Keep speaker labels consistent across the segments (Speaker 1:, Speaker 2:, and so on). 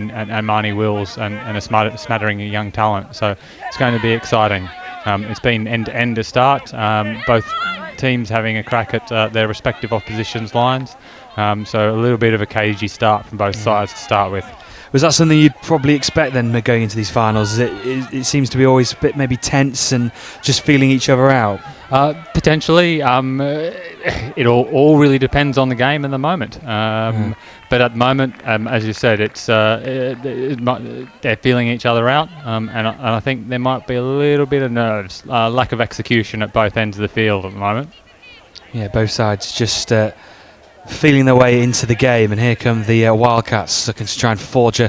Speaker 1: and Marnie Wills and a smattering of young talent. So it's going to be exciting. It's been end-to-end to start, both teams having a crack at their respective opposition's lines. So a little bit of a cagey start from both sides to start with.
Speaker 2: Was that something you'd probably expect then going into these finals? It seems to be always a bit maybe tense and just feeling each other out.
Speaker 1: Potentially. It all really depends on the game and the moment. But at the moment, as you said, they're feeling each other out, and I think there might be a little bit of nerves, lack of execution at both ends of the field at the moment.
Speaker 2: Yeah, both sides just feeling their way into the game, and here come the Wildcats looking to try and forge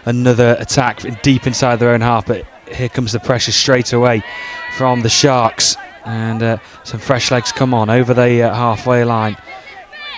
Speaker 2: another attack deep inside their own half, but here comes the pressure straight away from the Sharks, and some fresh legs come on over the halfway line.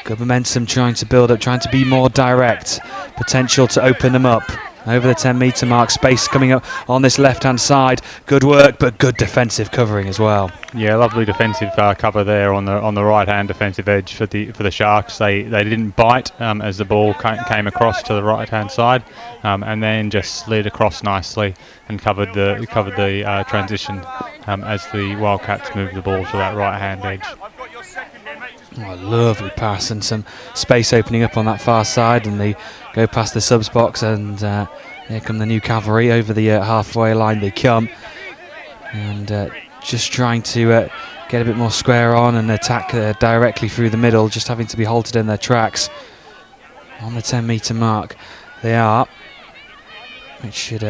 Speaker 2: Good momentum trying to build up, trying to be more direct, potential to open them up over the 10-metre mark. Space coming up on this left-hand side. Good work, but good defensive covering as well.
Speaker 1: Yeah, lovely defensive cover there on the right-hand defensive edge for the Sharks. They didn't bite as the ball came across to the right-hand side, and then just slid across nicely and covered the transition as the Wildcats moved the ball to that right-hand edge.
Speaker 2: Oh, lovely pass and some space opening up on that far side, and they go past the subs box, and here come the new cavalry over the halfway line. They come and just trying to get a bit more square on and attack directly through the middle, just having to be halted in their tracks on the 10-metre mark. They are.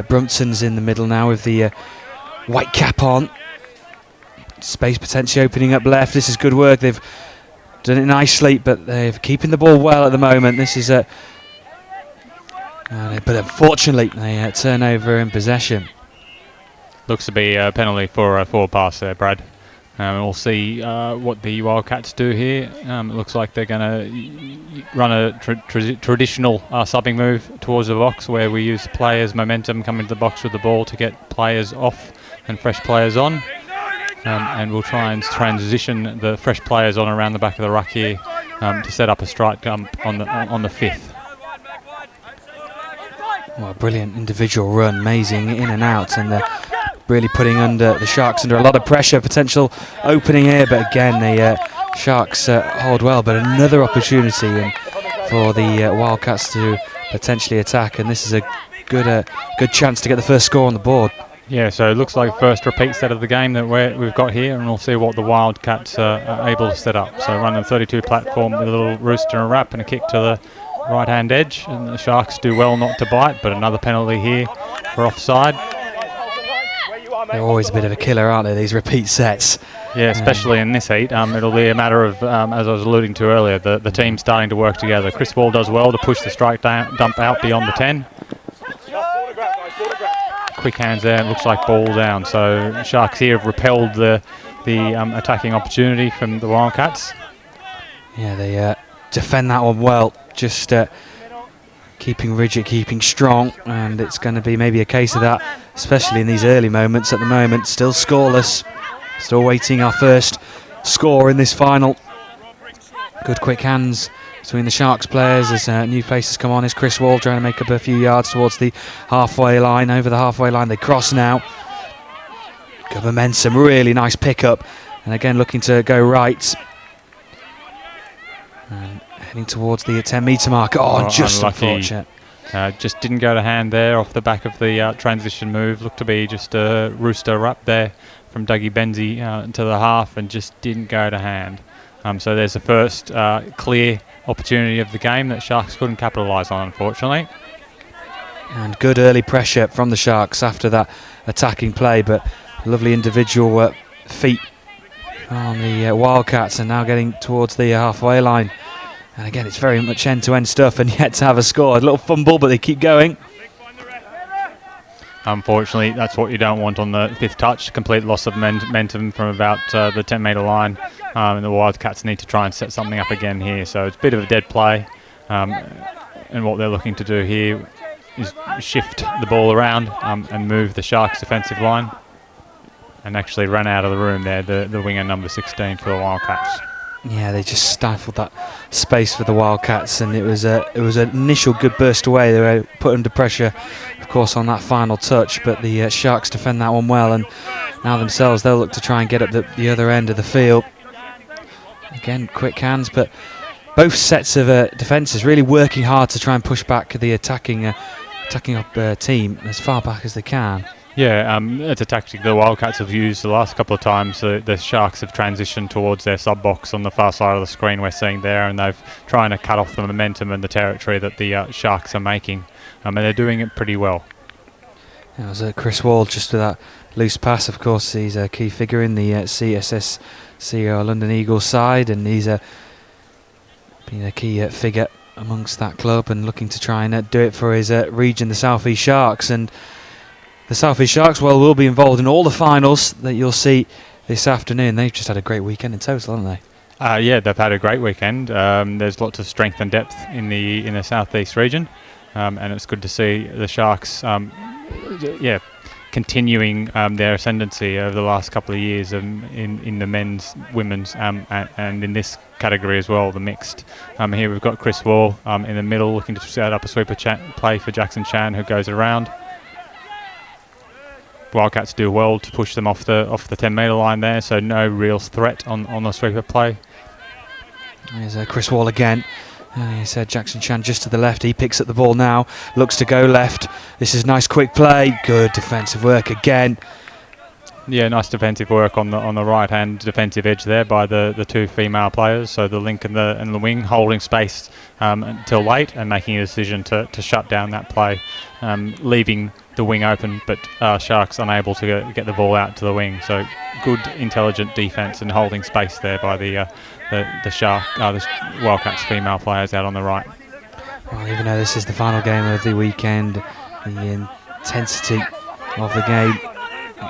Speaker 2: Brumpton's in the middle now with the white cap on. Space potentially opening up left. This is good work. They've done it nicely, but they're keeping the ball well at the moment. This is but unfortunately they turn over in possession.
Speaker 1: Looks to be a penalty for a forward pass there, Brad. We'll see what the Wildcats do here. It looks like they're going to run a traditional subbing move towards the box, where we use players' momentum coming to the box with the ball to get players off and fresh players on. And we'll try and transition the fresh players on around the back of the ruck here to set up a strike on the fifth.
Speaker 2: Well, brilliant individual run, amazing in and out, and really putting the Sharks under a lot of pressure. Potential opening here, but again the Sharks hold well. But another opportunity for the Wildcats to potentially attack, and this is a good chance to get the first score on the board.
Speaker 1: Yeah, so it looks like first repeat set of the game that we've got here, and we'll see what the Wildcats are able to set up. So running 32 platform with a little rooster and wrap and a kick to the right-hand edge, and the Sharks do well not to bite, but another penalty here for offside.
Speaker 2: They're always a bit of a killer, aren't they, these repeat sets?
Speaker 1: Yeah, especially in this heat. It'll be a matter of, as I was alluding to earlier, the team starting to work together. Chris Ball does well to push the strike dump out beyond the 10. Quick hands there, it looks like ball down. So Sharks here have repelled the attacking opportunity from the Wildcats.
Speaker 2: Yeah, they defend that one well, just keeping rigid, keeping strong, and it's going to be maybe a case of that, especially in these early moments at the moment. Still scoreless, still waiting our first score in this final. Good quick hands between the Sharks players as new faces come on. Is Chris Wall trying to make up a few yards towards the halfway line. Over the halfway line they cross now. Good momentum, really nice pickup, and again looking to go right and heading towards the 10-metre mark. Just unlucky. Unfortunate.
Speaker 1: Just didn't go to hand there off the back of the transition move. Looked to be just a rooster wrap there from Dougie Benzie to the half, and just didn't go to hand. So there's the first clear opportunity of the game that Sharks couldn't capitalise on, unfortunately.
Speaker 2: And good early pressure from the Sharks after that attacking play, but lovely individual feet on the Wildcats, and now getting towards the halfway line. And again, it's very much end-to-end stuff, and yet to have a score. A little fumble, but they keep going.
Speaker 1: Unfortunately, that's what you don't want on the fifth touch. Complete loss of momentum from about the 10-metre line. And the Wildcats need to try and set something up again here. So it's a bit of a dead play. And what they're looking to do here is shift the ball around and move the Sharks' defensive line. And actually run out of the room there, the winger number 16 for the Wildcats.
Speaker 2: Yeah, they just stifled that space for the Wildcats, and it was an initial good burst away. They were put under pressure, of course, on that final touch, but the Sharks defend that one well, and now themselves they'll look to try and get up the other end of the field. Again, quick hands, but both sets of defences really working hard to try and push back the attacking up team as far back as they can.
Speaker 1: Yeah, it's a tactic the Wildcats have used the last couple of times. The Sharks have transitioned towards their sub-box on the far side of the screen we're seeing there, and they've trying to cut off the momentum and the territory that the Sharks are making, and they're doing it pretty well.
Speaker 2: It was Chris Wall just with that loose pass. Of course, he's a key figure in the CSSCO London Eagles side, and he's been a key figure amongst that club and looking to try and do it for his region, the South East Sharks. And the South East Sharks, well, will be involved in all the finals that you'll see this afternoon. They've just had a great weekend in total, haven't they?
Speaker 1: Yeah, they've had a great weekend. There's lots of strength and depth in the South East region, and it's good to see the Sharks, continuing their ascendancy over the last couple of years in the men's, women's, and in this category as well, the mixed. Here we've got Chris Wall in the middle, looking to set up a sweeper play for Jackson Chan, who goes around. Wildcats do well to push them off the 10-metre line there, so no real threat on the sweeper play.
Speaker 2: There's Chris Wall again. He said Jackson Chan just to the left. He picks up the ball now, looks to go left. This is nice quick play. Good defensive work again.
Speaker 1: Yeah, nice defensive work on the right hand defensive edge there by the two female players. So the link and the wing holding space until late and making a decision to shut down that play, leaving the wing open, but Sharks unable to get the ball out to the wing. So good, intelligent defence and holding space there by the Wildcats female players out on the right.
Speaker 2: Well, even though this is the final game of the weekend, the intensity of the game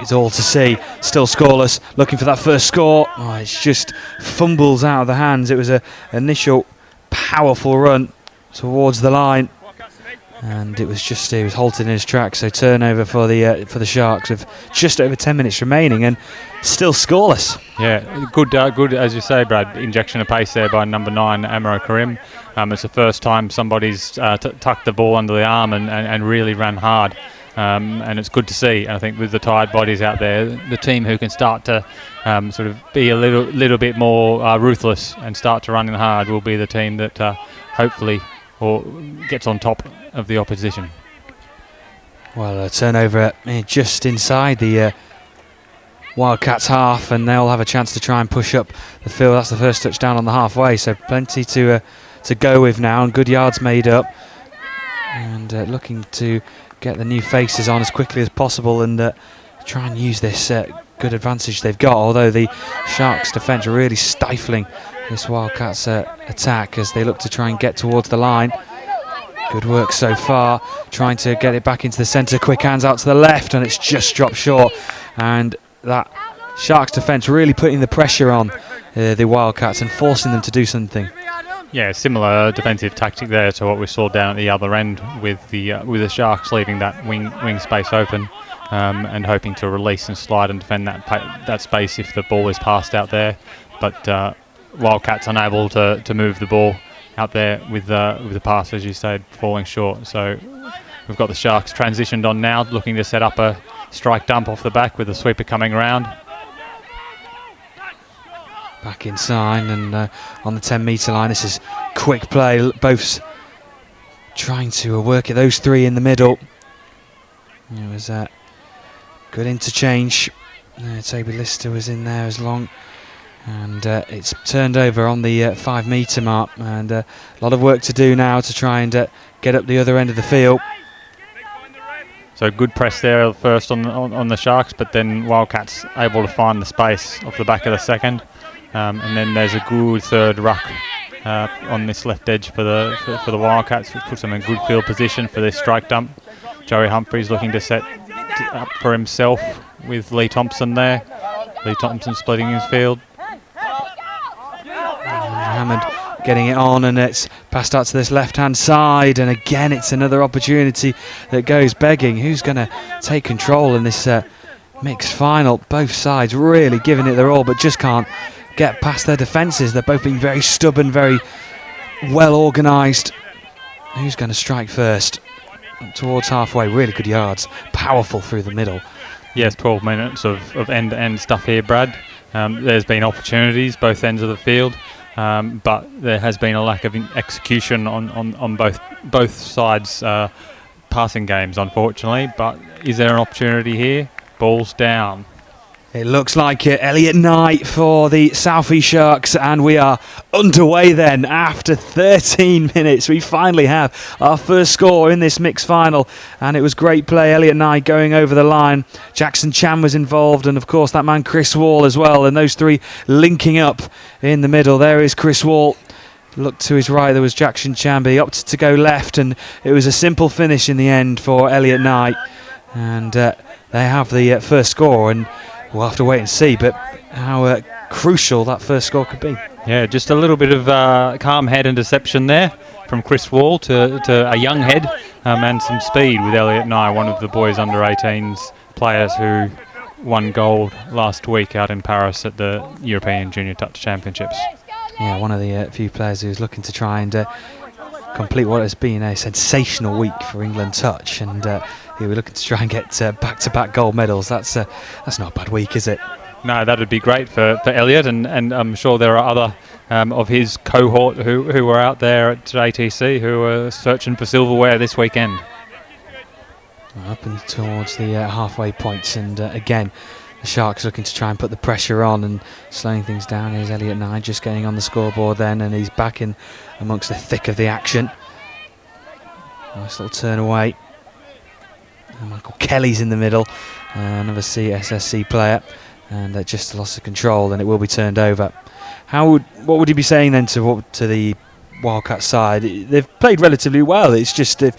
Speaker 2: is all to see. Still scoreless, looking for that first score. Oh, it's just fumbles out of the hands. It was an initial powerful run towards the line, and he was halted in his tracks. So turnover for the Sharks with just over 10 minutes remaining and still scoreless.
Speaker 1: Yeah, good as you say, Brad. Injection of pace there by number 9, Amaro Karim. It's the first time somebody's tucked the ball under the arm and really ran hard. And it's good to see. I think with the tired bodies out there, the team who can start to sort of be a little bit more ruthless and start to run in hard will be the team that hopefully gets on top of the opposition.
Speaker 2: Well, a turnover just inside the Wildcats half, and they'll have a chance to try and push up the field. That's the first touchdown on the halfway, so plenty to go with now, and good yards made up, and looking to get the new faces on as quickly as possible and try and use this good advantage they've got, although the Sharks defence are really stifling this Wildcats attack as they look to try and get towards the line. Good work so far, trying to get it back into the centre. Quick hands out to the left, and it's just dropped short. And that Sharks defence really putting the pressure on the Wildcats and forcing them to do something.
Speaker 1: Yeah, similar defensive tactic there to what we saw down at the other end with the Sharks leaving that wing space open and hoping to release and slide and defend that space if the ball is passed out there. But Wildcats unable to move the ball out there with the pass, as you said, falling short. So we've got the Sharks transitioned on now, looking to set up a strike dump off the back with the sweeper coming around.
Speaker 2: Back inside and on the 10-metre line. This is quick play. Both trying to work at those three in the middle. It was a good interchange. Toby Lister was in there as long. And it's turned over on the 5-metre mark. And a lot of work to do now to try and get up the other end of the field.
Speaker 1: So good press there first on the Sharks, but then Wildcats able to find the space off the back of the second. And then there's a good third ruck on this left edge for the Wildcats, which puts them in good field position for this strike dump. Joey Humphreys looking to set up for himself with Lee Thompson there. Lee Thompson splitting his field.
Speaker 2: Hammond getting it on, and it's passed out to this left-hand side, and again it's another opportunity that goes begging. Who's going to take control in this mixed final? Both sides really giving it their all, but just can't get past their defences. They're both being very stubborn, very well organised. Who's going to strike first? Up towards halfway, really good yards, powerful through the middle.
Speaker 1: Yes, 12 minutes of end-to-end stuff here, Brad. There's been opportunities both ends of the field, but there has been a lack of execution on both sides' passing games, unfortunately. But is there an opportunity here? Ball's down.
Speaker 2: It looks like it. Elliot Knight for the South East Sharks, and we are underway then. After 13 minutes, we finally have our first score in this mixed final, and it was great play. Elliot Knight going over the line. Jackson Chan was involved, and of course that man Chris Wall as well, and those three linking up in the middle. There is Chris Wall. Looked to his right, there was Jackson Chan, but he opted to go left, and it was a simple finish in the end for Elliot Knight, and they have the first score, and we'll have to wait and see, but how crucial that first score could be.
Speaker 1: Yeah, just a little bit of calm head and deception there from Chris Wall to a young head and some speed with Elliot Knight, one of the boys under 18s players who won gold last week out in Paris at the European Junior Touch Championships.
Speaker 2: Yeah, one of the few players who's looking to try and complete what has been a sensational week for England Touch, and we're looking to try and get back-to-back gold medals. That's not a bad week, is it?
Speaker 1: No, that would be great for Elliot, and I'm sure there are other of his cohort who were out there at ATC who are searching for silverware this weekend.
Speaker 2: Up and towards the halfway points, and again the Sharks looking to try and put the pressure on and slowing things down. Here's Elliot Knight just getting on the scoreboard then, and he's back in amongst the thick of the action. Nice little turn away. And Michael Kelly's in the middle, another CSSC player, and just lost of control, and it will be turned over. What would you be saying then to the Wildcats side? They've played relatively well. It's just if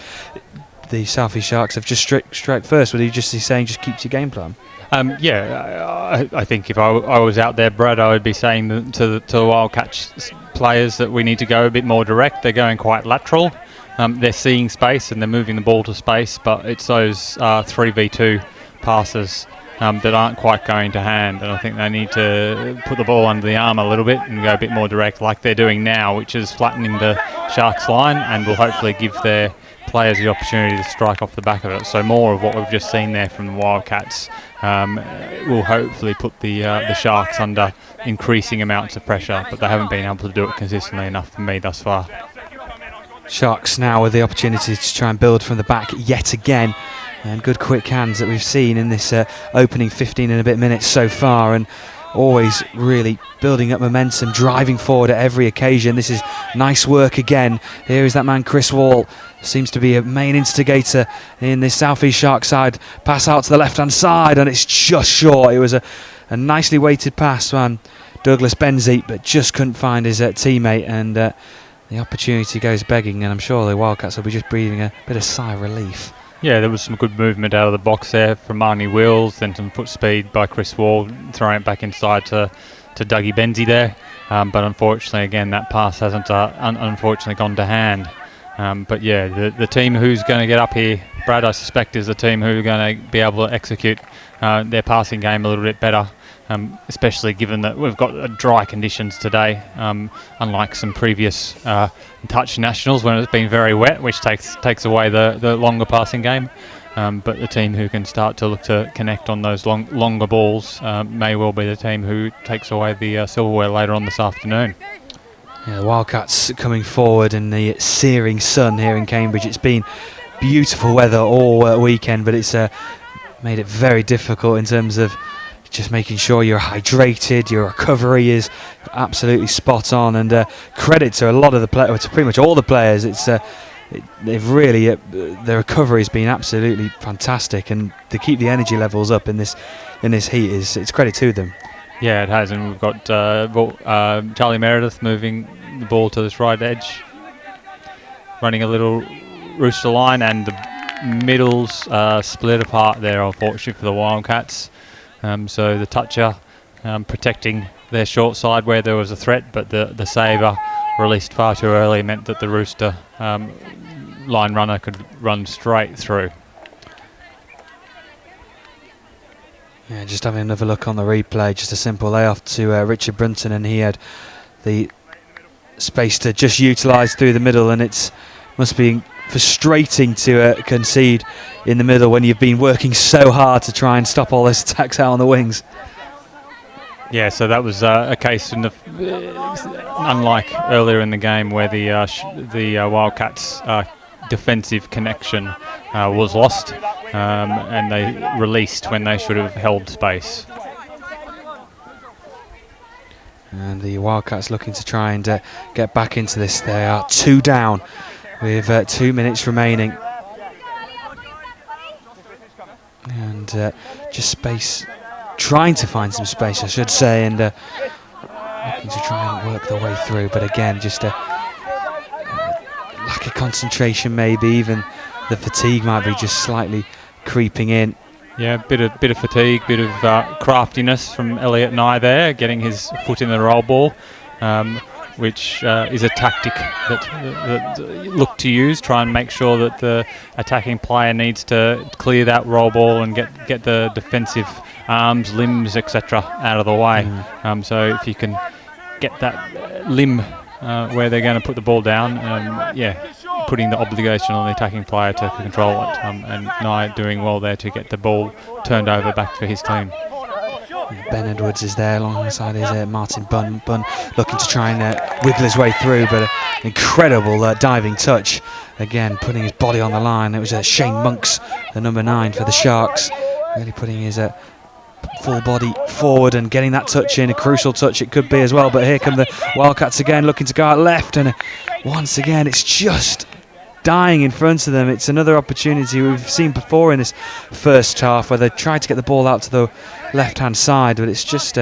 Speaker 2: the South East Sharks have just struck first, would you just be saying just keep to your game plan?
Speaker 1: I think if I was out there, Brad, I would be saying to the Wildcats players that we need to go a bit more direct. They're going quite lateral. They're seeing space and they're moving the ball to space, but it's those 3v2 passes that aren't quite going to hand, and I think they need to put the ball under the arm a little bit and go a bit more direct like they're doing now, which is flattening the Sharks line and will hopefully give their players the opportunity to strike off the back of it. So more of what we've just seen there from the Wildcats will hopefully put the Sharks under increasing amounts of pressure, but they haven't been able to do it consistently enough for me thus far.
Speaker 2: Sharks now with the opportunity to try and build from the back yet again, and good quick hands that we've seen in this opening 15 and a bit minutes so far, and always really building up momentum, driving forward at every occasion. This is nice work again. Here is that man Chris Wall, seems to be a main instigator in this South East Shark side. Pass out to the left hand side, and it's just short. It was a nicely weighted pass from Douglas Benzie, but just couldn't find his teammate, and the opportunity goes begging, and I'm sure the Wildcats will be just breathing a bit of sigh of relief.
Speaker 1: Yeah, there was some good movement out of the box there from Marnie Wills, then some foot speed by Chris Wall, throwing it back inside to Dougie Benzie there. But unfortunately, again, that pass hasn't unfortunately gone to hand. But yeah, the team who's going to get up here, Brad, I suspect, is the team who are going to be able to execute their passing game a little bit better. Especially given that we've got dry conditions today, unlike some previous touch nationals when it's been very wet, which takes away the longer passing game. But the team who can start to look to connect on those longer balls may well be the team who takes away the silverware later on this afternoon.
Speaker 2: Yeah, the Wildcats coming forward in the searing sun here in Cambridge. It's been beautiful weather all weekend, but it's made it very difficult in terms of just making sure you're hydrated, your recovery is absolutely spot on, and credit to a lot of the players, to pretty much all the players. They've really their recovery has been absolutely fantastic, and to keep the energy levels up in this heat it's credit to them.
Speaker 1: Yeah, it has, and we've got Charlie Meredith moving the ball to this right edge, running a little rooster line, and the middles split apart there, unfortunately for the Wildcats. So the toucher protecting their short side where there was a threat, but the saver released far too early meant that the rooster line runner could run straight through.
Speaker 2: Yeah, just having another look on the replay, just a simple layoff to Richard Brunton, and he had the space to just utilise through the middle, and it must be frustrating to concede in the middle when you've been working so hard to try and stop all those attacks out on the wings.
Speaker 1: Yeah, so that was a case in the unlike earlier in the game where the Wildcats' defensive connection was lost, and they released when they should have held space.
Speaker 2: And the Wildcats looking to try and get back into this. They are 2 down with 2 minutes remaining. And just space, trying to find some space, I should say, and looking to try and work their way through. But again, just a lack of concentration, maybe even the fatigue might be just slightly creeping in.
Speaker 1: Yeah, bit of fatigue, bit of craftiness from Elliot Nye there, getting his foot in the roll ball, which is a tactic that look to use, try and make sure that the attacking player needs to clear that roll ball and get the defensive arms, limbs, etc. out of the way. So if you can get that limb where they're going to put the ball down, putting the obligation on the attacking player to control it, and Nye doing well there to get the ball turned over back for his team.
Speaker 2: Ben Edwards is there alongside his Martin Bunn looking to try and wiggle his way through, but an incredible diving touch, again putting his body on the line. It was Shane Monks, the number 9 for the Sharks, really putting his full body forward and getting that touch in, a crucial touch it could be as well. But here come the Wildcats again, looking to go out left, and once again it's just dying in front of them. It's another opportunity we've seen before in this first half where they tried to get the ball out to the left hand side, but it's just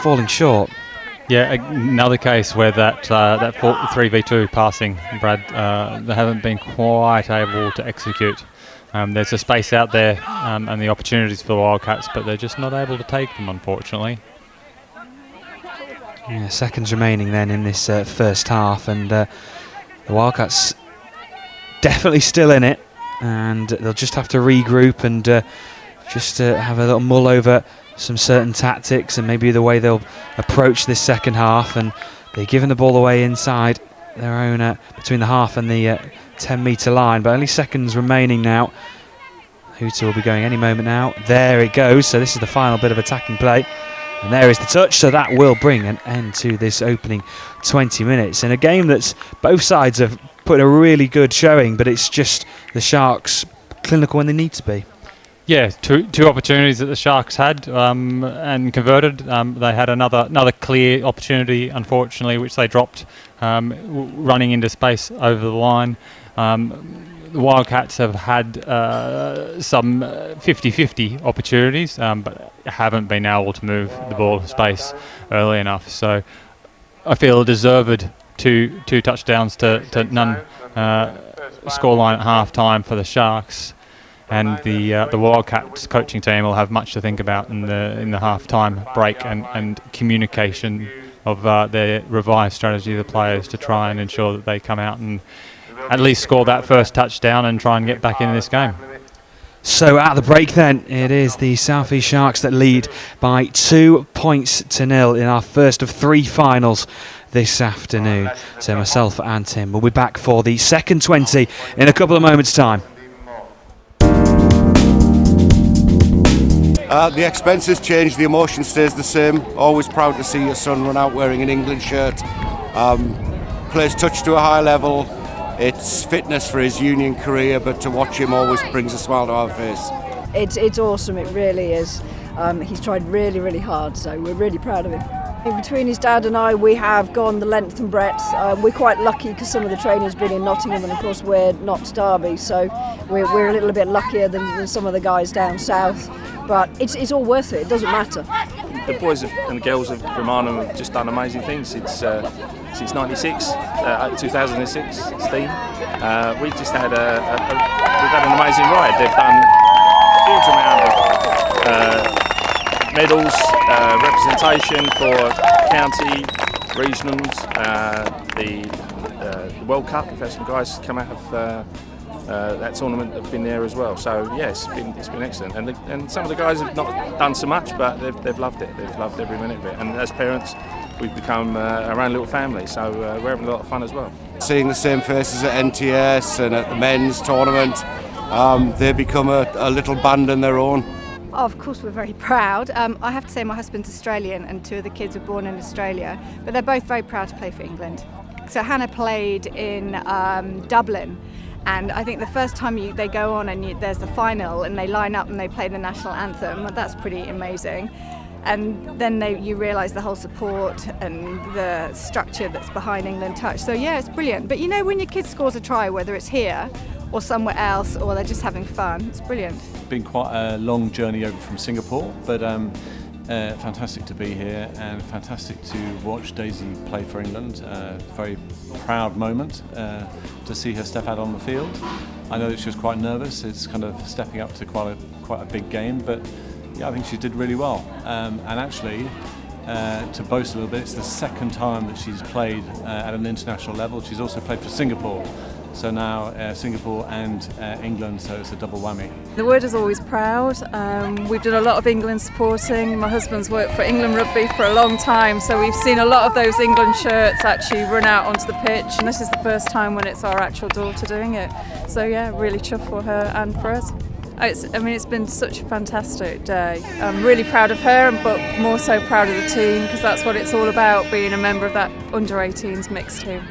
Speaker 2: falling short.
Speaker 1: Yeah, another case where that 3v2 passing, Brad, they haven't been quite able to execute. There's a space out there and the opportunities for the Wildcats, but they're just not able to take them, unfortunately.
Speaker 2: Yeah, seconds remaining then in this first half, and the Wildcats definitely still in it, and they'll just have to regroup and just have a little mull over some certain tactics and maybe the way they'll approach this second half. And they're giving the ball away inside their own between the half and the 10-metre line, but only seconds remaining now. Hooter will be going any moment now. There it goes. So this is the final bit of attacking play, and there is the touch. So that will bring an end to this opening 20 minutes in a game that's both sides have put a really good showing, but it's just the Sharks clinical when they need to be.
Speaker 1: Yeah, two opportunities that the Sharks had and converted. They had another clear opportunity, unfortunately, which they dropped, running into space over the line. The Wildcats have had some 50-50 opportunities, but haven't been able to move the ball to space early enough. So I feel deserved two touchdowns to none scoreline at half time for the Sharks. And the Wildcats coaching team will have much to think about in the half-time break and communication of their revised strategy of the players to try and ensure that they come out and at least score that first touchdown and try and get back into this game.
Speaker 2: So at the break then, it is the South East Sharks that lead by 2 points to 0 in our first of 3 finals this afternoon. So myself and Tim will be back for the second 20 in a couple of moments' time.
Speaker 3: The expenses change, the emotion stays the same. Always proud to see your son run out wearing an England shirt. Plays touch to a high level. It's fitness for his union career, but to watch him always brings a smile to our face.
Speaker 4: It's awesome, it really is. He's tried really, really hard, so we're really proud of him. Between his dad and I, we have gone the length and breadth. We're quite lucky because some of the training's been in Nottingham, and of course we're Notts Derby, so we're a little bit luckier than some of the guys down south. But it's all worth it. It doesn't matter.
Speaker 5: The boys and girls from Arnhem have just done amazing things since 96, 2006, Steam. We've just had we've had an amazing ride. They've done a huge amount of medals, representation for county, regionals, the World Cup. We've had some guys come out of that tournament have been there as well. So yes, it's been excellent. And some of the guys have not done so much, but they've loved it. They've loved every minute of it. And as parents, we've become our own little family. So we're having a lot of fun as well.
Speaker 3: Seeing the same faces at NTS and at the men's tournament, they become a little band in their own.
Speaker 6: Oh, of course we're very proud. I have to say my husband's Australian and 2 of the kids were born in Australia, but they're both very proud to play for England. So Hannah played in Dublin, and I think the first time they go on and there's the final and they line up and they play the national anthem, that's pretty amazing. And then you realise the whole support and the structure that's behind England Touch. So yeah, it's brilliant. But you know, when your kid scores a try, whether it's here or somewhere else, or they're just having fun, it's brilliant.
Speaker 7: Been quite a long journey over from Singapore, but fantastic to be here and fantastic to watch Daisy play for England. Very proud moment to see her step out on the field. I know that she was quite nervous. It's kind of stepping up to quite a big game, but yeah, I think she did really well. And actually, to boast a little bit, it's the second time that she's played at an international level. She's also played for Singapore. So now Singapore and England, so it's a double whammy.
Speaker 8: The word is always proud. We've done a lot of England supporting. My husband's worked for England Rugby for a long time, so we've seen a lot of those England shirts actually run out onto the pitch, and this is the first time when it's our actual daughter doing it. So yeah, really chuffed for her and for us. It's been such a fantastic day. I'm really proud of her, but more so proud of the team, because that's what it's all about, being a member of that under-18s mixed team.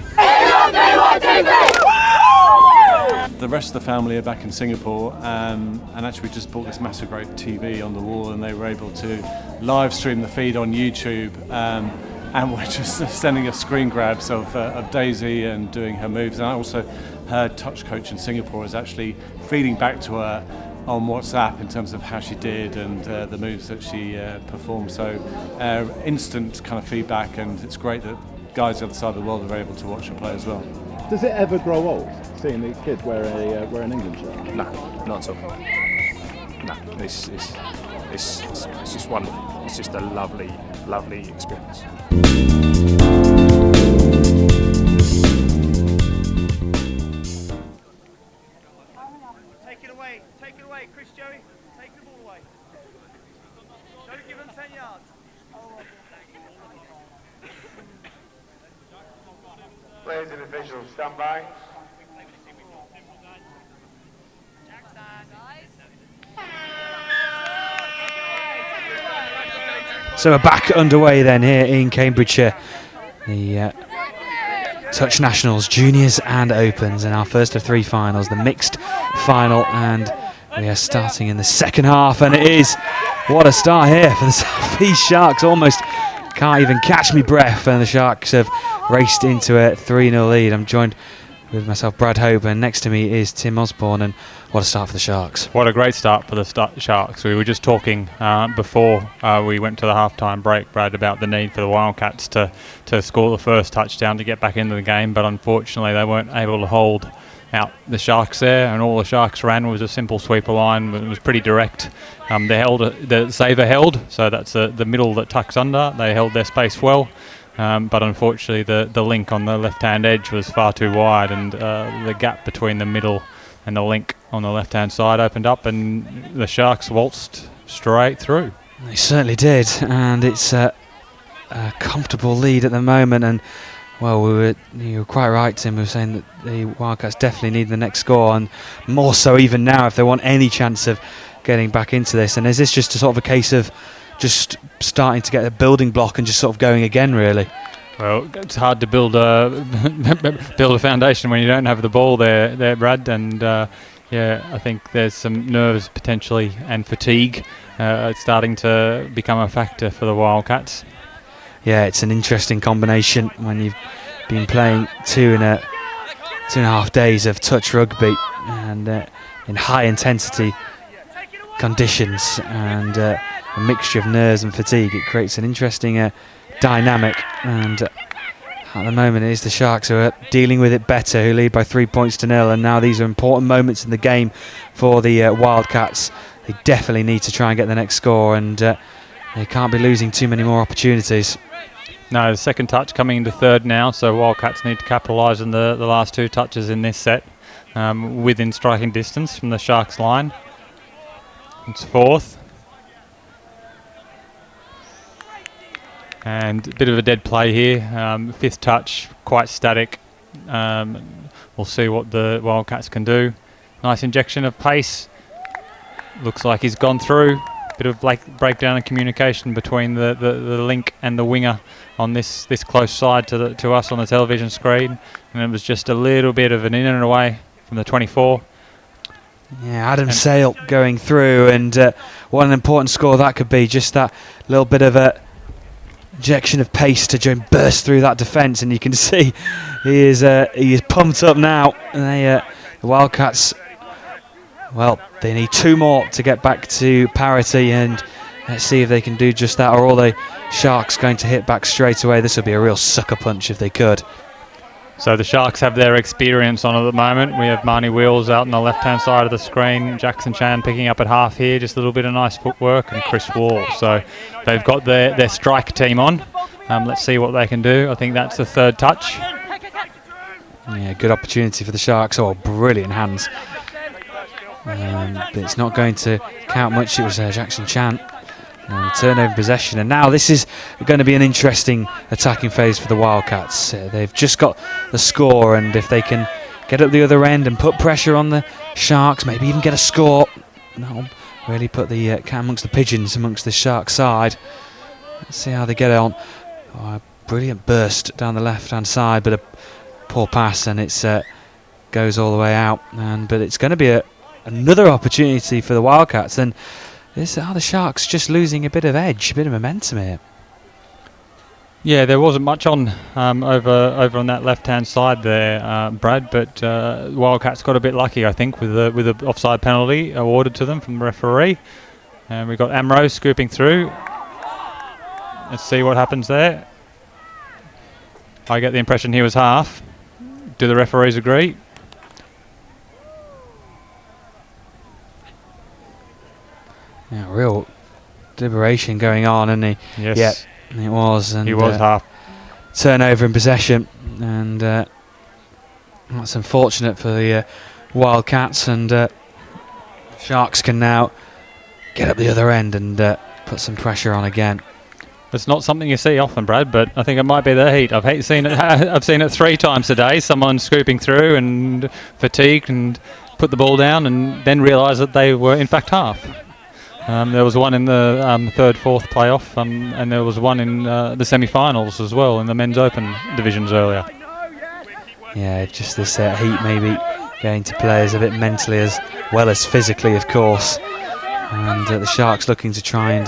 Speaker 7: The rest of the family are back in Singapore, and actually we just bought this massive great TV on the wall, and they were able to live stream the feed on YouTube, and we're just sending us screen grabs of Daisy and doing her moves. And I also heard touch coach in Singapore is actually feeding back to her on WhatsApp in terms of how she did and the moves that she performed. So instant kind of feedback, and it's great that guys the other side of the world are able to watch her play as well.
Speaker 9: Does it ever grow old seeing these kids wear an England shirt?
Speaker 5: No, not at all. No, it's just wonderful. It's just a lovely, lovely experience.
Speaker 10: Take it away, Chris Joey. Take the ball away. Don't give them 10 yards.
Speaker 11: Players and officials, stand by.
Speaker 2: So we're back underway then here in Cambridgeshire. The Touch Nationals, Juniors and Opens, and our first of 3 finals, the mixed final, and we are starting in the second half, and it is, what a start here for the South East Sharks. Almost can't even catch me breath, and the Sharks have raced into a 3-0 lead. I'm joined with myself, Brad Hope, and next to me is Tim Osborne, and what a start for the Sharks.
Speaker 1: What a great start for the Sharks. We were just talking before we went to the halftime break, Brad, about the need for the Wildcats to score the first touchdown to get back into the game, but unfortunately they weren't able to hold out the Sharks there, and all the Sharks ran was a simple sweeper line. It was pretty direct. The saver held, so that's the middle that tucks under. They held their space well. But unfortunately the link on the left-hand edge was far too wide, and the gap between the middle and the link on the left-hand side opened up, and the Sharks waltzed straight through.
Speaker 2: They certainly did, and it's a comfortable lead at the moment. And well, you were quite right, Tim. We were saying that the Wildcats definitely need the next score, and more so even now if they want any chance of getting back into this. And is this just a sort of a case of just starting to get a building block and just sort of going again, really?
Speaker 1: Well, it's hard to build a foundation when you don't have the ball there, Brad. And I think there's some nerves potentially and fatigue starting to become a factor for the Wildcats.
Speaker 2: Yeah, it's an interesting combination when you've been playing 2.5 days of touch rugby and in high intensity conditions, and a mixture of nerves and fatigue. It creates an interesting dynamic, and at the moment it is the Sharks who are dealing with it better, who lead by 3 points to 0, and now these are important moments in the game for the Wildcats. They definitely need to try and get the next score, and they can't be losing too many more opportunities.
Speaker 1: No, the second touch coming into third now, so Wildcats need to capitalise on the last 2 touches in this set. within striking distance from the Sharks line. It's fourth. And a bit of a dead play here. Fifth touch, quite static. We'll see what the Wildcats can do. Nice injection of pace. Looks like he's gone through. Bit of breakdown in communication between the link and the winger on this close side to us on the television screen, and it was just a little bit of an in and away from the 24.
Speaker 2: Yeah, Adam Sale going through, and what an important score that could be. Just that little bit of a injection of pace to burst through that defence, and you can see he is pumped up now. And the Wildcats, well, they need 2 more to get back to parity, and let's see if they can do just that, or are the Sharks going to hit back straight away? This would be a real sucker punch if they could.
Speaker 1: So the Sharks have their experience on at the moment. We have Marnie Wheels out on the left-hand side of the screen. Jackson Chan picking up at half here, just a little bit of nice footwork, and Chris Wall. So they've got their strike team on. Let's see what they can do. I think that's the third touch.
Speaker 2: Yeah, good opportunity for the Sharks. Oh, brilliant hands. But it's not going to count much. It was Jackson Chan. Turnover possession, and now this is going to be an interesting attacking phase for the Wildcats. They've just got the score, and if they can get up the other end and put pressure on the Sharks, maybe even get a score, that'll really put the cat amongst the pigeons amongst the Shark side. Let's see how they get on. Oh, a brilliant burst down the left-hand side, but a poor pass, and it goes all the way out. But it's going to be another opportunity for the Wildcats, and the Sharks just losing a bit of edge, a bit of momentum here.
Speaker 1: Yeah, there wasn't much on over on that left-hand side there, Brad, but Wildcats got a bit lucky, I think, with the offside penalty awarded to them from the referee. And we've got Amro scooping through. Let's see what happens there. I get the impression he was half. Do the referees agree?
Speaker 2: Yeah, real deliberation going on, and
Speaker 1: yes,
Speaker 2: it was, and
Speaker 1: he was half.
Speaker 2: Turnover in possession, and that's unfortunate for the Wildcats, and Sharks can now get up the other end and put some pressure on again.
Speaker 1: It's not something you see often, Brad, but I think it might be the heat. I've seen it 3 times today. Someone scooping through and fatigued and put the ball down, and then realise that they were in fact half. There was one in the 3rd, 4th playoff, and there was one in the semi-finals as well in the men's open divisions earlier.
Speaker 2: Yeah, just this heat maybe going to players a bit mentally as well as physically, of course. And the Sharks looking to try and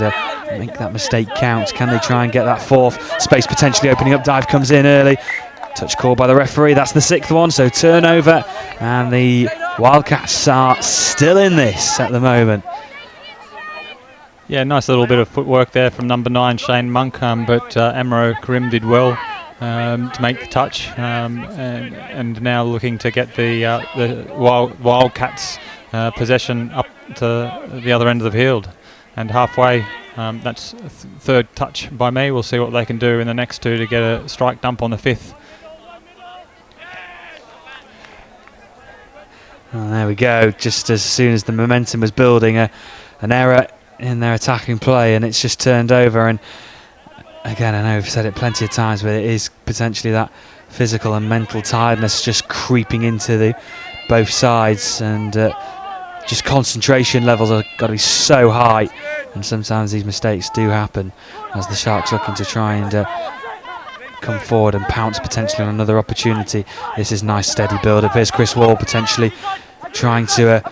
Speaker 2: make that mistake count. Can they try and get that 4th? Space potentially opening up. Dive comes in early. Touch call by the referee. That's the 6th one, so turnover. And the Wildcats are still in this at the moment.
Speaker 1: Yeah, nice little bit of footwork there from number 9, Shane Monk, but Amro Karim did well to make the touch, and now looking to get the Wildcats possession up to the other end of the field. And halfway, that's 3rd touch by me. We'll see what they can do in the next 2 to get a strike dump on the 5th.
Speaker 2: Well, there we go. Just as soon as the momentum was building, an error in their attacking play, and it's just turned over. And again, I know I've said it plenty of times, but it is potentially that physical and mental tiredness just creeping into both sides, and just concentration levels have got to be so high, and sometimes these mistakes do happen as the Sharks looking to try and come forward and pounce potentially on another opportunity. This is nice steady build up. Here's Chris Wall potentially trying to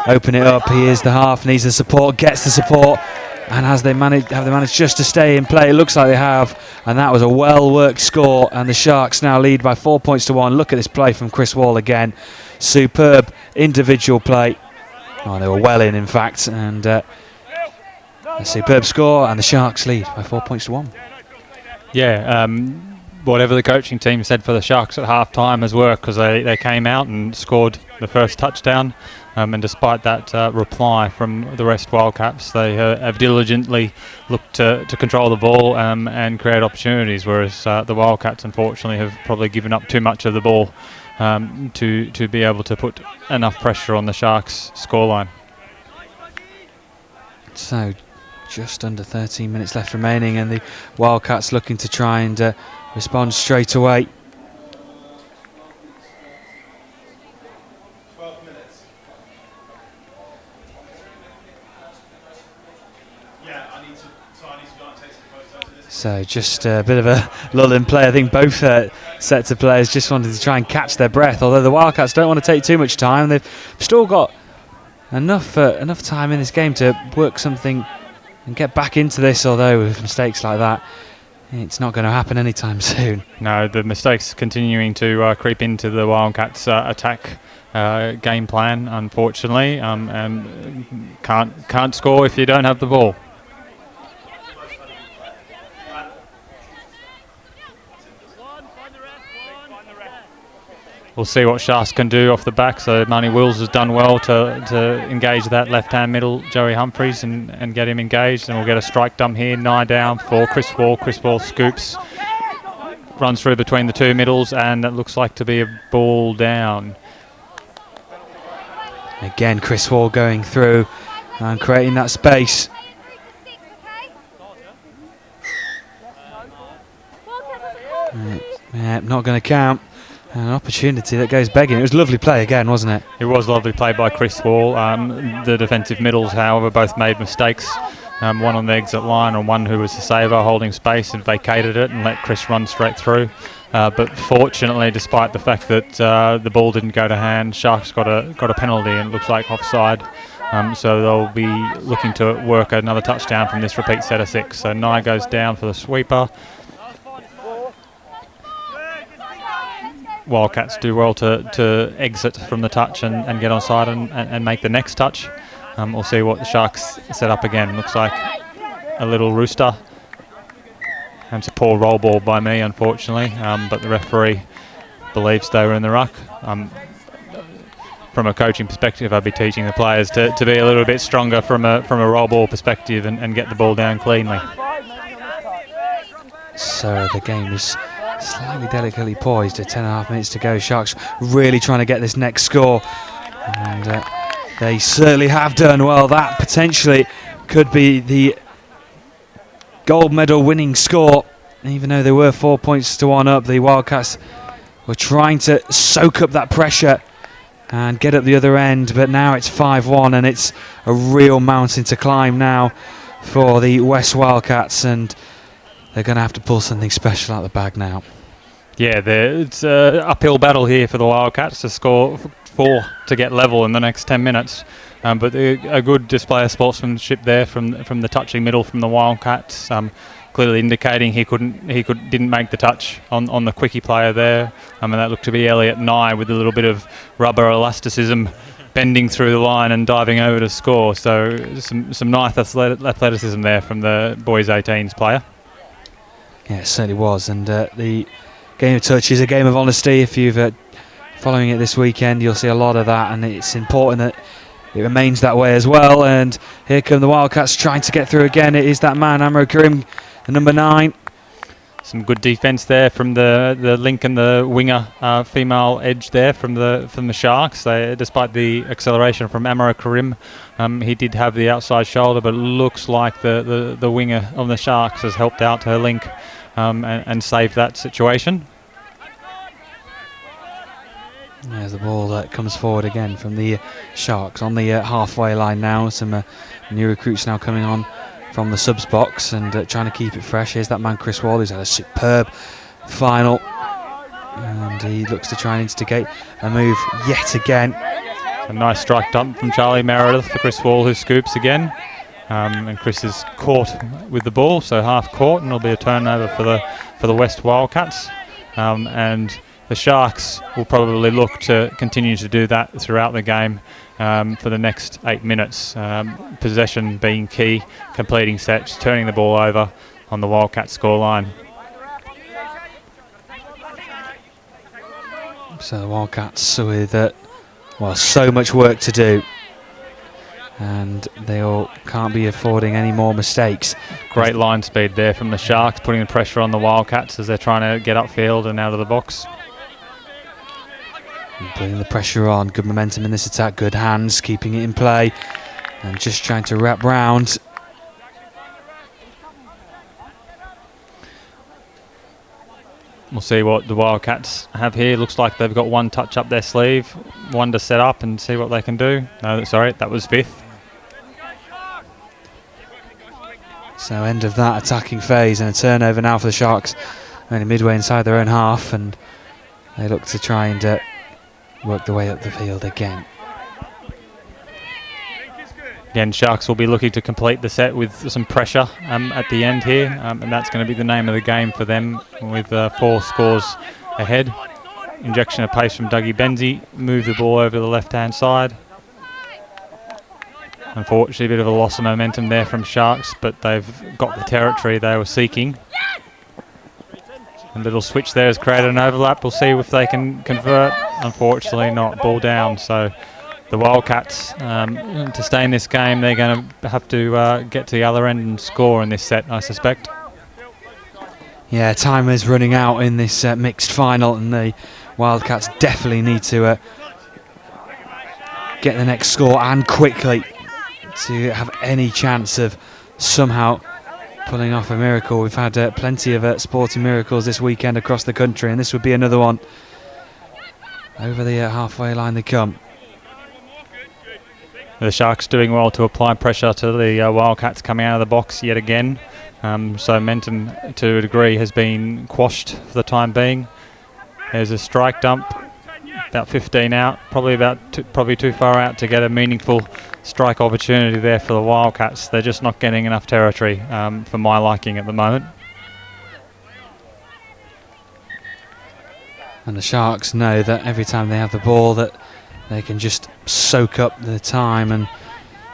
Speaker 2: open it up. He is the half, needs the support, gets the support, and have they managed just to stay in play? It looks like they have, and that was a well-worked score, and the Sharks now lead by 4 points to 1. Look at this play from Chris Wall again. Superb individual play. Oh, they were well in fact, and a superb score, and the Sharks lead by 4 points to 1.
Speaker 1: Yeah, whatever the coaching team said for the Sharks at half-time has worked, because they came out and scored the first touchdown. And despite that reply from the West Wildcats, they have diligently looked to control the ball and create opportunities, whereas the Wildcats, unfortunately, have probably given up too much of the ball to be able to put enough pressure on the Sharks' scoreline.
Speaker 2: So just under 13 minutes left remaining, and the Wildcats looking to try and respond straight away. So just a bit of a lull in play. I think both sets of players just wanted to try and catch their breath, although the Wildcats don't want to take too much time. They've still got enough time in this game to work something and get back into this, although with mistakes like that, it's not going to happen anytime soon.
Speaker 1: No, the mistakes continuing to creep into the Wildcats' attack game plan, unfortunately, and can't score if you don't have the ball. We'll see what Sharks can do off the back. So Marnie Wills has done well to engage that left-hand middle, Joey Humphreys, and get him engaged. And we'll get a strike dump here, Nye down for Chris Wall. Chris Wall scoops, runs through between the two middles, and it looks like to be a ball down.
Speaker 2: Again, Chris Wall going through and creating that space. Yeah, not going to count. An opportunity that goes begging. It was lovely play again, wasn't it?
Speaker 1: It was lovely play by Chris Wall. The defensive middles, however, both made mistakes. One on the exit line and one who was the saver, holding space and vacated it and let Chris run straight through. But fortunately, despite the fact that the ball didn't go to hand, Sharks got a penalty and it looks like offside. So they'll be looking to work another touchdown from this repeat set of 6. So Nye goes down for the sweeper. Wildcats do well to exit from the touch and get onside and make the next touch. We'll see what the Sharks set up again. Looks like a little rooster. And it's a poor roll ball by me, unfortunately, but the referee believes they were in the ruck. From a coaching perspective, I'd be teaching the players to be a little bit stronger from a roll ball perspective and get the ball down cleanly.
Speaker 2: So the game is slightly delicately poised at 10.5 minutes to go. Sharks really trying to get this next score, and they certainly have done well. That potentially could be the gold medal winning score. Even though they were 4 points to 1 up, the Wildcats were trying to soak up that pressure and get up the other end, but now it's 5-1 and it's a real mountain to climb now for the West Wildcats, and they're going to have to pull something special out of the bag now.
Speaker 1: Yeah, it's an uphill battle here for the Wildcats to score 4 to get level in the next 10 minutes. But a good display of sportsmanship there from the touching middle from the Wildcats, clearly indicating he didn't make the touch on the quickie player there. And that looked to be Elliot Nye with a little bit of rubber elasticism, bending through the line and diving over to score. So some nice athleticism there from the boys 18s player.
Speaker 2: Yeah, it certainly was, and the game of touch is a game of honesty. If you've following it this weekend, you'll see a lot of that, and it's important that it remains that way as well. And here come the Wildcats trying to get through again. It is that man, Amro Karim, the number 9.
Speaker 1: Some good defence there from the link and the winger female edge there from the Sharks. Despite the acceleration from Amro Karim, he did have the outside shoulder, but it looks like the winger of the Sharks has helped out her link and saved that situation.
Speaker 2: There's the ball that comes forward again from the Sharks on the halfway line now. Some new recruits now coming on from the subs box and trying to keep it fresh. Here's that man Chris Wall, who's had a superb final, and he looks to try and instigate a move yet again.
Speaker 1: A nice strike dump from Charlie Meredith for Chris Wall, who scoops again, and Chris is caught with the ball, so half court, and it'll be a turnover for the West Wildcats. And the Sharks will probably look to continue to do that throughout the game for the next 8 minutes. Possession being key, completing sets, turning the ball over on the Wildcat scoreline.
Speaker 2: So the Wildcats with so much work to do, and they all can't be affording any more mistakes.
Speaker 1: Great line speed there from the Sharks, putting the pressure on the Wildcats as they're trying to get upfield and out of the box.
Speaker 2: And putting the pressure on, good momentum in this attack, good hands, keeping it in play, and just trying to wrap round.
Speaker 1: We'll see what the Wildcats have here. Looks like they've got one touch up their sleeve, one to set up and see what they can do. No, sorry, that was fifth.
Speaker 2: So end of that attacking phase, and a turnover now for the Sharks, only midway inside their own half, and they look to try and work their way up the field again.
Speaker 1: Again, Sharks will be looking to complete the set with some pressure at the end here, and that's going to be the name of the game for them with 4 scores ahead. Injection of pace from Dougie Benzie, move the ball over to the left-hand side. Unfortunately, a bit of a loss of momentum there from Sharks, but they've got the territory they were seeking. A little switch there has created an overlap. We'll see if they can convert. Unfortunately not. Ball down. So the Wildcats, to stay in this game, they're going to have to get to the other end and score in this set, I suspect.
Speaker 2: Yeah, time is running out in this mixed final, and the Wildcats definitely need to get the next score, and quickly, to have any chance of somehow pulling off a miracle. We've had plenty of sporting miracles this weekend across the country, and this would be another one. Over the halfway line they come.
Speaker 1: The Sharks doing well to apply pressure to the Wildcats coming out of the box yet again. So momentum to a degree has been quashed for the time being. There's a strike dump, about 15 out, probably too far out to get a meaningful strike opportunity there for the Wildcats. They're just not getting enough territory for my liking at the moment.
Speaker 2: And the Sharks know that every time they have the ball that they can just soak up the time and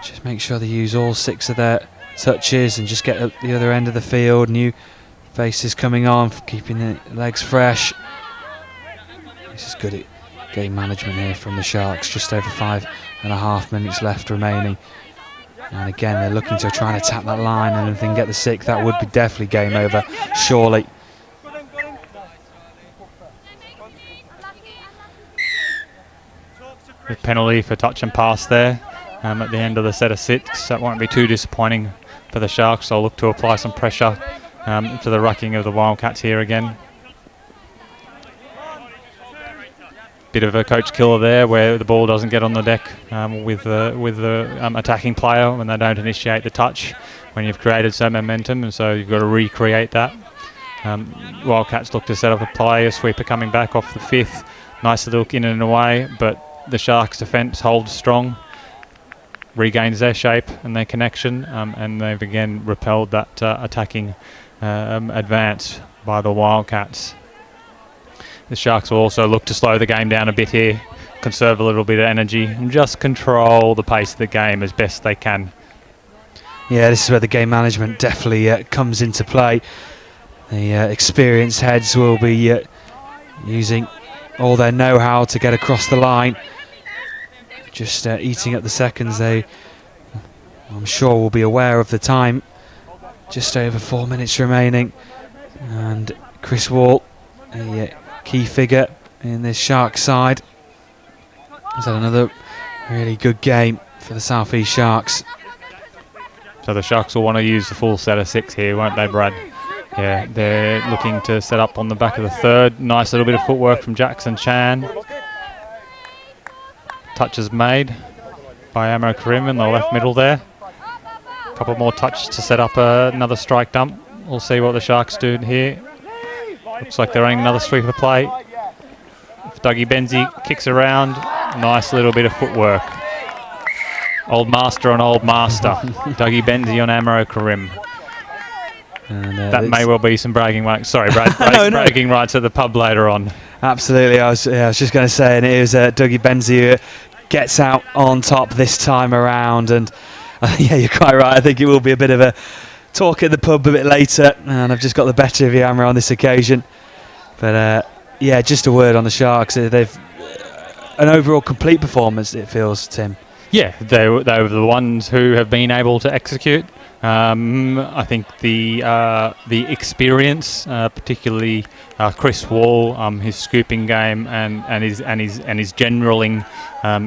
Speaker 2: just make sure they use all 6 of their touches and just get at the other end of the field. New faces coming on, keeping the legs fresh. This is good game management here from the Sharks. Just over 5.5 minutes left remaining. And again, they're looking to try and attack that line, and if they can get the 6, that would be definitely game over, surely.
Speaker 1: The penalty for touch and pass there at the end of the set of 6. That won't be too disappointing for the Sharks. They'll look to apply some pressure to the rucking of the Wildcats here again. Bit of a coach killer there, where the ball doesn't get on the deck with the attacking player when they don't initiate the touch when you've created some momentum, and so you've got to recreate that. Wildcats look to set up a play, a sweeper coming back off the 5th. Nice little in and away, but the Sharks' defence holds strong, regains their shape and their connection, and they've again repelled that attacking advance by the Wildcats. The Sharks will also look to slow the game down a bit here, conserve a little bit of energy, and just control the pace of the game as best they can.
Speaker 2: Yeah, this is where the game management definitely comes into play. The experienced heads will be using all their know-how to get across the line. Just eating up the seconds. They, I'm sure, will be aware of the time. Just over 4 minutes remaining. And Chris Wall, a key figure in this Sharks side, has had another really good game for the South East Sharks.
Speaker 1: So the Sharks will want to use the full set of 6 here, won't they, Brad? Yeah, they're looking to set up on the back of the 3rd. Nice little bit of footwork from Jackson Chan. Touches made by Amro Karim in the left middle there. A couple more touches to set up another strike dump. We'll see what the Sharks do here. Looks like they're running another sweeper play. Dougie Benzie kicks around. Nice little bit of footwork. Old master on old master. Dougie Benzie on Amro Karim.
Speaker 2: And,
Speaker 1: that may well be some bragging rights. Sorry, Brad, bragging rights at the pub later on.
Speaker 2: Absolutely, I was just going to say, and it was Dougie Benzie who gets out on top this time around, and yeah, you're quite right. I think it will be a bit of a talk at the pub a bit later, and I've just got the better of you, Amro, on this occasion. But yeah, just a word on the Sharks. They've an overall complete performance, it feels, Tim.
Speaker 1: Yeah, they were the ones who have been able to execute. I think the experience, particularly Chris Wall, his scooping game and his generaling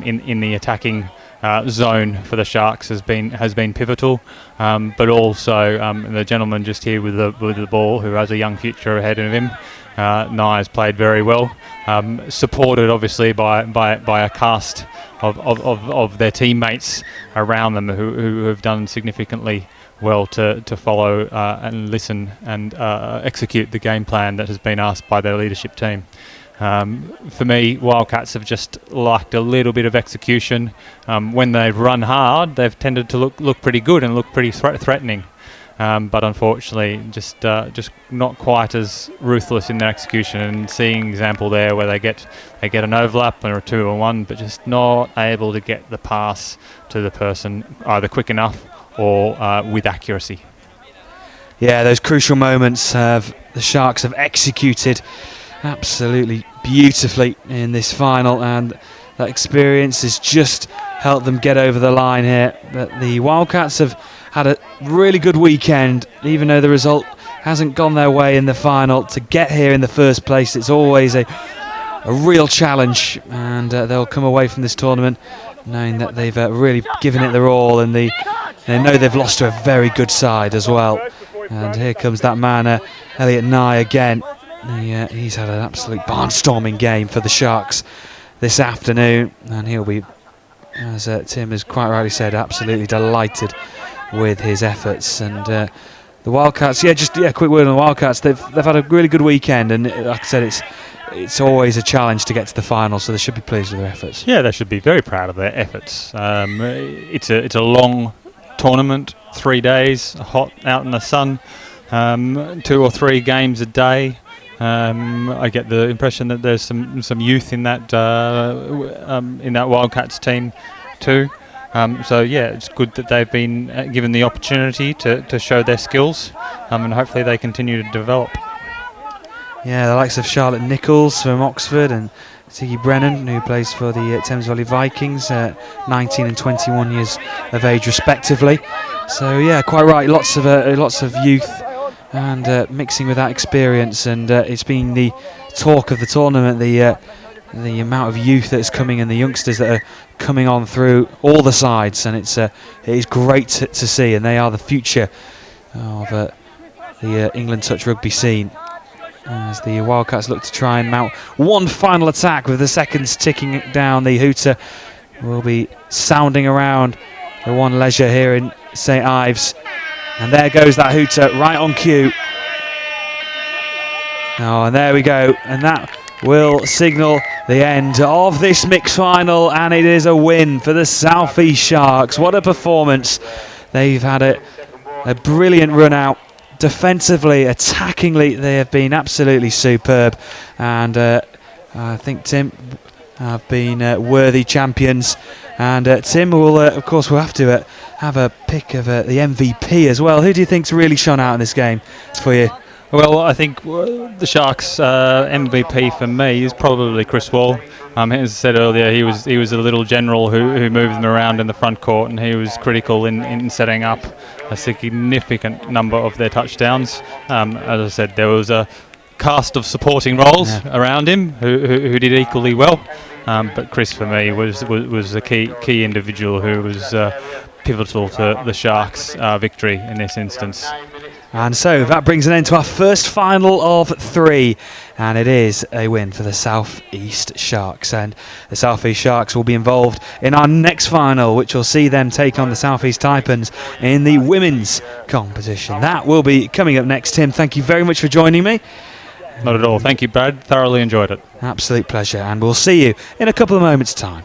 Speaker 1: in the attacking zone for the Sharks has been pivotal. But also the gentleman just here with the ball, who has a young future ahead of him. Nye has played very well, supported obviously by a cast of their teammates around them who have done significantly well to follow and listen and execute the game plan that has been asked by their leadership team. For me, Wildcats have just lacked a little bit of execution. When they've run hard, they've tended to look pretty good and look pretty threatening. But unfortunately, just not quite as ruthless in their execution. And seeing example there where they get an overlap or a 2-on-1, but just not able to get the pass to the person either quick enough or with accuracy.
Speaker 2: Yeah, those crucial moments the Sharks have executed absolutely beautifully in this final, and that experience has just helped them get over the line here. But the Wildcats have had a really good weekend, even though the result hasn't gone their way in the final. To get here in the first place, it's always a real challenge, and they'll come away from this tournament knowing that they've really given it their all, and they know they've lost to a very good side as well. And here comes that man, Elliot Nye again. He's had an absolute barnstorming game for the Sharks this afternoon, and he'll be, as Tim has quite rightly said, absolutely delighted with his efforts. And the Wildcats, quick word on the Wildcats. They've had a really good weekend, and like I said, it's always a challenge to get to the final, so they should be pleased with their efforts.
Speaker 1: Yeah, they should be very proud of their efforts. It's a long tournament, 3 days, hot out in the sun, 2 or 3 games a day. I get the impression that there's some youth in that Wildcats team too. So yeah, it's good that they've been given the opportunity to show their skills, and hopefully they continue to develop.
Speaker 2: Yeah, the likes of Charlotte Nichols from Oxford and Cagey Brennan, who plays for the Thames Valley Vikings, 19 and 21 years of age respectively. So yeah, quite right, lots of youth and mixing with that experience, and it's been the talk of the tournament, the amount of youth that's coming and the youngsters that are coming on through all the sides, and it is great to see, and they are the future of the England touch rugby scene, as the Wildcats look to try and mount one final attack with the seconds ticking down. The hooter will be sounding around the One Leisure here in St Ives, and there goes that hooter right on cue. Oh, and there we go, and that will signal the end of this mixed final, and it is a win for the South East Sharks. What a performance. They've had a brilliant run out. Defensively, attackingly, they have been absolutely superb, and I think Tim have been worthy champions. And Tim, will of course we'll have to have a pick of the MVP as well. Who do you think's really shone out in this game for you?
Speaker 1: Well, I think the Sharks' MVP for me is probably Chris Wall. As I said earlier, he was a little general who moved them around in the front court, and he was critical in setting up a significant number of their touchdowns. As I said, there was a cast of supporting roles around him who did equally well. But Chris, for me, was a key individual who was pivotal to the Sharks' victory in this instance.
Speaker 2: And so that brings an end to our first final of 3, and it is a win for the South East Sharks. And the South East Sharks will be involved in our next final, which will see them take on the South East Taipans in the women's competition. That will be coming up next. Tim, thank you very much for joining me.
Speaker 1: Not at all. Thank you, Brad. Thoroughly enjoyed it.
Speaker 2: Absolute pleasure, and we'll see you in a couple of moments' time.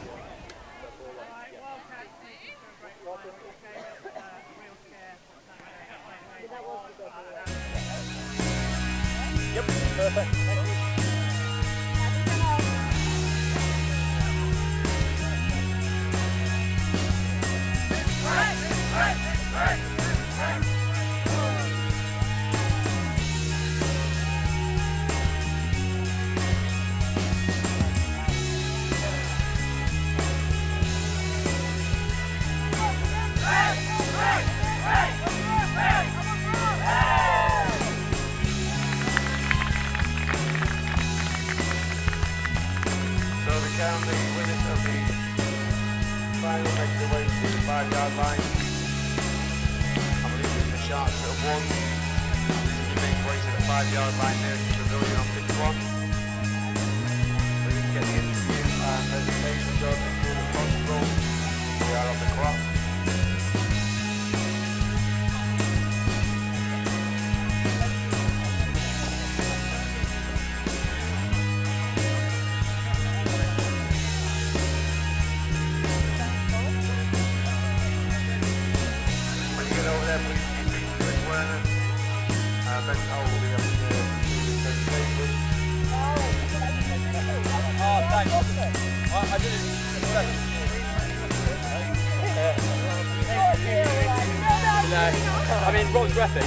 Speaker 11: starts at 1. You make way to the 5-yard line near the pavilion on pitch 1. So we can get the interview and presentation done as soon as possible. We are on the clock.
Speaker 10: I mean, Rob's breathy.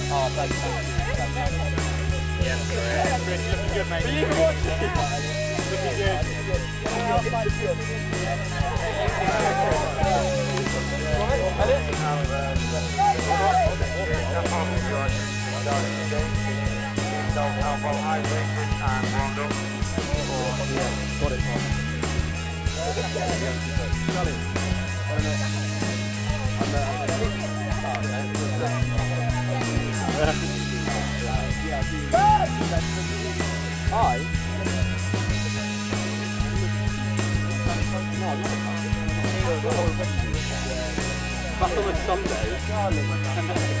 Speaker 10: Oh, thanks. Yeah, looking good, mate. You can watch it. Looking good. Got it, Tom. Back on the Sunday.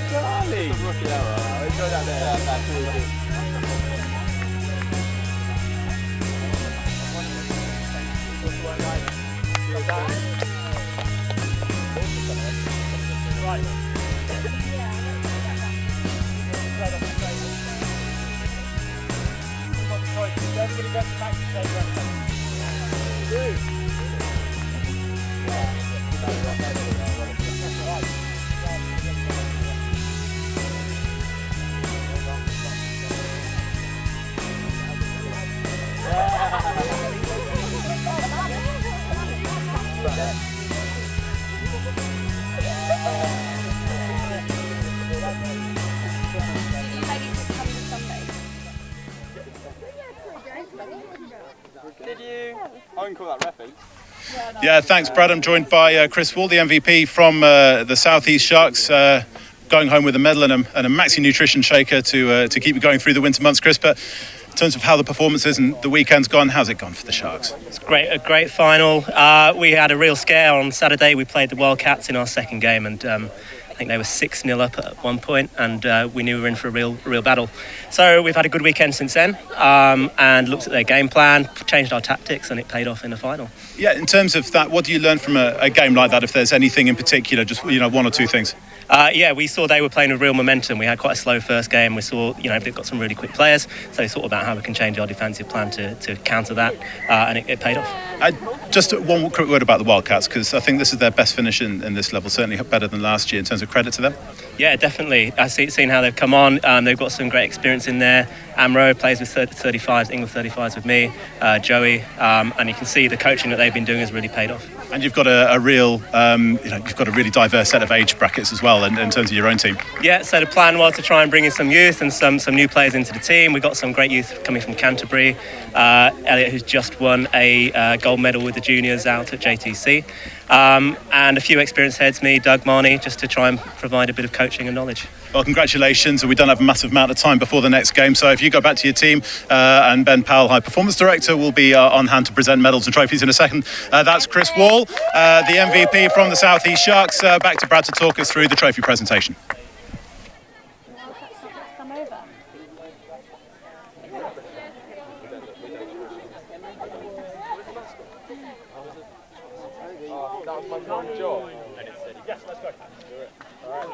Speaker 10: Charlie! Rookie error. Enjoy that there. Everybody gets back to say Did you? I can call that repping.
Speaker 12: Yeah, thanks, Brad. I'm joined by Chris Wall, the MVP from the South East Sharks, going home with a medal and a maxi nutrition shaker to keep you going through the winter months, Chris. But in terms of how the performance is and the weekend's gone, how's it gone for the Sharks?
Speaker 13: It's a great final. We had a real scare on Saturday. We played the Wildcats in our second game, and I think they were 6-0 up at one point, and we knew we were in for a real battle. So we've had a good weekend since then, and looked at their game plan, changed our tactics, and it paid off in the final.
Speaker 12: Yeah, in terms of that, what do you learn from a game like that, if there's anything in particular, just one or two things?
Speaker 13: We saw they were playing with real momentum. We had quite a slow first game. We saw, they've got some really quick players, so we thought about how we can change our defensive plan to counter that, and it paid off.
Speaker 12: Just one quick word about the Wildcats, because I think this is their best finish in this level, certainly better than last year in terms of credit to them.
Speaker 13: Yeah, definitely. I've seen how they've come on. They've got some great experience in there. Amro plays with 35s, England 35s with me, Joey, and you can see the coaching that they've been doing has really paid off.
Speaker 12: And you've got a real, you've got a really diverse set of age brackets as well in terms of your own team.
Speaker 13: Yeah, so the plan was to try and bring in some youth and some new players into the team. We've got some great youth coming from Canterbury. Elliot, who's just won a gold medal with the juniors out at JTC. And a few experienced heads, me, Doug, Marnie, just to try and provide a bit of coaching and knowledge.
Speaker 12: Well, congratulations. We don't have a massive amount of time before the next game, so if you go back to your team, and Ben Powell, High Performance Director, will be on hand to present medals and trophies in a second. That's Chris Wall, the MVP from the South East Sharks. Back to Brad to talk us through the trophy presentation.
Speaker 10: Yes, let's go. All right.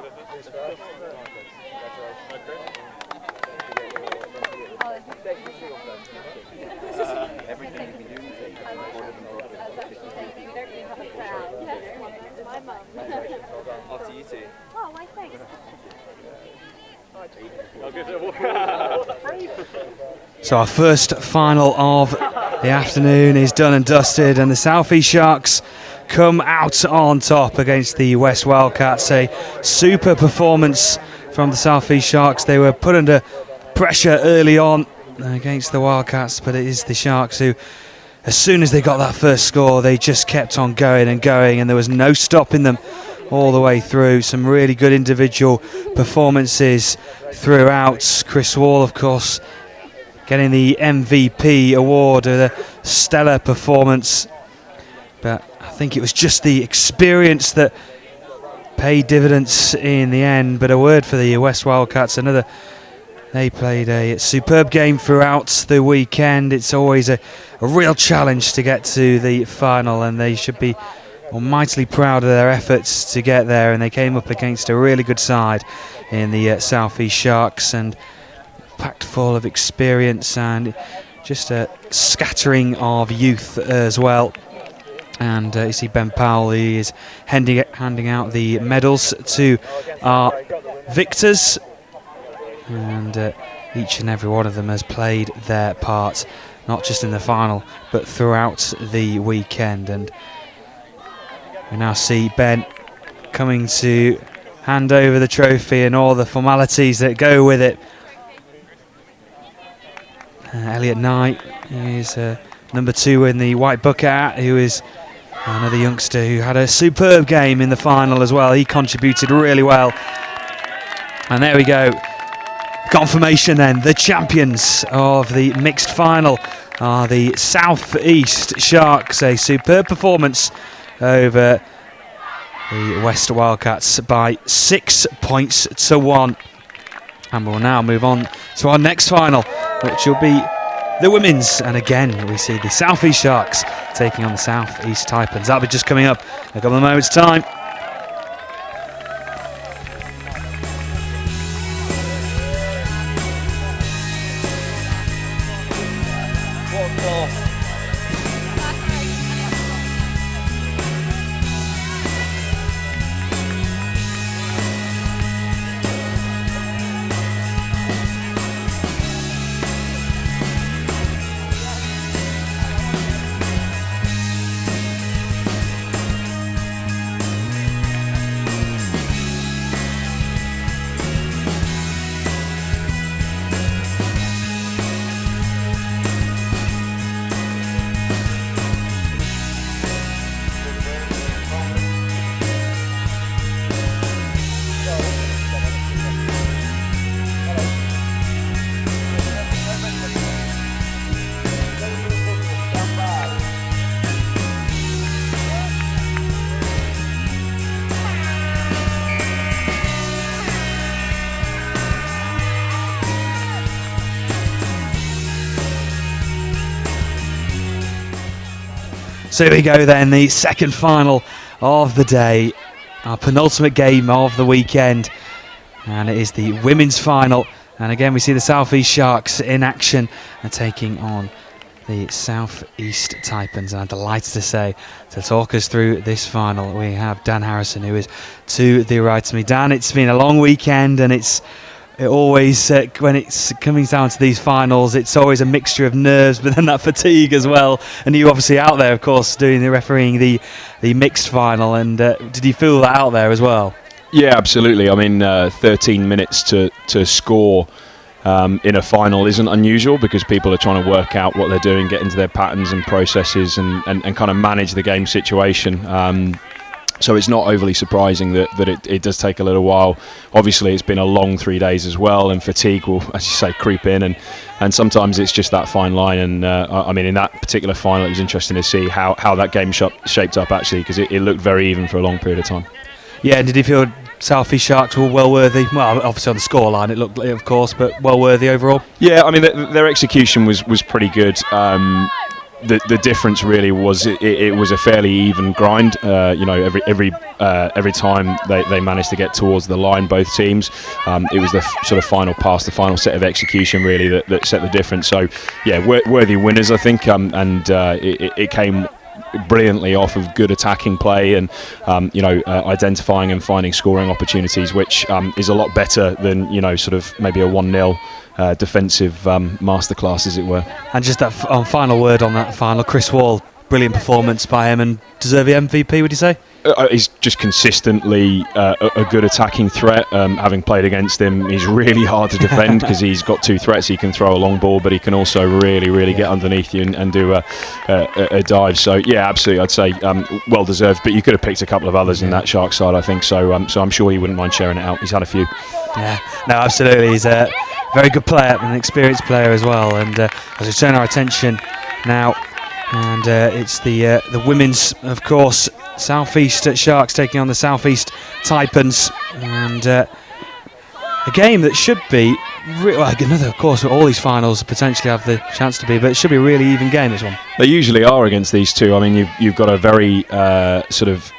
Speaker 10: Everything you do is after you two.
Speaker 14: Oh, my thanks.
Speaker 2: So our first final of the afternoon is done and dusted, and the South East Sharks come out on top against the West Wildcats. A super performance from the South East Sharks. They were put under pressure early on against the Wildcats, but it is the Sharks who, as soon as they got that first score, they just kept on going and going, and there was no stopping them all the way through. Some really good individual performances throughout. Chris Wall, of course, getting the MVP award with a stellar performance. But I think it was just the experience that paid dividends in the end. But a word for the West Wildcats. They played a superb game throughout the weekend. It's always a real challenge to get to the final, and they should be mightily proud of their efforts to get there. And they came up against a really good side in the South East Sharks, and packed full of experience and just a scattering of youth as well. And you see Ben Powell, he is handing out the medals to our victors. And each and every one of them has played their part, not just in the final, but throughout the weekend. And we now see Ben coming to hand over the trophy and all the formalities that go with it. Elliot Knight is number 2 in the white bucket hat, who is another youngster who had a superb game in the final as well. He contributed really well. And there we go. Confirmation then, the champions of the mixed final are the South East Sharks. A superb performance over the West Wildcats by 6 points to 1. And we'll now move on to our next final, which will be the women's. And again, we see the South East Sharks taking on the South East Taipans. That'll be just coming up in a couple of moments' time. So here we go then, the second final of the day, our penultimate game of the weekend, and it is the women's final. And again, we see the South East Sharks in action and taking on the South East Taipans. And I'm delighted to say, to talk us through this final, we have Dan Harrison, who is to the right of me. Dan, it's been a long weekend, and it always, when it's coming down to these finals, it's always a mixture of nerves, but then that fatigue as well. And you obviously out there, of course, doing the refereeing the mixed final. And did you feel that out there as well?
Speaker 14: Yeah, absolutely. I mean, 13 minutes to score in a final isn't unusual, because people are trying to work out what they're doing, get into their patterns and processes, and kind of manage the game situation. So it's not overly surprising that it does take a little while. Obviously, it's been a long 3 days as well, and fatigue will, as you say, creep in, and sometimes it's just that fine line. And I mean, in that particular final, it was interesting to see how that game shaped up, actually, because it looked very even for a long period of time.
Speaker 2: Yeah, and did you feel South East Sharks were well worthy? Well, obviously on the scoreline it looked, of course, but well worthy overall.
Speaker 14: Yeah, I mean, their execution was pretty good. The difference really was it was a fairly even grind. Every time they managed to get towards the line, both teams. It was the sort of final pass, the final set of execution really that set the difference. So yeah, worthy winners, I think, and it came brilliantly off of good attacking play and identifying and finding scoring opportunities, which is a lot better than sort of maybe a 1-0 defensive masterclass, as it were.
Speaker 2: And just that final word on that final, Chris Wall brilliant performance by him and deserve the MVP, would you say?
Speaker 14: He's just consistently a good attacking threat. Having played against him, he's really hard to defend because he's got two threats. He can throw a long ball, but he can also really get underneath you and do a dive. So yeah, absolutely, I'd say well deserved. But you could have picked a couple of others in that Shark side, I think. So so I'm sure he wouldn't mind sharing it out. He's had a few.
Speaker 2: Yeah, no, absolutely. He's a very good player, an experienced player as well. And as we turn our attention now, and it's the women's, of course, Southeast Sharks taking on the Southeast Taipans, and a game that should be another, of course, all these finals potentially have the chance to be, but it should be a really even game, this one.
Speaker 14: They usually are against these two. I mean, you've got a very sort of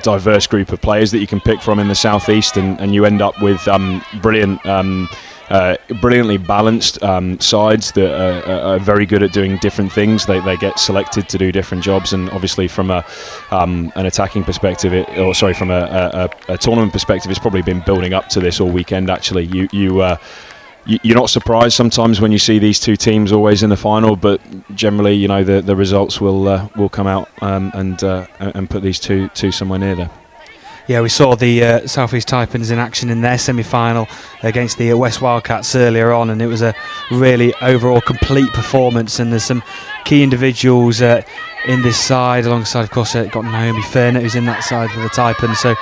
Speaker 14: diverse group of players that you can pick from in the Southeast, and you end up with brilliantly balanced sides that are very good at doing different things. They get selected to do different jobs, and obviously from an attacking perspective, from a tournament perspective, it's probably been building up to this all weekend. Actually, you're not surprised sometimes when you see these two teams always in the final, but generally, you know, the results will come out and put these two somewhere near there.
Speaker 2: Yeah, we saw the Southeast Taipans in action in their semi-final against the West Wildcats earlier on, and it was a really overall complete performance, and there's some key individuals in this side, alongside, of course, got Naomi Fairnett, who's in that side for the Taipans, so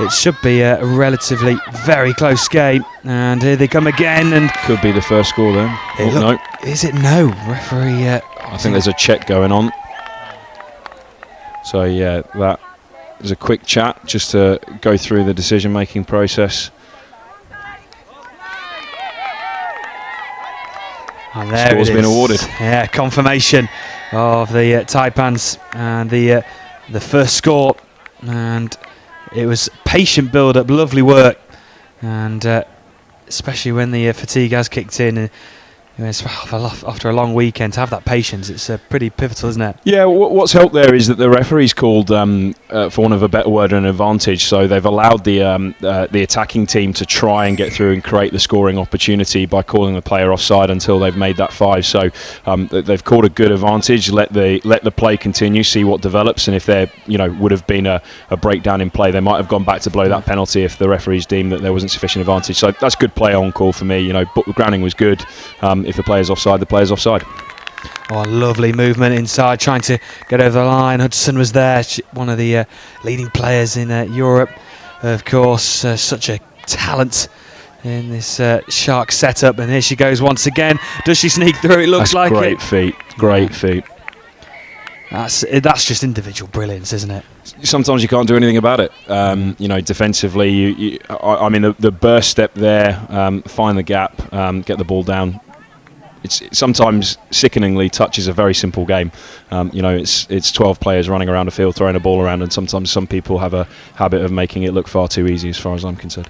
Speaker 2: it should be a relatively very close game, and here they come again, and
Speaker 14: could be the first score then.
Speaker 2: No. Is it? No. Referee...
Speaker 14: I think there's a check going on. So yeah, that... There's a quick chat just to go through the decision-making process.
Speaker 2: And there
Speaker 14: Score's been awarded.
Speaker 2: Yeah, confirmation of the Taipans and the first score, and it was patient build-up, lovely work, and especially when the fatigue has kicked in. After a long weekend, to have that patience, it's pretty pivotal, isn't it?
Speaker 14: Yeah, what's helped there is that the referee's called, for want of a better word, an advantage. So they've allowed the attacking team to try and get through and create the scoring opportunity by calling the player offside until they've made that 5. So they've called a good advantage. Let the play continue, see what develops, and if there would have been a breakdown in play, they might have gone back to blow that penalty if the referees deemed that there wasn't sufficient advantage. So that's good play on call for me. But the grounding was good. If the player's offside, the player's offside.
Speaker 2: Oh, lovely movement inside, trying to get over the line. Hudson was there, one of the leading players in Europe, of course. Such a talent in this Shark setup, and here she goes once again. Does she sneak through? It looks like
Speaker 14: great feet. Great feet.
Speaker 2: That's just individual brilliance, isn't it?
Speaker 14: Sometimes you can't do anything about it. Defensively, I mean, the burst step there, find the gap, get the ball down. It's sometimes sickeningly touch is a very simple game. It's 12 players running around a field throwing a ball around, and sometimes some people have a habit of making it look far too easy, as far as I'm concerned.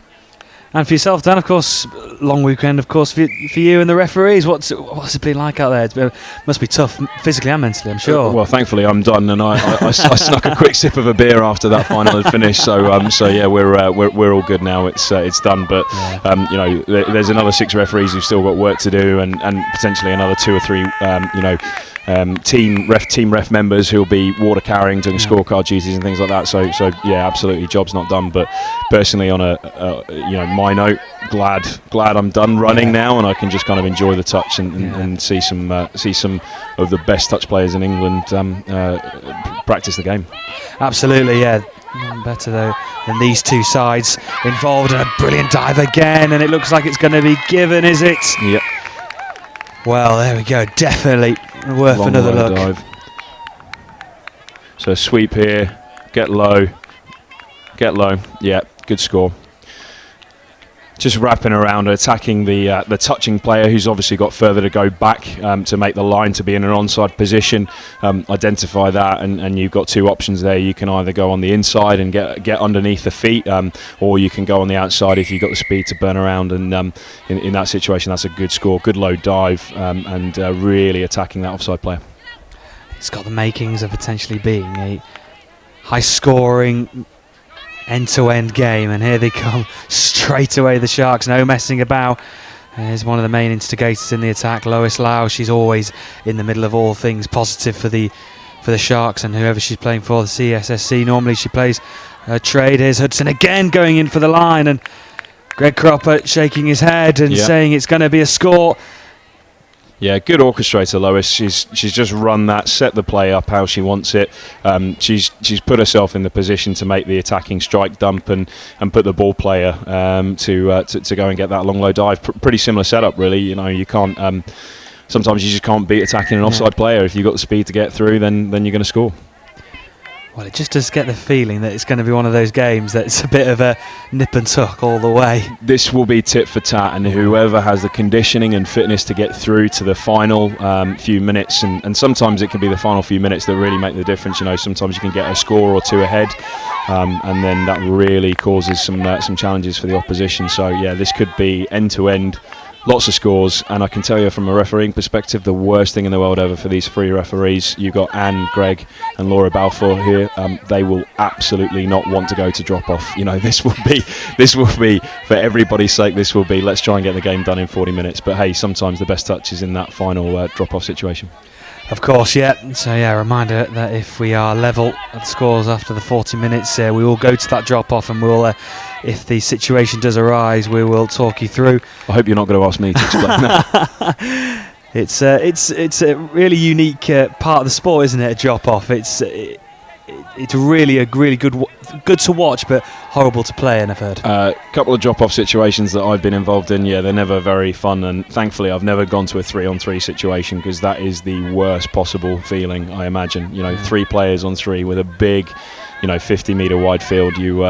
Speaker 2: And for yourself, Dan, of course, long weekend, of course, for you and the referees. What's it been like out there? It must be tough, physically and mentally, I'm sure.
Speaker 14: Well, thankfully, I'm done, and I snuck a quick sip of a beer after that final had finished. So yeah, we're all good now. It's done, but there's another 6 referees who've still got work to do, and potentially another 2 or 3, team ref members who'll be water carrying, doing scorecard duties and things like that. So yeah, absolutely, job's not done. But personally, on my note, glad I'm done running now, and I can just kind of enjoy the touch and see some of the best touch players in England practice the game.
Speaker 2: Absolutely, yeah. None better though than these two sides involved in a brilliant dive again, and it looks like it's going to be given, is it?
Speaker 14: Yep.
Speaker 2: Well, there we go. Definitely worth
Speaker 14: Long
Speaker 2: another look.
Speaker 14: Dive. So sweep here, get low. Yeah, good score. Just wrapping around, attacking the touching player, who's obviously got further to go back to make the line to be in an onside position. Identify that, and you've got 2 options there. You can either go on the inside and get underneath the feet, or you can go on the outside if you've got the speed to burn around. And in that situation, that's a good score, good low dive, and really attacking that offside player.
Speaker 2: It's got the makings of potentially being a high-scoring end-to-end game, and here they come straight away, the Sharks, no messing about. There's one of the main instigators in the attack, Lois Lau. She's always in the middle of all things positive for the for the Sharks, and whoever she's playing for, the CSSC. Normally she plays trade. Here's Hudson again going in for the line, and Greg Cropper shaking his head and saying it's going to be a score.
Speaker 14: Yeah, good orchestrator, Lois. She's just run that, set the play up how she wants it. She's put herself in the position to make the attacking strike dump and put the ball player to go and get that long low dive. Pretty similar setup, really. You know, you can't. Sometimes you just can't beat attacking an offside player. If you've got the speed to get through, then you're going to score.
Speaker 2: Well, it just does get the feeling that it's going to be one of those games that's a bit of a nip and tuck all the way.
Speaker 14: This will be tit for tat, and whoever has the conditioning and fitness to get through to the final few minutes, and sometimes it can be the final few minutes that really make the difference. You know, sometimes you can get a score or two ahead, and then that really causes some challenges for the opposition. So yeah, this could be end to end. Lots of scores, and I can tell you from a refereeing perspective, the worst thing in the world ever for these three referees. You've got Anne, Greg and Laura Balfour here. They will absolutely not want to go to drop off. You know, this will be for everybody's sake, this will be let's try and get the game done in 40 minutes. But hey, sometimes the best touch is in that final drop off situation.
Speaker 2: Of course, yeah. So yeah, a reminder that if we are level at the scores after the 40 minutes, we will go to that drop off, and we'll, if the situation does arise, we will talk you through.
Speaker 14: I hope you're not going to ask me to explain that.
Speaker 2: It's a really unique part of the sport, isn't it? A drop off. It's really good to watch, but horrible to play. And I've heard
Speaker 14: a couple of drop off situations that I've been involved in. Yeah, they're never very fun, and thankfully I've never gone to a 3-on-3 situation, because that is the worst possible feeling, I imagine. You know, 3 players on 3 with a big, 50-meter wide field. You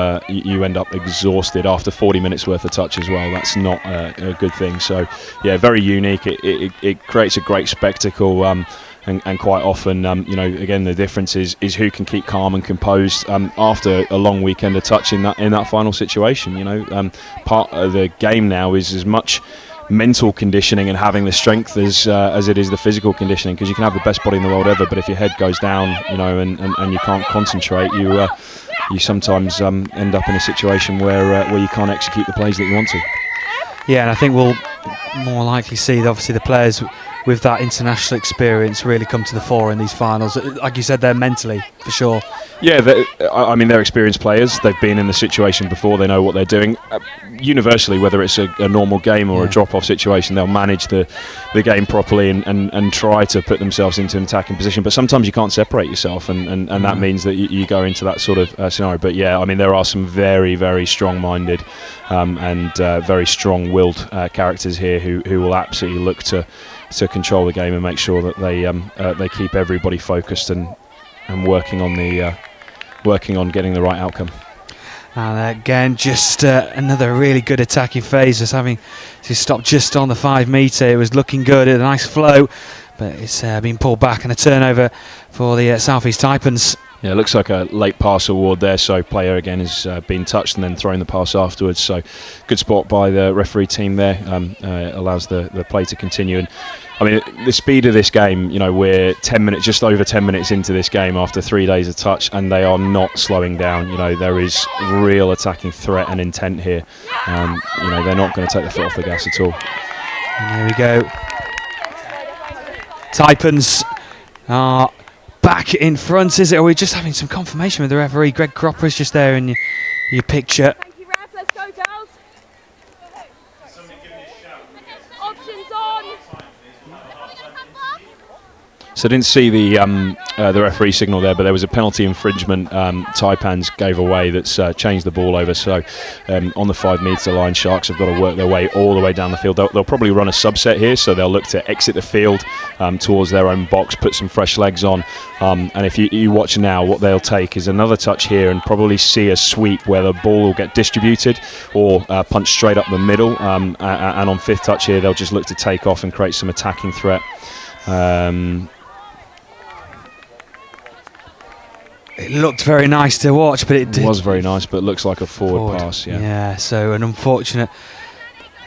Speaker 14: end up exhausted after 40 minutes worth of touch as well. That's not a good thing. So yeah, very unique. It creates a great spectacle. And quite often, again, the difference is who can keep calm and composed after a long weekend of touch in that final situation. Part of the game now is as much mental conditioning and having the strength as it is the physical conditioning, because you can have the best body in the world ever, but if your head goes down, and you can't concentrate, you sometimes end up in a situation where you can't execute the plays that you want to.
Speaker 2: Yeah, and I think we'll more likely see obviously the players with that international experience really come to the fore in these finals. Like you said, they're mentally, for sure.
Speaker 14: Yeah, they're experienced players. They've been in the situation before. They know what they're doing. Universally, whether it's a normal game or a drop-off situation, they'll manage the game properly and try to put themselves into an attacking position. But sometimes you can't separate yourself, and that means that you go into that sort of scenario. But yeah, I mean, there are some very, very strong-minded and very strong-willed characters here who will absolutely look to control the game and make sure that they keep everybody focused and working on getting the right outcome.
Speaker 2: And again, just another really good attacking phase, just having to stop just on the 5 metre. It was looking good, a nice flow, but it's been pulled back, and a turnover for the South East Taipans.
Speaker 14: Yeah, it looks like a late pass award there, so player again has been touched and then thrown the pass afterwards. So good spot by the referee team there, allows the play to continue. And I mean, the speed of this game, we're just over 10 minutes into this game after 3 days of touch, and they are not slowing down. There is real attacking threat and intent here. They're not going to take the foot off the gas at all.
Speaker 2: And there we go. Taipans are back in front, is it? Or are we just having some confirmation with the referee? Greg Cropper is just there in your picture.
Speaker 15: Thank you, ref. Let's go, girls. Options on.
Speaker 14: So I didn't see the referee signal there, but there was a penalty infringement Taipans gave away that's changed the ball over. So on the 5 metre line, Sharks have got to work their way all the way down the field. They'll probably run a subset here, so they'll look to exit the field towards their own box, put some fresh legs on. And if you watch now, what they'll take is another touch here and probably see a sweep where the ball will get distributed or punched straight up the middle. And on 5th touch here, they'll just look to take off and create some attacking threat.
Speaker 2: It looked very nice to watch, but it
Speaker 14: was very nice, but it looks like a forward pass.
Speaker 2: Yeah, so an unfortunate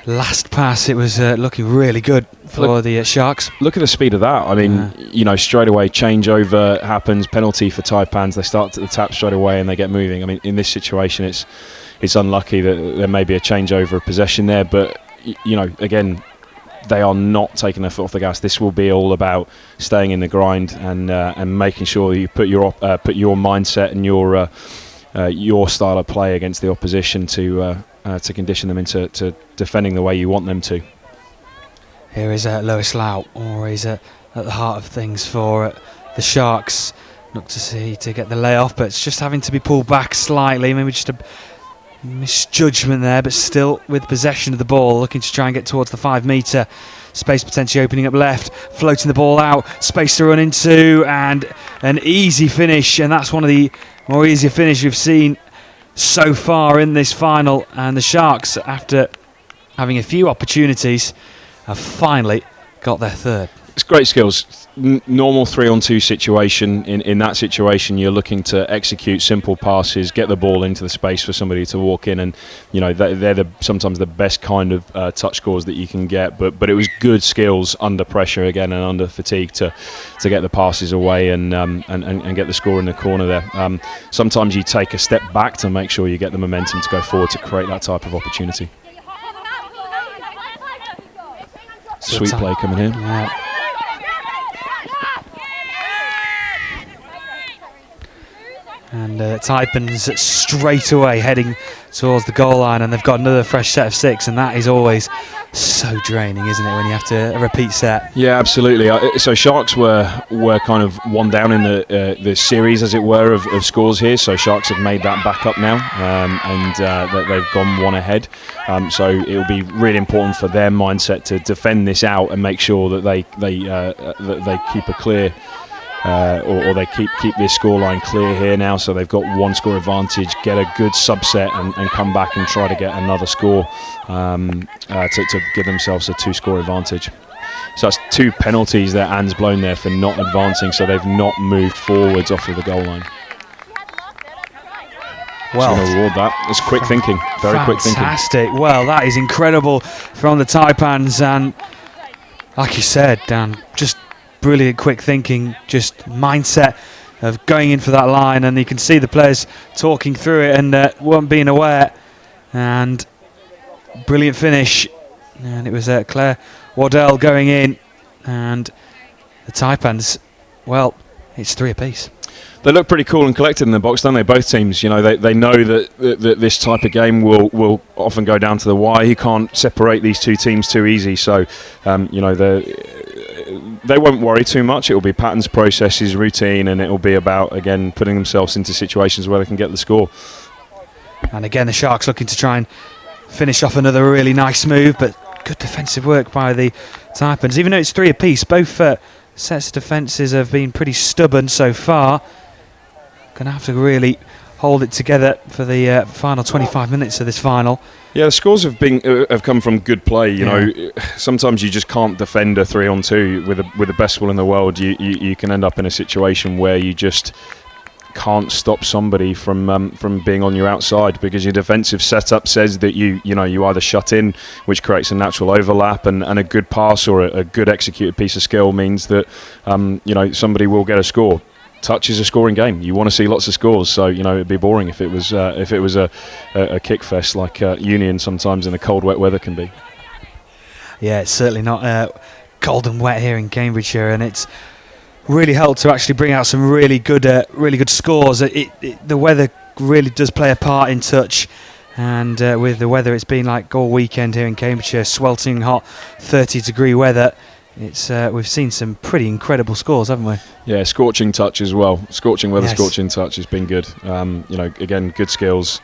Speaker 2: last pass. It was looking really good for the Sharks.
Speaker 14: Look at the speed of that. I mean, straight away changeover happens, penalty for Taipans. They start to the tap straight away and they get moving. I mean, in this situation, it's unlucky that there may be a changeover of possession there, but again, they are not taking their foot off the gas. This will be all about staying in the grind and making sure you put your mindset and your style of play against the opposition to condition them into defending the way you want them to.
Speaker 2: Here is Lois Lau, always at the heart of things for the Sharks. Look to get the layoff, but it's just having to be pulled back slightly. Maybe just a misjudgment there, but still with possession of the ball, looking to try and get towards the 5 metre. Space potentially opening up left, floating the ball out, space to run into, and an easy finish. And that's one of the more easier finishes we've seen so far in this final. And the Sharks, after having a few opportunities, have finally got their third.
Speaker 14: It's great skills. Normal 3-on-2 situation. In that situation, you're looking to execute simple passes, get the ball into the space for somebody to walk in, and they're sometimes the best kind of touch scores that you can get. But it was good skills under pressure again and under fatigue to get the passes away and get the score in the corner there. Sometimes you take a step back to make sure you get the momentum to go forward to create that type of opportunity. Sweet play coming in.
Speaker 2: Yeah. And Taipans straight away heading towards the goal line, and they've got another fresh set of 6, and that is always so draining, isn't it, when you have to repeat set?
Speaker 14: Yeah, absolutely. So Sharks were kind of one down in the series, as it were, of scores here. So Sharks have made that back up now, and they've gone one ahead. So it will be really important for their mindset to defend this out and make sure that they keep a clear. Or they keep this scoreline clear here now, so they've got 1 score advantage, get a good subset and come back and try to get another score to give themselves a 2-score advantage. So that's 2 penalties that Anne's blown there for not advancing, so they've not moved forwards off of the goal line.
Speaker 2: Well,
Speaker 14: going to reward that. It's quick thinking, very quick thinking.
Speaker 2: Fantastic. Well, that is incredible from the Taipans, and like you said, Dan, just brilliant quick thinking, just mindset of going in for that line, and you can see the players talking through it and weren't being aware, and brilliant finish. And it was Claire Waddell going in, and the Taipans, well, it's 3 apiece.
Speaker 14: They look pretty cool and collected in the box, don't they? Both teams, they know that this type of game will often go down to the wire. You can't separate these 2 teams too easy, so they won't worry too much. It will be patterns, processes, routine, and it will be about, again, putting themselves into situations where they can get the score.
Speaker 2: And again, the Sharks looking to try and finish off another really nice move, but good defensive work by the Taipans. Even though it's 3 apiece, both sets of defences have been pretty stubborn so far. Going to have to really hold it together for the final 25 minutes of this final.
Speaker 14: Yeah, the scores have come from good play. You know, sometimes you just can't defend a 3-on-2 with the best will in the world. You can end up in a situation where you just can't stop somebody from being on your outside because your defensive setup says that you either shut in, which creates a natural overlap, and a good pass or a good executed piece of skill means that somebody will get a score. Touch is a scoring game. You want to see lots of scores, so it'd be boring if it was a kick fest like Union sometimes in the cold, wet weather can be.
Speaker 2: Yeah, it's certainly not cold and wet here in Cambridgeshire, and it's really helped to actually bring out some really good scores. The weather really does play a part in touch, and with the weather, it's been like all weekend here in Cambridgeshire, sweltering hot, 30-degree weather. It's we've seen some pretty incredible scores, haven't we?
Speaker 14: Yeah, scorching touch as well. Scorching weather,
Speaker 2: yes.
Speaker 14: Scorching touch has been good. Again, good skills.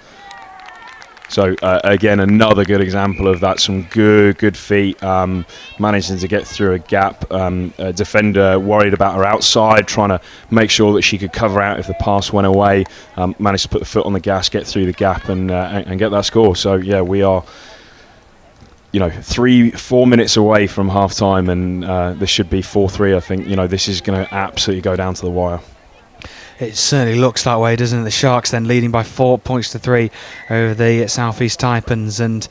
Speaker 14: So again, another good example of that. Some good feet, managing to get through a gap. A defender worried about her outside, trying to make sure that she could cover out if the pass went away. Managed to put the foot on the gas, get through the gap, and get that score. So yeah, we are 3-4 minutes away from half time, and this should be 4-3. I think this is going to absolutely go down to the wire.
Speaker 2: It certainly looks that way, doesn't it? The Sharks then leading by 4-3 over the South East Taipans, and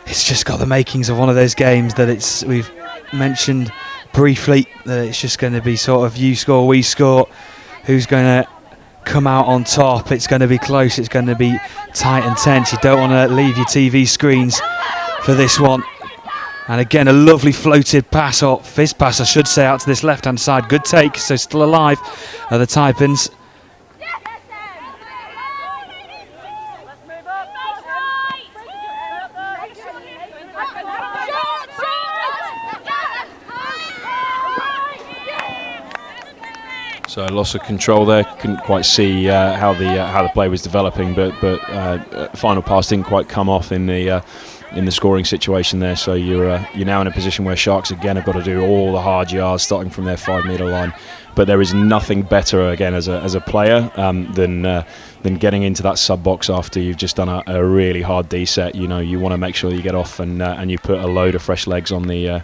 Speaker 2: it's just got the makings of one of those games that we've mentioned briefly, that it's just going to be sort of you score, we score, who's going to come out on top. It's going to be close, it's going to be tight and tense. You don't want to leave your TV screens for this one. And again, a lovely floated pass, or fizz pass I should say, out to this left-hand side. Good take, so still alive are the Taipans.
Speaker 14: So loss of control there. Couldn't quite see how the play was developing, but final pass didn't quite come off in the scoring situation there. So you're now in a position where Sharks again have got to do all the hard yards starting from their 5 metre line. But there is nothing better again as a player than getting into that sub box after you've just done a really hard D set. You know, you want to make sure you get off and you put a load of fresh legs on the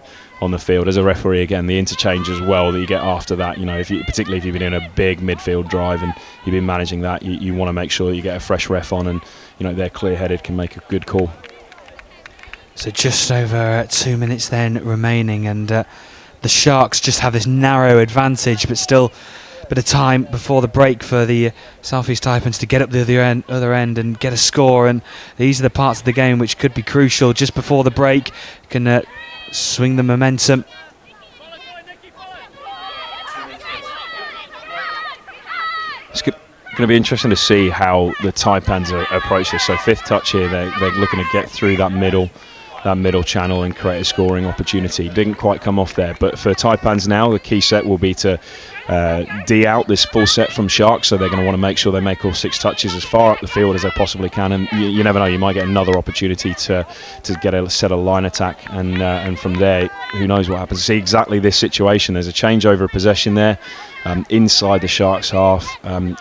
Speaker 14: field. As a referee, again, the interchange as well that you get after that, you know, particularly if you've been in a big midfield drive and you've been managing that, you want to make sure that you get a fresh ref on, and you know they're clear-headed, can make a good call.
Speaker 2: So just over 2 minutes then remaining, and the Sharks just have this narrow advantage, but still a bit of time before the break for the South East Taipans to get up the other end and get a score. And these are the parts of the game which could be crucial just before the break. Can swing the momentum.
Speaker 14: It's going to be interesting to see how the Taipans approach this. So 5th touch here, they're looking to get through that middle channel and create a scoring opportunity. Didn't quite come off there, but for Taipans now, the key set will be to D out this full set from Sharks. So they're going to want to make sure they make all 6 touches as far up the field as they possibly can, and you never know, you might get another opportunity to get a set of line attack, and from there, who knows what happens. See exactly this situation. There's a changeover of possession there inside the Sharks half.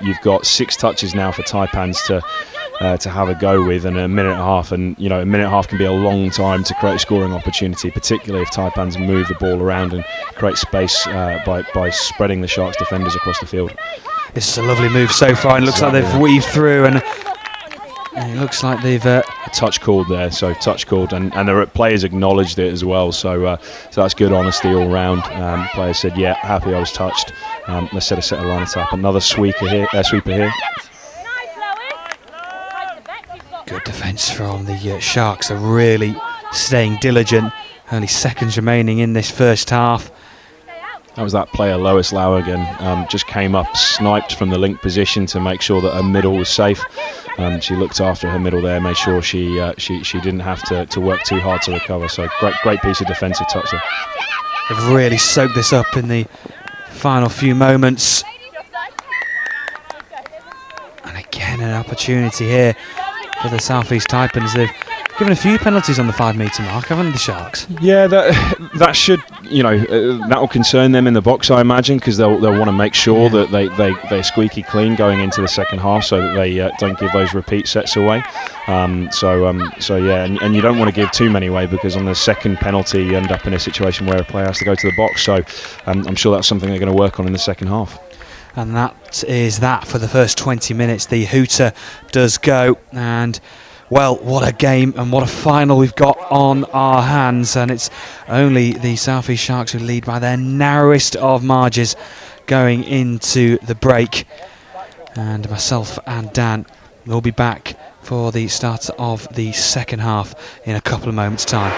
Speaker 14: You've got 6 touches now for Taipans to have a go with, and a minute and a half, and you know, a minute and a half can be a long time to create a scoring opportunity, particularly if Taipans move the ball around and create space by spreading the Sharks defenders across the field.
Speaker 2: This is a lovely move so far, and it looks like they've weaved through, and it looks like they've a
Speaker 14: touch called there, so touch called, and the players acknowledged it as well, so that's good honesty all round. Players said, yeah, happy I was touched, let's set a line attack. Another sweeper here.
Speaker 2: Good defence from the Sharks. Are really staying diligent. Only seconds remaining in this first half.
Speaker 14: That was that player, Lois Lau again. Just came up, sniped from the link position to make sure that her middle was safe. She looked after her middle there, made sure she didn't have to work too hard to recover. So great piece of defensive touch there.
Speaker 2: They've really soaked this up in the final few moments. And again, an opportunity here for the South East Taipans. They've given a few penalties on the 5 metre mark, haven't the Sharks?
Speaker 14: Yeah, that should, you know, that will concern them in the box, I imagine, because they'll want to make sure that they're squeaky clean going into the second half, so that they don't give those repeat sets away. So yeah, and you don't want to give too many away, because on the second penalty you end up in a situation where a player has to go to the box. So I'm sure that's something they're going to work on in the second half.
Speaker 2: And that is that for the first 20 minutes. The hooter does go, and well, what a game and what a final we've got on our hands. And it's only the South East Sharks who lead by their narrowest of margins going into the break. And myself and Dan will be back for the start of the second half in a couple of moments' time.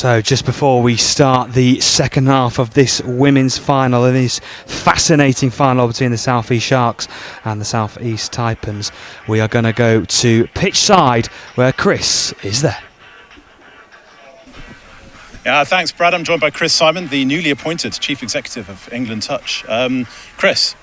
Speaker 2: So just before we start the second half of this women's final, and this fascinating final between the South East Sharks and the South East Taipans, we are going to go to pitch side where Chris is there.
Speaker 12: Yeah, thanks, Brad. I'm joined by Chris Simon, the newly appointed Chief Executive of England Touch. Chris,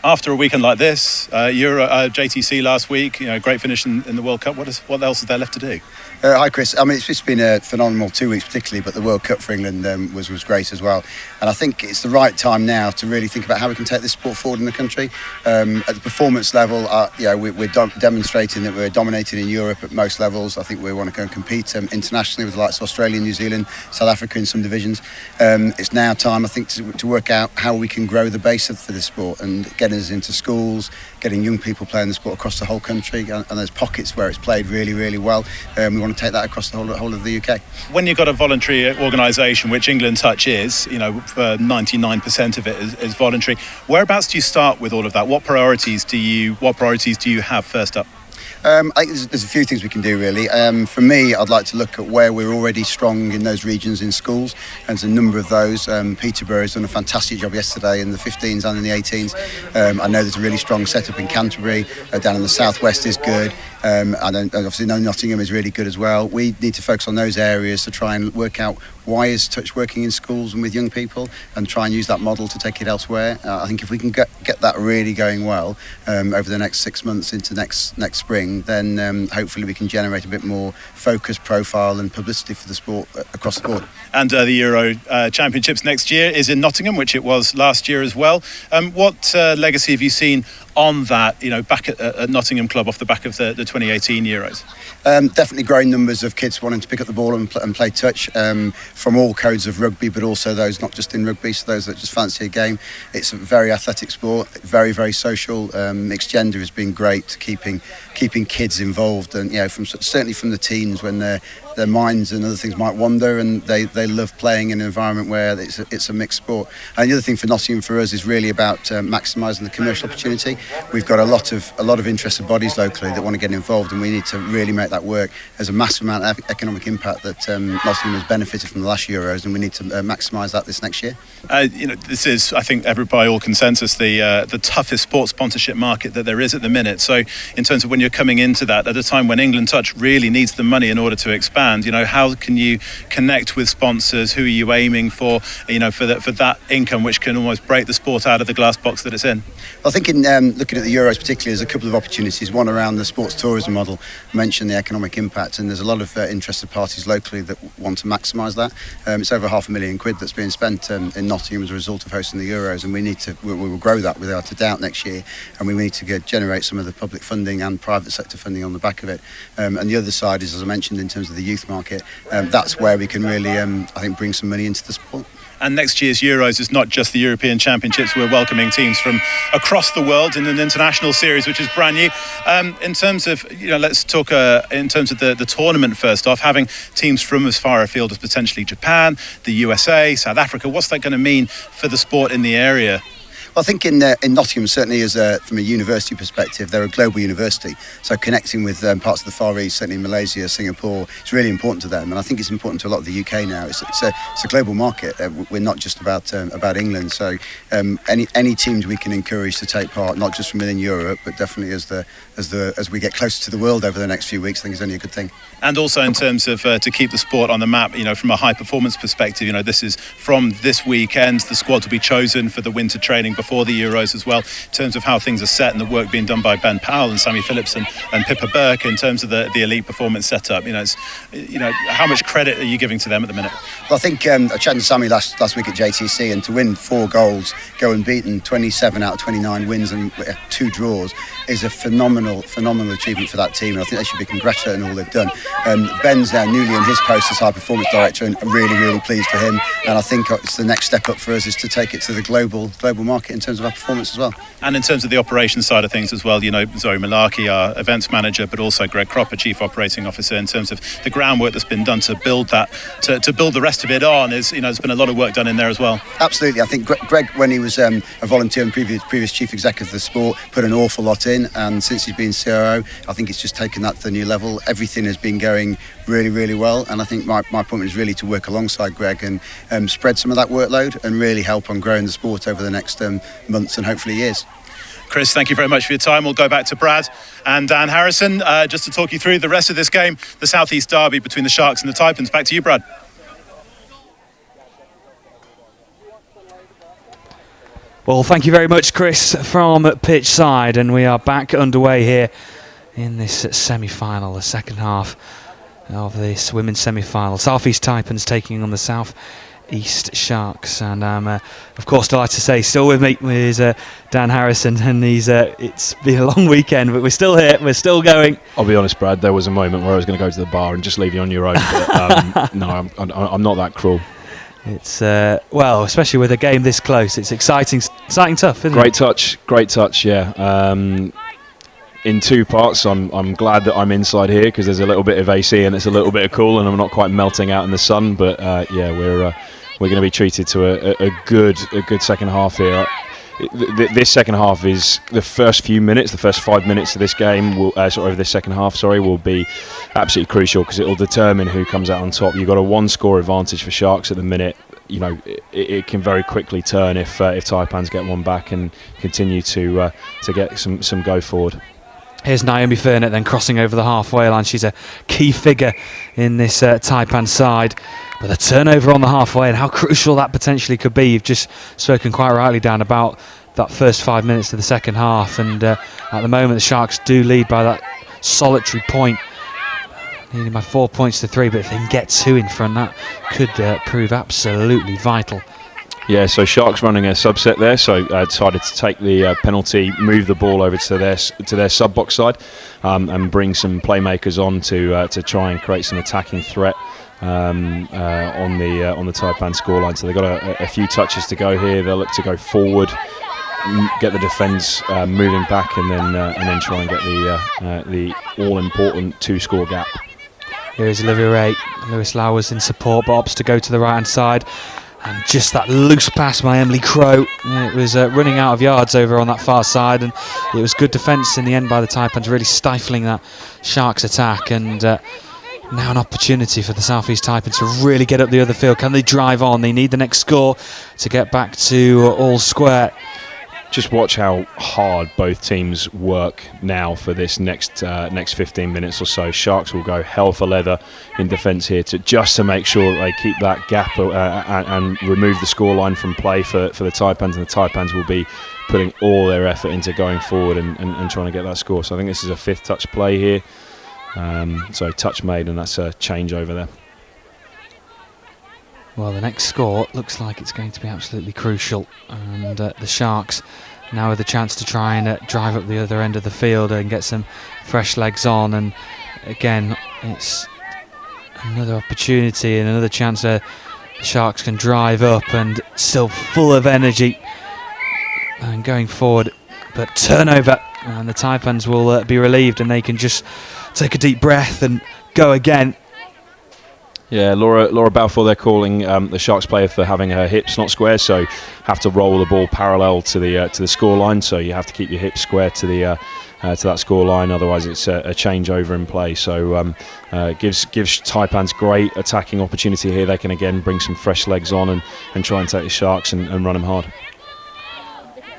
Speaker 12: after a weekend like this, you're at JTC last week, great finish in the World Cup. What else is there left to do?
Speaker 16: Hi Chris, I mean it's been a phenomenal 2 weeks particularly, but the World Cup for England was great as well, and I think it's the right time now to really think about how we can take this sport forward in the country. At the performance level, we're demonstrating that we're dominating in Europe at most levels. I think we want to go and compete internationally with the likes of Australia, New Zealand, South Africa in some divisions. It's now time, I think, to work out how we can grow the base for this sport and getting us into schools, getting young people playing the sport across the whole country, and there's pockets where it's played really, really well. We want to take that across the whole of the UK.
Speaker 12: When you've got a voluntary organisation, which England Touch is, 99% of it is voluntary. Whereabouts do you start with all of that? What priorities do you have first up?
Speaker 16: I think there's a few things we can do really. For me, I'd like to look at where we're already strong in those regions in schools, and there's a number of those. Peterborough has done a fantastic job yesterday in the 15s and in the 18s. I know there's a really strong setup in Canterbury. Down in the southwest is good. I obviously know Nottingham is really good as well. We need to focus on those areas to try and work out why is touch working in schools and with young people, and try and use that model to take it elsewhere. I think if we can get that really going well over the next 6 months into next spring, then hopefully we can generate a bit more focus, profile and publicity for the sport across the board.
Speaker 12: And the Euro Championships next year is in Nottingham, which it was last year as well. What legacy have you seen on that, back at Nottingham Club off the back of the 2018 Euros?
Speaker 16: Definitely growing numbers of kids wanting to pick up the ball and play touch from all codes of rugby, but also those not just in rugby, so those that just fancy a game. It's a very athletic sport, very, very social. Mixed gender has been great, keeping kids involved, and certainly from the teens when their minds and other things might wander, and they love playing in an environment where it's a mixed sport. And the other thing for Nottingham for us is really about maximising the commercial opportunity. We've got a lot of interested bodies locally that want to get involved, and we need to really make that work. There's a massive amount of economic impact that Nottingham has benefited from the last Euros, and we need to maximise that this next year.
Speaker 12: This is, I think, by all consensus, the toughest sports sponsorship market that there is at the minute. So in terms of when you're coming into that at a time when England Touch really needs the money in order to expand, how can you connect with sponsors? Who are you aiming for, for that income which can almost break the sport out of the glass box that it's in?
Speaker 16: Well, I think in looking at the Euros particularly, there's a couple of opportunities. One around the sports tourism model. I mentioned the economic impact, and there's a lot of interested parties locally that want to maximise that. It's over £500,000 that's being spent in Nottingham as a result of hosting the Euros, and we will grow that without a doubt next year, and we need to generate some of the public funding and private sector funding on the back of it. And the other side is, as I mentioned, in terms of the youth market, that's where we can really, I think, bring some money into the sport.
Speaker 12: And next year's Euros is not just the European Championships. We're welcoming teams from across the world in an international series, which is brand new. In terms of, let's talk in terms of the tournament first off, having teams from as far afield as potentially Japan, the USA, South Africa. What's that going to mean for the sport in the area?
Speaker 16: Well, I think in Nottingham, certainly from a university perspective, they're a global university. So connecting with parts of the Far East, certainly Malaysia, Singapore, it's really important to them. And I think it's important to a lot of the UK now. It's a global market. We're not just about England. So any teams we can encourage to take part, not just from within Europe, but definitely as we get closer to the world over the next few weeks, I think is only a good thing.
Speaker 12: And also in terms of to keep the sport on the map, from a high performance perspective, this is from this weekend. The squad will be chosen for the winter training before the Euros as well, in terms of how things are set and the work being done by Ben Powell and Sammy Phillips and Pippa Burke in terms of the elite performance setup. How much credit are you giving to them at the minute?
Speaker 16: Well, I think I chatted to Sammy last week at JTC, and to win 4 goals, go unbeaten, 27 out of 29 wins and 2 draws is a phenomenal achievement for that team, and I think they should be congratulated on all they've done. Ben's now newly in his post as high performance director, and I'm really pleased for him, and I think it's the next step up for us is to take it to the global market in terms of our performance as well.
Speaker 12: And in terms of the operations side of things as well, Zoe Malarkey, our events manager, but also Greg Cropper, chief operating officer, in terms of the groundwork that's been done to build that, to build the rest of it on, there's been a lot of work done in there as well.
Speaker 16: Absolutely. I think Greg, when he was a volunteer and previous chief executive of the sport, put an awful lot in. in, and since he's been COO, I think it's just taken that to the new level. Everything has been going really, really well, and I think my point is really to work alongside Greg and spread some of that workload and really help on growing the sport over the next months and hopefully years.
Speaker 12: Chris, thank you very much for your time. We'll go back to Brad and Dan Harrison just to talk you through the rest of this game, the South East derby between the Sharks and the Taipans. Back to you, Brad.
Speaker 2: Well, thank you very much, Chris, from pitch side, and we are back underway here in this semi-final, the second half of this women's semi-final. South East Taipans taking on the South East Sharks, and I'm of course delighted to say still with me is Dan Harrison, and it's been a long weekend, but we're still here, we're still going.
Speaker 14: I'll be honest, Brad, there was a moment where I was going to go to the bar and just leave you on your own, but no, I'm not that cruel.
Speaker 2: It's well, especially with a game this close, it's exciting tough, isn't it?
Speaker 14: Great touch, yeah. In two parts, I'm glad that I'm inside here because there's a little bit of AC and it's a little bit of cool, and I'm not quite melting out in the sun. But yeah, we're going to be treated to a good second half here. This second half is the first few minutes, the first 5 minutes of this game, this second half, will be absolutely crucial because it will determine who comes out on top. You've got a one-score advantage for Sharks at the minute. You know, it can very quickly turn if Taipans get one back and continue to get some go forward.
Speaker 2: Here's Naomi Furnett then crossing over the halfway line. She's a key figure in this Taipan side. But the turnover on the halfway and how crucial that potentially could be. You've just spoken quite rightly, Dan, about that first 5 minutes of the second half. And at the moment, the Sharks do lead by that solitary point. Needing by 4 points to 3. But if they can get 2 in front, that could prove absolutely vital.
Speaker 14: Yeah, so Sharks running a subset there, so decided to take the penalty, move the ball over to their sub-box side, and bring some playmakers on to try and create some attacking threat on the Taipan scoreline. So they've got a few touches to go here. They'll look to go forward, get the defence moving back, and then try and get the all-important 2-score gap.
Speaker 2: Here is Olivia Ray. Lewis Lowers in support, but opts to go to the right-hand side. And just that loose pass by Emily Crow. It was running out of yards over on that far side, and it was good defence in the end by the Taipans, really stifling that Sharks attack. And now an opportunity for the South East Taipans to really get up the other field. Can they drive on? They need the next score to get back to all square.
Speaker 14: Just watch how hard both teams work now for this next 15 minutes or so. Sharks will go hell for leather in defence here just to make sure that they keep that gap and remove the scoreline from play for the Taipans, and the Taipans will be putting all their effort into going forward and trying to get that score. So I think this is a fifth touch play here. So touch made, and that's a change over there.
Speaker 2: Well, the next score looks like it's going to be absolutely crucial, and the Sharks now with the chance to try and drive up the other end of the field and get some fresh legs on. And again, it's another opportunity and another chance where the Sharks can drive up and still full of energy and going forward. But turnover, and the Taipans will be relieved, and they can just take a deep breath and go again.
Speaker 14: Yeah, Laura Balfour, they're calling the Sharks player for having her hips not square, so have to roll the ball parallel to the score line. So you have to keep your hips square to that score line, otherwise it's a changeover in play. So gives Taipans great attacking opportunity here. They can again bring some fresh legs on and try and take the Sharks and run them hard.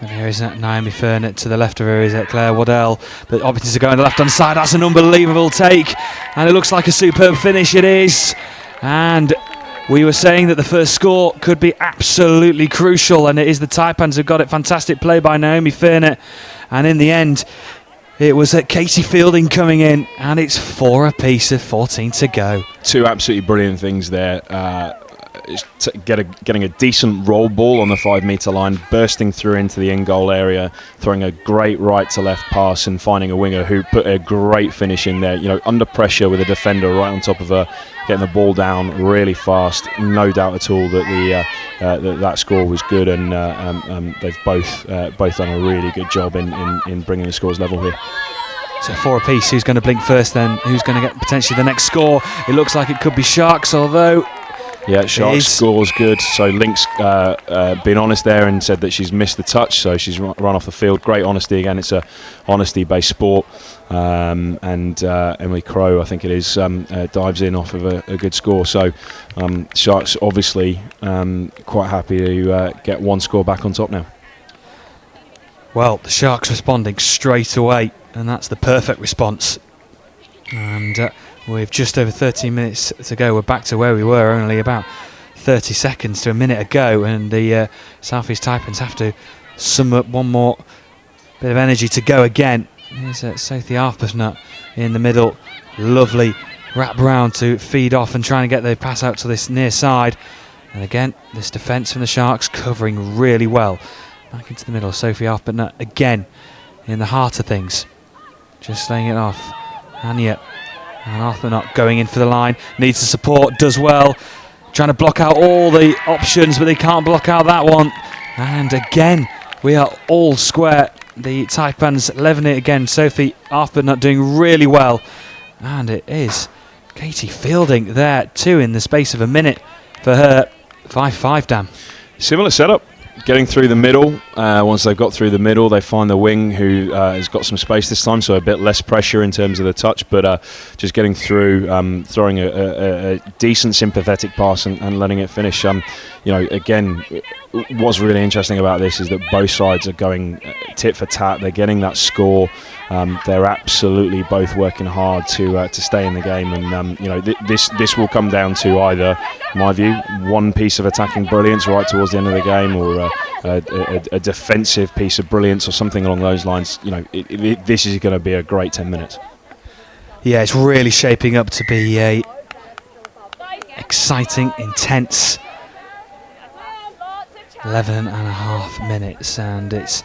Speaker 2: And here is Naomi Furnett. To the left of her is Claire Waddell. The opportunity to go on the left-hand side. That's an unbelievable take. And it looks like a superb finish. It is. And we were saying that the first score could be absolutely crucial. And it is the Taipans who got it. Fantastic play by Naomi Furnett. And in the end, it was Katie Fielding coming in. And it's 4 apiece of 14 to go.
Speaker 14: Two absolutely brilliant things there. Getting a decent roll ball on the 5 metre line, bursting through into the in-goal area, throwing a great right to left pass, and finding a winger who put a great finish in there. You know, under pressure with a defender right on top of her, getting the ball down really fast. No doubt at all that that score was good, and they've both done a really good job in bringing the scores level here.
Speaker 2: So 4 apiece. Who's going to blink first then? Who's going to get potentially the next score? It looks like it could be Sharks, although
Speaker 14: Yeah, Sharks scores good. So Link's been honest there and said that she's missed the touch, so she's run off the field. Great honesty again. It's a honesty-based sport, and Emily Crowe, I think it is, dives in off of a good score. So Sharks obviously quite happy to get one score back on top now.
Speaker 2: Well, the Sharks responding straight away, and that's the perfect response. And with just over 13 minutes to go, we're back to where we were only about 30 seconds to a minute ago, and the South East Taipans have to sum up one more bit of energy to go again. Here's Sophie Arpasnut in the middle. Lovely wrap round to feed off and try and get the pass out to this near side. And again, this defence from the Sharks covering really well. Back into the middle, Sophie Arpasnut again in the heart of things. Just laying it off. Anya. And Arpasnut going in for the line. Needs the support, does well. Trying to block out all the options, but they can't block out that one. And again, we are all square. The Taipans leveling it again. Sophie Arpasnut doing really well. And it is Katie Fielding there too in the space of a minute for her. 5-5, Dan.
Speaker 14: Similar setup. Getting through the middle. Once they've got through the middle, they find the wing, who has got some space this time, so a bit less pressure in terms of the touch, but just getting through, throwing a decent sympathetic pass and letting it finish. Again, what's really interesting about this is that both sides are going tit for tat. They're getting that score. They're absolutely both working hard to stay in the game, and this will come down to either, in my view, one piece of attacking brilliance right towards the end of the game, or a defensive piece of brilliance, or something along those lines. This is going to be a great 10 minutes.
Speaker 2: Yeah, it's really shaping up to be a exciting, intense 11 and a half minutes, and it's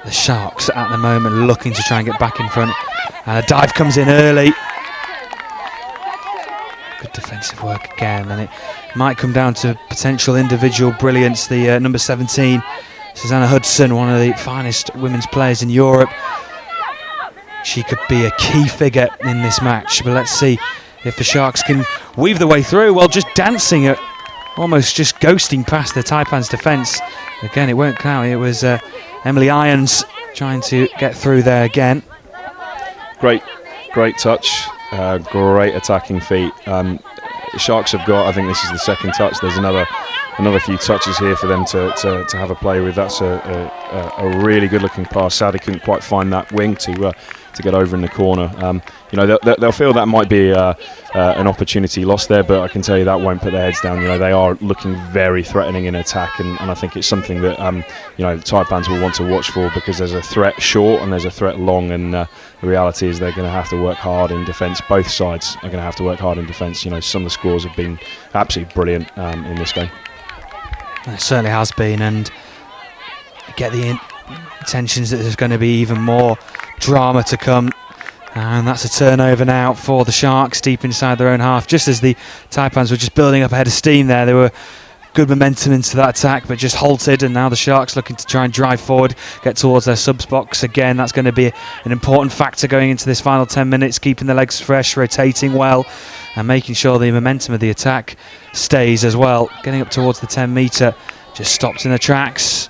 Speaker 2: the Sharks at the moment looking to try and get back in front. And a dive comes in early. Good defensive work again, and it might come down to potential individual brilliance. The number 17, Susanna Hudson, one of the finest women's players in Europe. She could be a key figure in this match, but let's see if the Sharks can weave their way through. Well, just dancing at, almost just ghosting past the Taipans defence. Again, it weren't Cagey, it was Emily Irons trying to get through there again.
Speaker 14: Great touch, great attacking feet. Sharks have got, I think this is the second touch. There's another few touches here for them to have a play with. That's a really good looking pass. Sadly couldn't quite find that wing to get over in the corner. They'll feel that might be an opportunity lost there, but I can tell you that won't put their heads down. They are looking very threatening in attack, and I think it's something that the Taipans will want to watch for, because there's a threat short and there's a threat long, and the reality is they're going to have to work hard in defence. Both sides are going to have to work hard in defence. Some of the scores have been absolutely brilliant in this game.
Speaker 2: It certainly has been, and I get the intentions that there's going to be even more drama to come. And that's a turnover now for the Sharks deep inside their own half. Just as the Taipans were just building up a head of steam there, they were good momentum into that attack, but just halted, and now the Sharks looking to try and drive forward, get towards their subs box again. That's going to be an important factor going into this final 10 minutes, keeping the legs fresh, rotating well, and making sure the momentum of the attack stays as well. Getting up towards the 10 metre, just stopped in the tracks.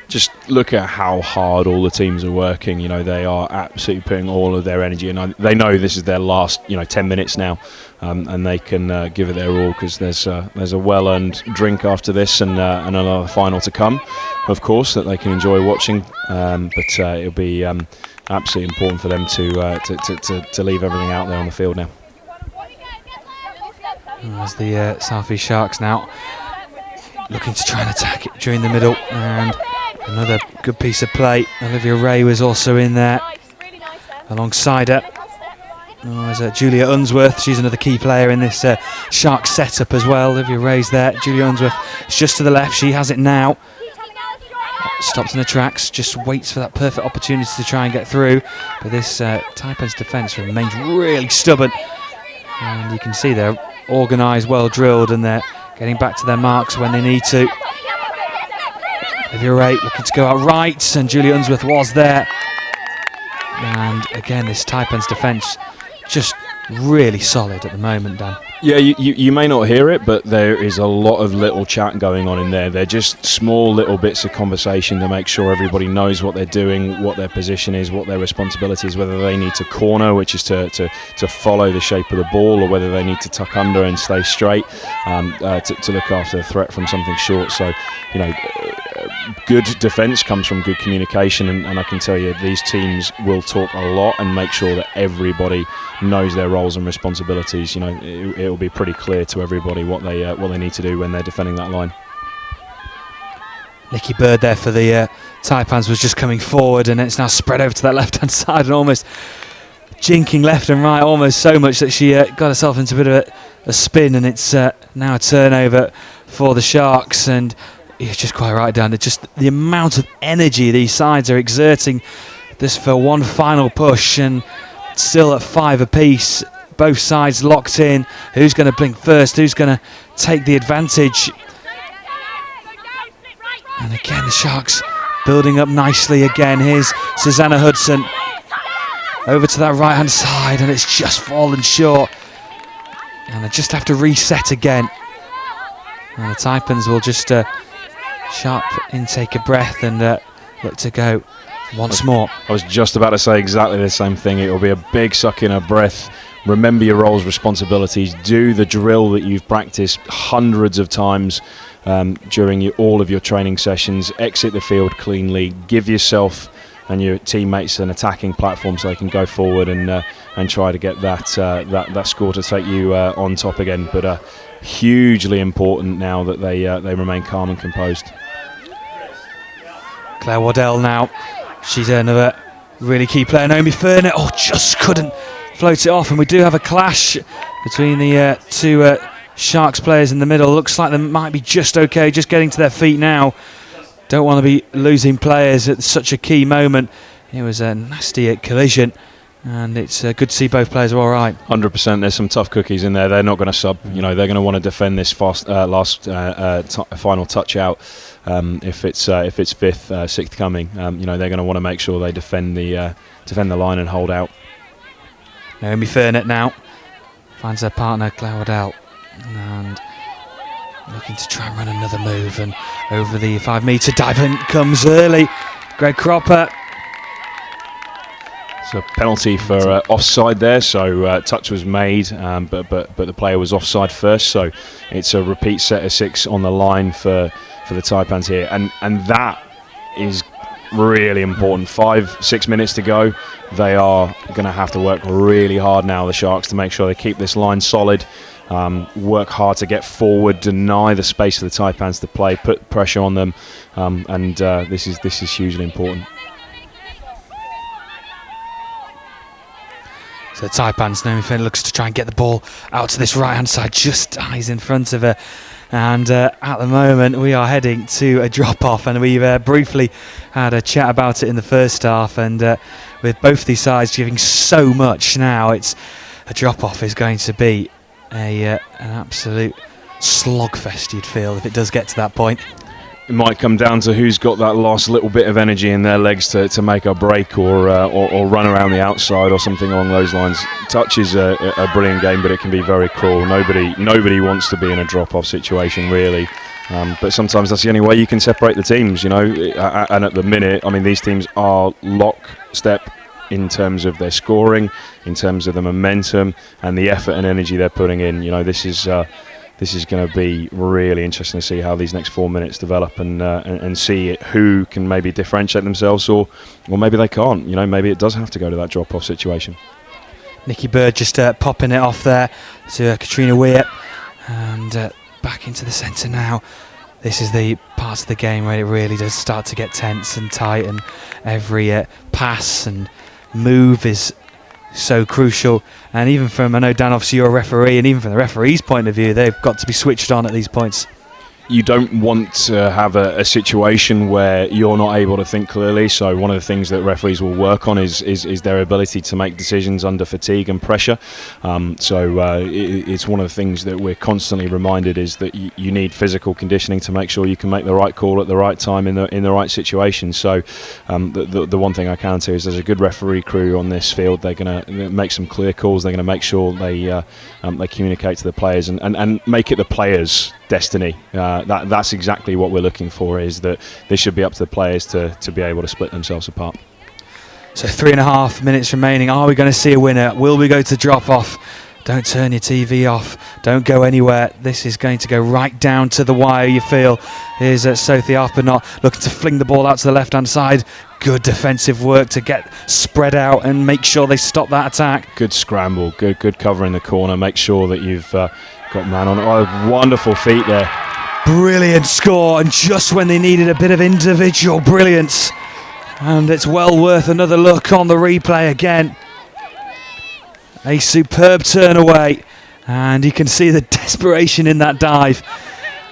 Speaker 14: Just look at how hard all the teams are working. They are absolutely putting all of their energy, and they know this is their last 10 minutes now, and they can give it their all, because there's a well-earned drink after this, and another final to come, of course, that they can enjoy watching. But it'll be absolutely important for them to leave everything out there on the field now.
Speaker 2: As the South East Sharks now looking to try and attack it during the middle, and another good piece of play. Olivia Ray was also in there alongside her. There's Julia Unsworth. She's another key player in this Shark setup as well. Olivia Ray's there. Julia Unsworth is just to the left. She has it now. Stops in the tracks. Just waits for that perfect opportunity to try and get through. But this Taipans defence remains really stubborn. And you can see they're organised, well drilled, and they're getting back to their marks when they need to. Olivia Ray looking to go out right, and Julia Unsworth was there. And again, this Taipans defence just really solid at the moment, Dan.
Speaker 14: Yeah, you may not hear it, but there is a lot of little chat going on in there. They're just small little bits of conversation to make sure everybody knows what they're doing, what their position is, what their responsibility is, whether they need to corner, which is to follow the shape of the ball, or whether they need to tuck under and stay straight, to look after the threat from something short. So, good defence comes from good communication, and I can tell you these teams will talk a lot and make sure that everybody knows their roles and responsibilities. It will be pretty clear to everybody what they need to do when they're defending that line.
Speaker 2: Nicky Bird there for the Taipans was just coming forward, and it's now spread over to that left-hand side and almost jinking left and right, almost so much that she got herself into a bit of a spin, and it's now a turnover for the Sharks. And you're just quite right, Dan. It's just the amount of energy these sides are exerting this for one final push, and still at 5 apiece. Both sides locked in. Who's going to blink first? Who's going to take the advantage? And again, the Sharks building up nicely again. Here's Susanna Hudson over to that right-hand side, and it's just fallen short. And they just have to reset again. And the Taipans will just sharp intake of breath and look to go once more.
Speaker 14: I was just about to say exactly the same thing. It will be a big suck in of breath. Remember your roles, responsibilities. Do the drill that you've practiced hundreds of times during all of your training sessions. Exit the field cleanly. Give yourself and your teammates an attacking platform so they can go forward and try to get that score to take you on top again. But hugely important now that they remain calm and composed.
Speaker 2: Claire Waddell now. She's another really key player. Naomi Furnett, just couldn't float it off. And we do have a clash between the two Sharks players in the middle. Looks like they might be just okay, just getting to their feet now. Don't want to be losing players at such a key moment. It was a nasty collision, and it's good to see both players are all right.
Speaker 14: 100%. There's some tough cookies in there. They're not going to sub. They're going to want to defend this last final touch out. If it's fifth, sixth coming, they're going to want to make sure they defend the line and hold out.
Speaker 2: Naomi Furnett now finds her partner Claire Waddell, and looking to try and run another move, and over the 5 metre dive in comes early. Greg Cropper.
Speaker 14: It's a penalty for offside there, so touch was made, but the player was offside first, so it's a repeat set of 6 on the line for the Taipans here, and that is really important. 5-6 minutes to go. They are going to have to work really hard now, the Sharks, to make sure they keep this line solid, work hard to get forward, deny the space for the Taipans to play, put pressure on them, and this is hugely important.
Speaker 2: So Taipans, Naomi Finn looks to try and get the ball out to this right-hand side, just eyes in front of her. And at the moment, we are heading to a drop-off, and we've briefly had a chat about it in the first half. And with both these sides giving so much now, it's a drop-off is going to be an absolute slogfest, you'd feel, if it does get to that point.
Speaker 14: It might come down to who's got that last little bit of energy in their legs to make a break or run around the outside or something along those lines. Touch is a brilliant game, but it can be very cruel. Nobody wants to be in a drop-off situation, really. But sometimes that's the only way you can separate the teams, And at the minute, these teams are lockstep in terms of their scoring, in terms of the momentum and the effort and energy they're putting in. This is going to be really interesting to see how these next 4 minutes develop and see who can maybe differentiate themselves or maybe they can't. Maybe it does have to go to that drop-off situation.
Speaker 2: Nicky Bird just popping it off there to Katrina Weir, and back into the centre now. This is the parts of the game where it really does start to get tense and tight, and every pass and move is so crucial. And even from, I know Dan, obviously you're a referee, and even from the referee's point of view, they've got to be switched on at these points.
Speaker 14: you don't want to have a situation where you're not able to think clearly. So one of the things that referees will work on is their ability to make decisions under fatigue and pressure. It's one of the things that we're constantly reminded is that you need physical conditioning to make sure you can make the right call at the right time in the right situation. So the one thing I can say is there's a good referee crew on this field. They're going to make some clear calls. They're going to make sure they communicate to the players and make it the players' destiny. That's exactly what we're looking for, is that this should be up to the players to be able to split themselves apart.
Speaker 2: So 3.5 minutes remaining. Are we going to see a winner? Will we go to drop off? Don't turn your TV off. Don't go anywhere. This is going to go right down to the wire, you feel. Here's Sophie Arpinot looking to fling the ball out to the left-hand side. Good defensive work to get spread out and make sure they stop that attack.
Speaker 14: Good scramble. Good cover in the corner. Make sure that you've got man on. Oh, wonderful feet there.
Speaker 2: Brilliant score, and just when they needed a bit of individual brilliance. And it's well worth another look on the replay again. A superb turn away, and you can see the desperation in that dive.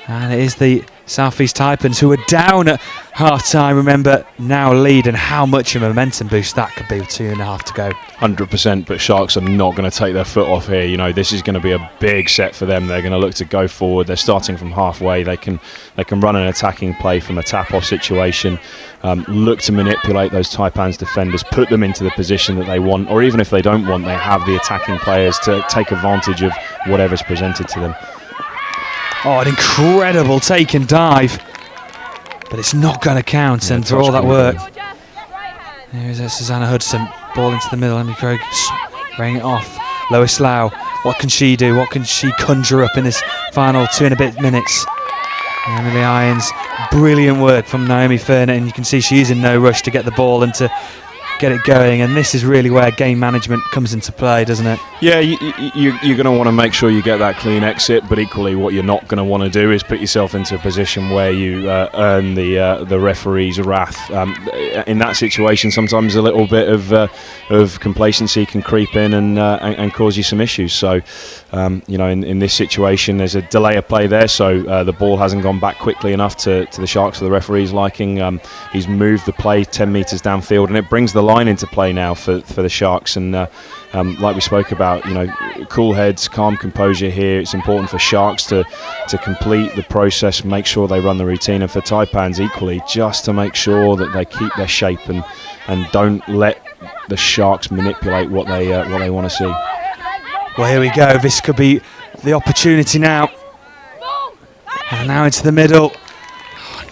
Speaker 2: And it is the South East Taipans, who are down at half-time, remember, now lead, and how much a momentum boost that could be with 2.5 to go.
Speaker 14: 100%, but Sharks are not going to take their foot off here. You know, this is going to be a big set for them. They're going to look to go forward. They're starting from halfway. They can run an attacking play from a tap-off situation, look to manipulate those Taipans defenders, put them into the position that they want, or even if they don't want, they have the attacking players to take advantage of whatever's presented to them.
Speaker 2: Oh, an incredible take and dive, but it's not going to count, and for all that work. There's Susanna Hudson, ball into the middle, Emily Krogh spraying it off. Lois Lau, what can she do? What can she conjure up in this final 2 and a bit minutes? Emily Irons, brilliant work from Naomi Ferner, and you can see she's in no rush to get the ball and to get it going, and this is really where game management comes into play, doesn't it?
Speaker 14: Yeah, you're going to want to make sure you get that clean exit, but equally what you're not going to want to do is put yourself into a position where you earn the referee's wrath. In that situation, sometimes a little bit of complacency can creep in and cause you some issues. So, in this situation, there's a delay of play there, so the ball hasn't gone back quickly enough to the Sharks or the referee's liking. He's moved the play 10 metres downfield, and it brings the line into play now for the Sharks. And like we spoke about, cool heads, calm composure here. It's important for Sharks to complete the process, make sure they run the routine, and for Taipans equally, just to make sure that they keep their shape and don't let the Sharks manipulate what they want to see.
Speaker 2: Well, here we go. This could be the opportunity now. And now into the middle.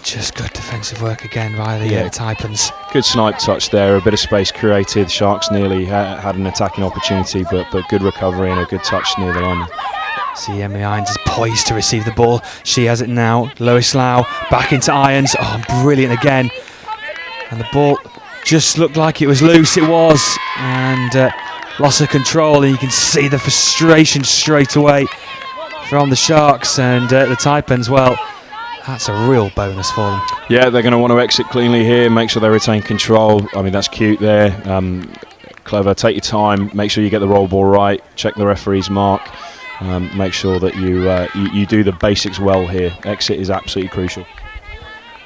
Speaker 2: Just good defensive work again by the Taipans.
Speaker 14: Good snipe touch there, a bit of space created. Sharks nearly had an attacking opportunity, but good recovery and a good touch near the line.
Speaker 2: See, Emily Irons is poised to receive the ball. She has it now. Lois Lau back into Irons. Oh, brilliant again. And the ball just looked like it was loose. It was. And loss of control. And you can see the frustration straight away from the Sharks and the Taipans. Well, that's a real bonus for them.
Speaker 14: Yeah, they're going to want to exit cleanly here, make sure they retain control. I mean, that's cute there. Clever, take your time, make sure you get the roll ball right, check the referee's mark, make sure that you do the basics well here. Exit is absolutely crucial.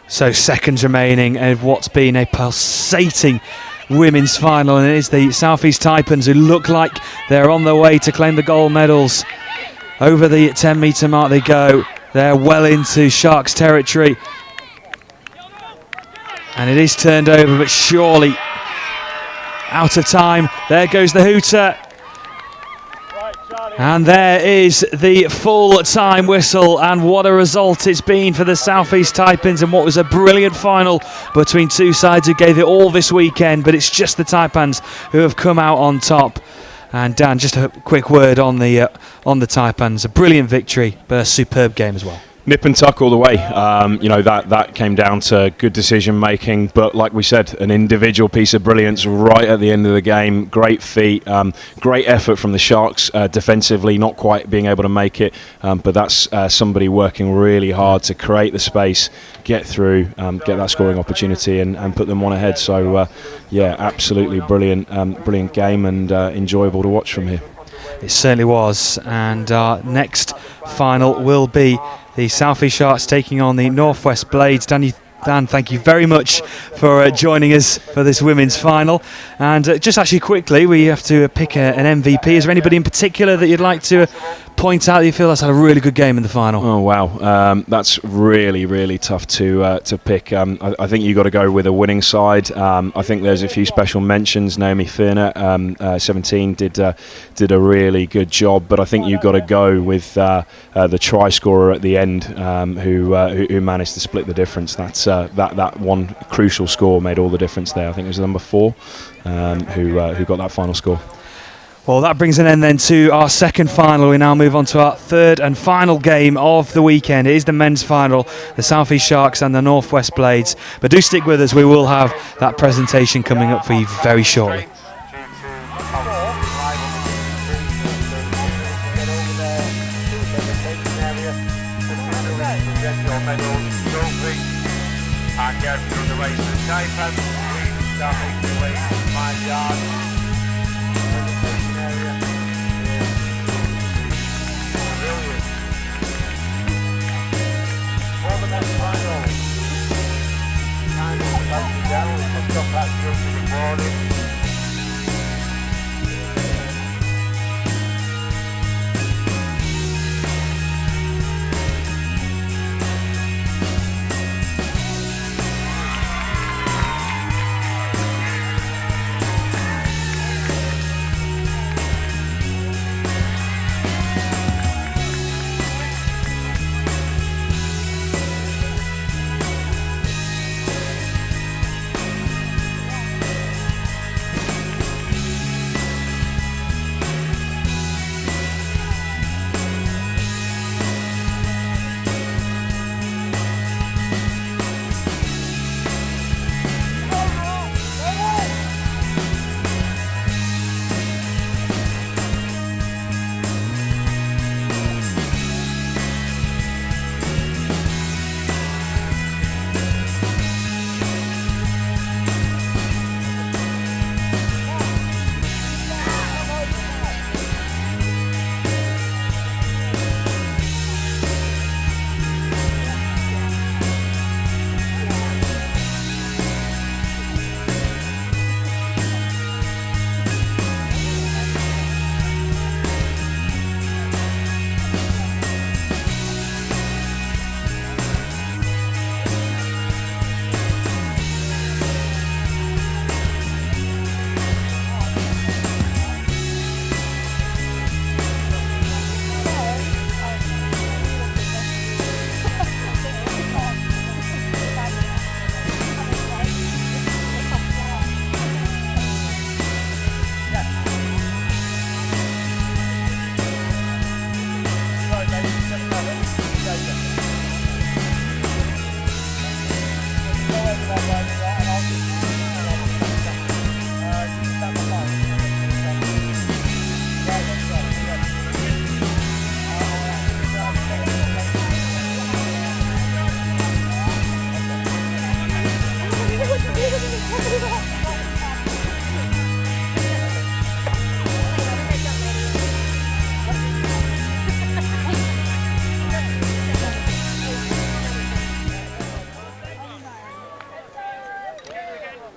Speaker 2: So seconds remaining of what's been a pulsating women's final, and it is the South East Taipans who look like they're on their way to claim the gold medals. Over the 10-metre mark they go. They're well into Sharks territory. And it is turned over, but surely out of time. There goes the hooter. And there is the full-time whistle, and what a result it's been for the South East Taipans, and what was a brilliant final between two sides who gave it all this weekend, but it's just the Taipans who have come out on top. And Dan, just a quick word on the Taipans. A brilliant victory, but a superb game as well.
Speaker 14: Nip and tuck all the way. That came down to good decision making, but like we said, an individual piece of brilliance right at the end of the game. Great feat, great effort from the Sharks defensively, not quite being able to make it, but that's somebody working really hard to create the space, get through, get that scoring opportunity, and put them one ahead. So absolutely brilliant game, and enjoyable to watch from here.
Speaker 2: It certainly was, and our next final will be The South East Sharks taking on the Northwest Blades. Dan, thank you very much for joining us for this women's final. And just actually quickly, we have to pick an MVP. Is there anybody in particular that you'd like to point out that you feel that's had a really good game in the final?
Speaker 14: Oh wow, that's really, really tough to pick. I think you've got to go with a winning side. I think there's a few special mentions. Naomi Firner, 17, did a really good job, but I think you've got to go with the try scorer at the end, who managed to split the difference. That's that one crucial score made all the difference there. I think it was number 4 who got that final score.
Speaker 2: Well, that brings an end then to our second final. We now move on to our third and final game of the weekend. It is the men's final, the South East Sharks and the Northwest Blades. But do stick with us, we will have that presentation coming up for you very shortly.
Speaker 11: And go through the race to the Taipans, my yard, presentation area. Brilliant. For the next final, kind of like down, we just got back through to the morning.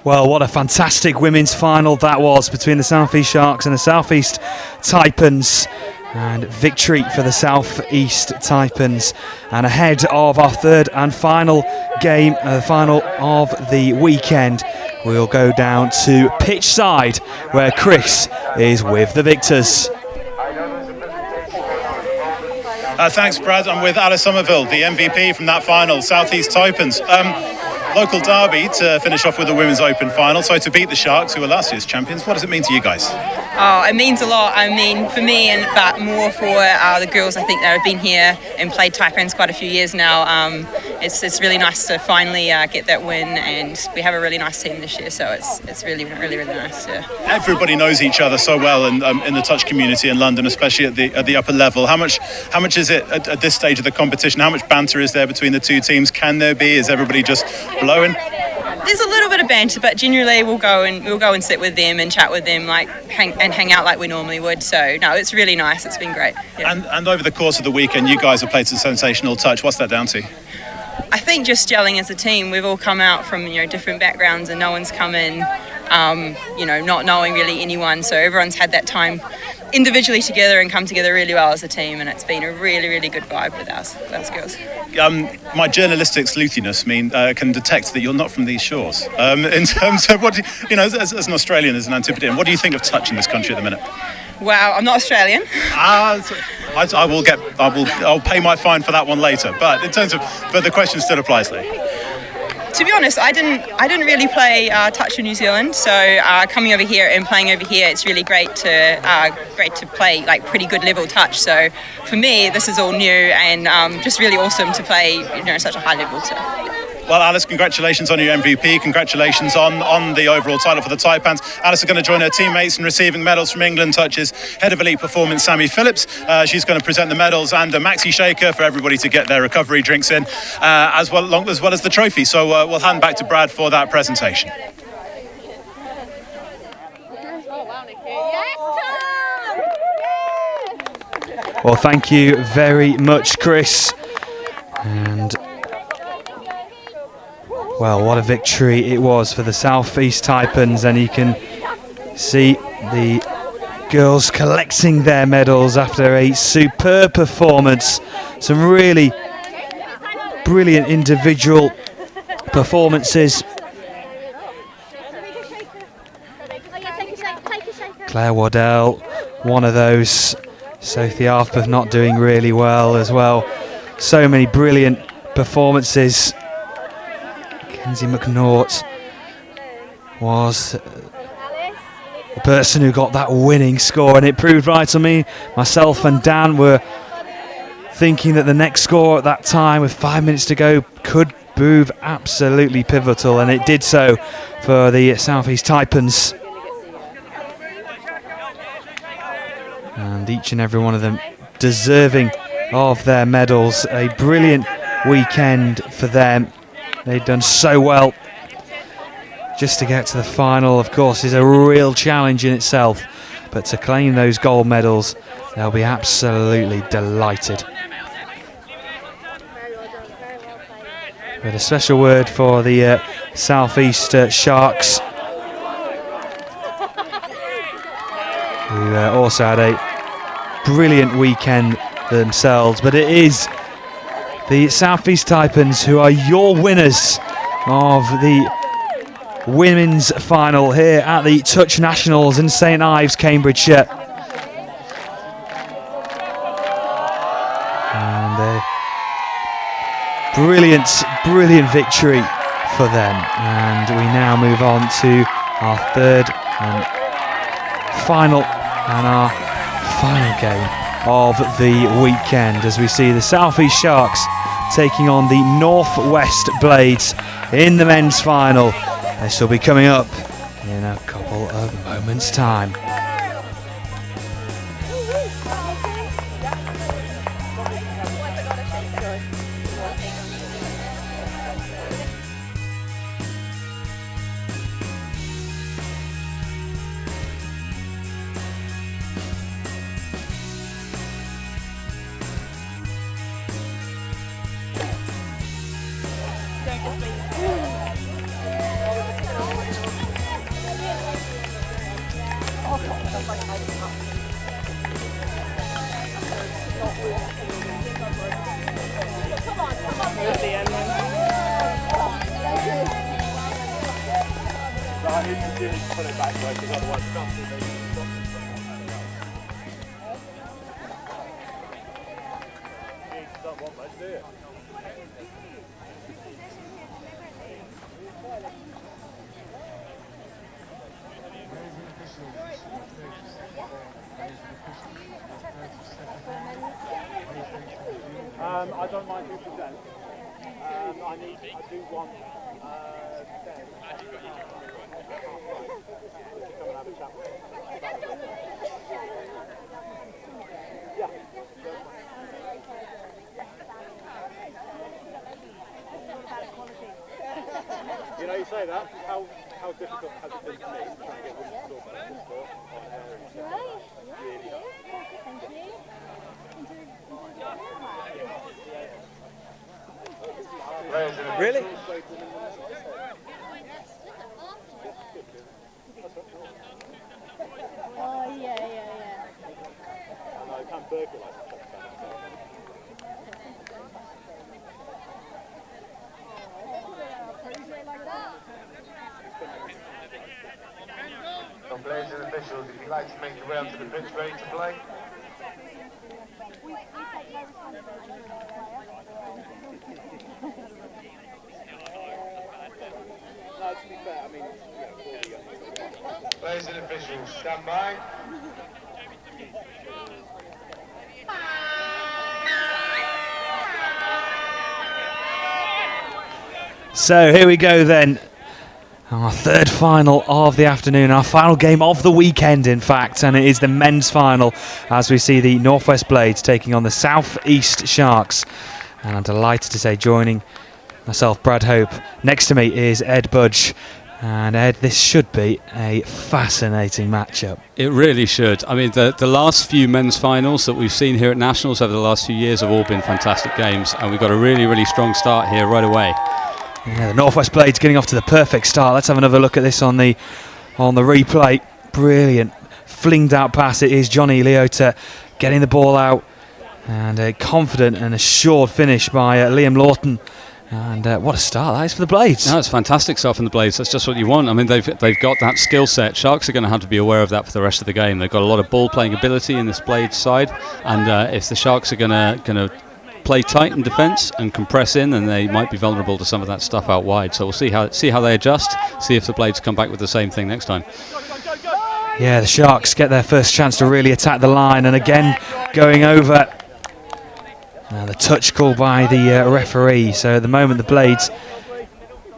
Speaker 2: Well, what a fantastic women's final that was between the South East Sharks and the South East Taipans. And victory for the South East Taipans. And ahead of our third and final game, the final of the weekend, we'll go down to pitch side where Chris is with the victors.
Speaker 12: Thanks, Brad. I'm with Alice Somerville, the MVP from that final, South East Taipans. Local derby to finish off with the Women's Open final. So to beat the Sharks, who were last year's champions, what does it mean to you guys?
Speaker 17: Oh, it means a lot. I mean, for me, but more for the girls, I think, that have been here and played Taipans quite a few years now. It's really nice to finally get that win, and we have a really nice team this year, so it's really, really, really nice. Yeah.
Speaker 12: Everybody knows each other so well in the touch community in London, especially at the upper level. How much is it at this stage of the competition? How much banter is there between the two teams? Can there be? Is everybody just blowing?
Speaker 17: There's a little bit of banter, but generally we'll go and sit with them and chat with them, like hang out like we normally would. So no, it's really nice. It's been great. Yeah.
Speaker 12: And over the course of the weekend, you guys have played some sensational touch. What's that down to?
Speaker 17: I think just gelling as a team. We've all come out from different backgrounds, and no one's come in, not knowing really anyone. So everyone's had that time individually together and come together really well as a team, and it's been a really, really good vibe with us girls.
Speaker 12: My journalistic sleuthiness can detect that you're not from these shores. In terms of what as an Australian, as an Antipodean, what do you think of touch in this country at the minute?
Speaker 17: Wow, I'm not Australian.
Speaker 12: I'll pay my fine for that one later. But the question still applies, Lee.
Speaker 17: To be honest, I didn't really play touch in New Zealand, so coming over here and playing over here, it's really great to play like pretty good level touch. So for me, this is all new and just really awesome to play such a high level. So.
Speaker 12: Well, Alice, congratulations on your MVP. Congratulations on the overall title for the Taipans. Alice is going to join her teammates in receiving medals from England Touch's Head of Elite Performance, Sammy Phillips. She's going to present the medals and a maxi shaker for everybody to get their recovery drinks in, as well as the trophy. So we'll hand back to Brad for that presentation.
Speaker 2: Well, thank you very much, Chris. And well, what a victory it was for the South East Taipans, and you can see the girls collecting their medals after a superb performance. Some really brilliant individual performances. Claire Waddell, one of those. Sophie Arthur not doing really well as well. So many brilliant performances. Kenzie McNaught was the person who got that winning score, and it proved right to me. Myself and Dan were thinking that the next score at that time, with 5 minutes to go, could prove absolutely pivotal, and it did so for the South East Taipans. And each and every one of them deserving of their medals. A brilliant weekend for them. They've done so well. Just to get to the final, of course, is a real challenge in itself. But to claim those gold medals, they'll be absolutely delighted. But a special word for the South East Sharks, who also had a brilliant weekend themselves. But it is the South East Taipans who are your winners of the women's final here at the Touch Nationals in St Ives, Cambridgeshire. And a brilliant victory for them. And we now move on to our third and final game of the weekend, as we see the South East Sharks taking on the Northwest Blades in the men's final. This will be coming up in a couple of moments' time.
Speaker 10: I don't mind who presents. I do want Ben. Come and have a chat with him. Yeah. You know,
Speaker 9: to say that. How difficult has it been to me trying to get women to talk about this sport on air and stuff like that? Really hard.
Speaker 11: Really?
Speaker 15: Oh, yeah.
Speaker 9: And I can't burglarize it.
Speaker 11: So players and officials, if you'd like to make your way onto the pitch ready to play. Players and officials, stand by.
Speaker 2: So here we go then. Our third final of the afternoon, our final game of the weekend in fact, and it is the men's final as we see the Northwest Blades taking on the South East Sharks. And I'm delighted to say, joining myself, Brad Hope, next to me is Ed Budge. And Ed, this should be a fascinating matchup.
Speaker 18: It really should. I mean, the last few men's finals that we've seen here at Nationals over the last few years have all been fantastic games, and we've got a really, really strong start here right away.
Speaker 2: Yeah, the Northwest Blades getting off to the perfect start. Let's have another look at this on the replay. Brilliant flinged out pass. It is Johnny Leota getting the ball out, and a confident and assured finish by Liam Lawton. And what a start that is for the Blades.
Speaker 18: No, it's a fantastic start from the Blades. That's just what you want. I mean, they've got that skill set. Sharks are going to have to be aware of that for the rest of the game. They've got a lot of ball playing ability in this Blades side, and if the Sharks are going to play tight in defence and compress in, and they might be vulnerable to some of that stuff out wide. So we'll see how they adjust, see if the Blades come back with the same thing next time.
Speaker 2: Yeah, the Sharks get their first chance to really attack the line, and again going over. The touch called by the referee. So at the moment the Blades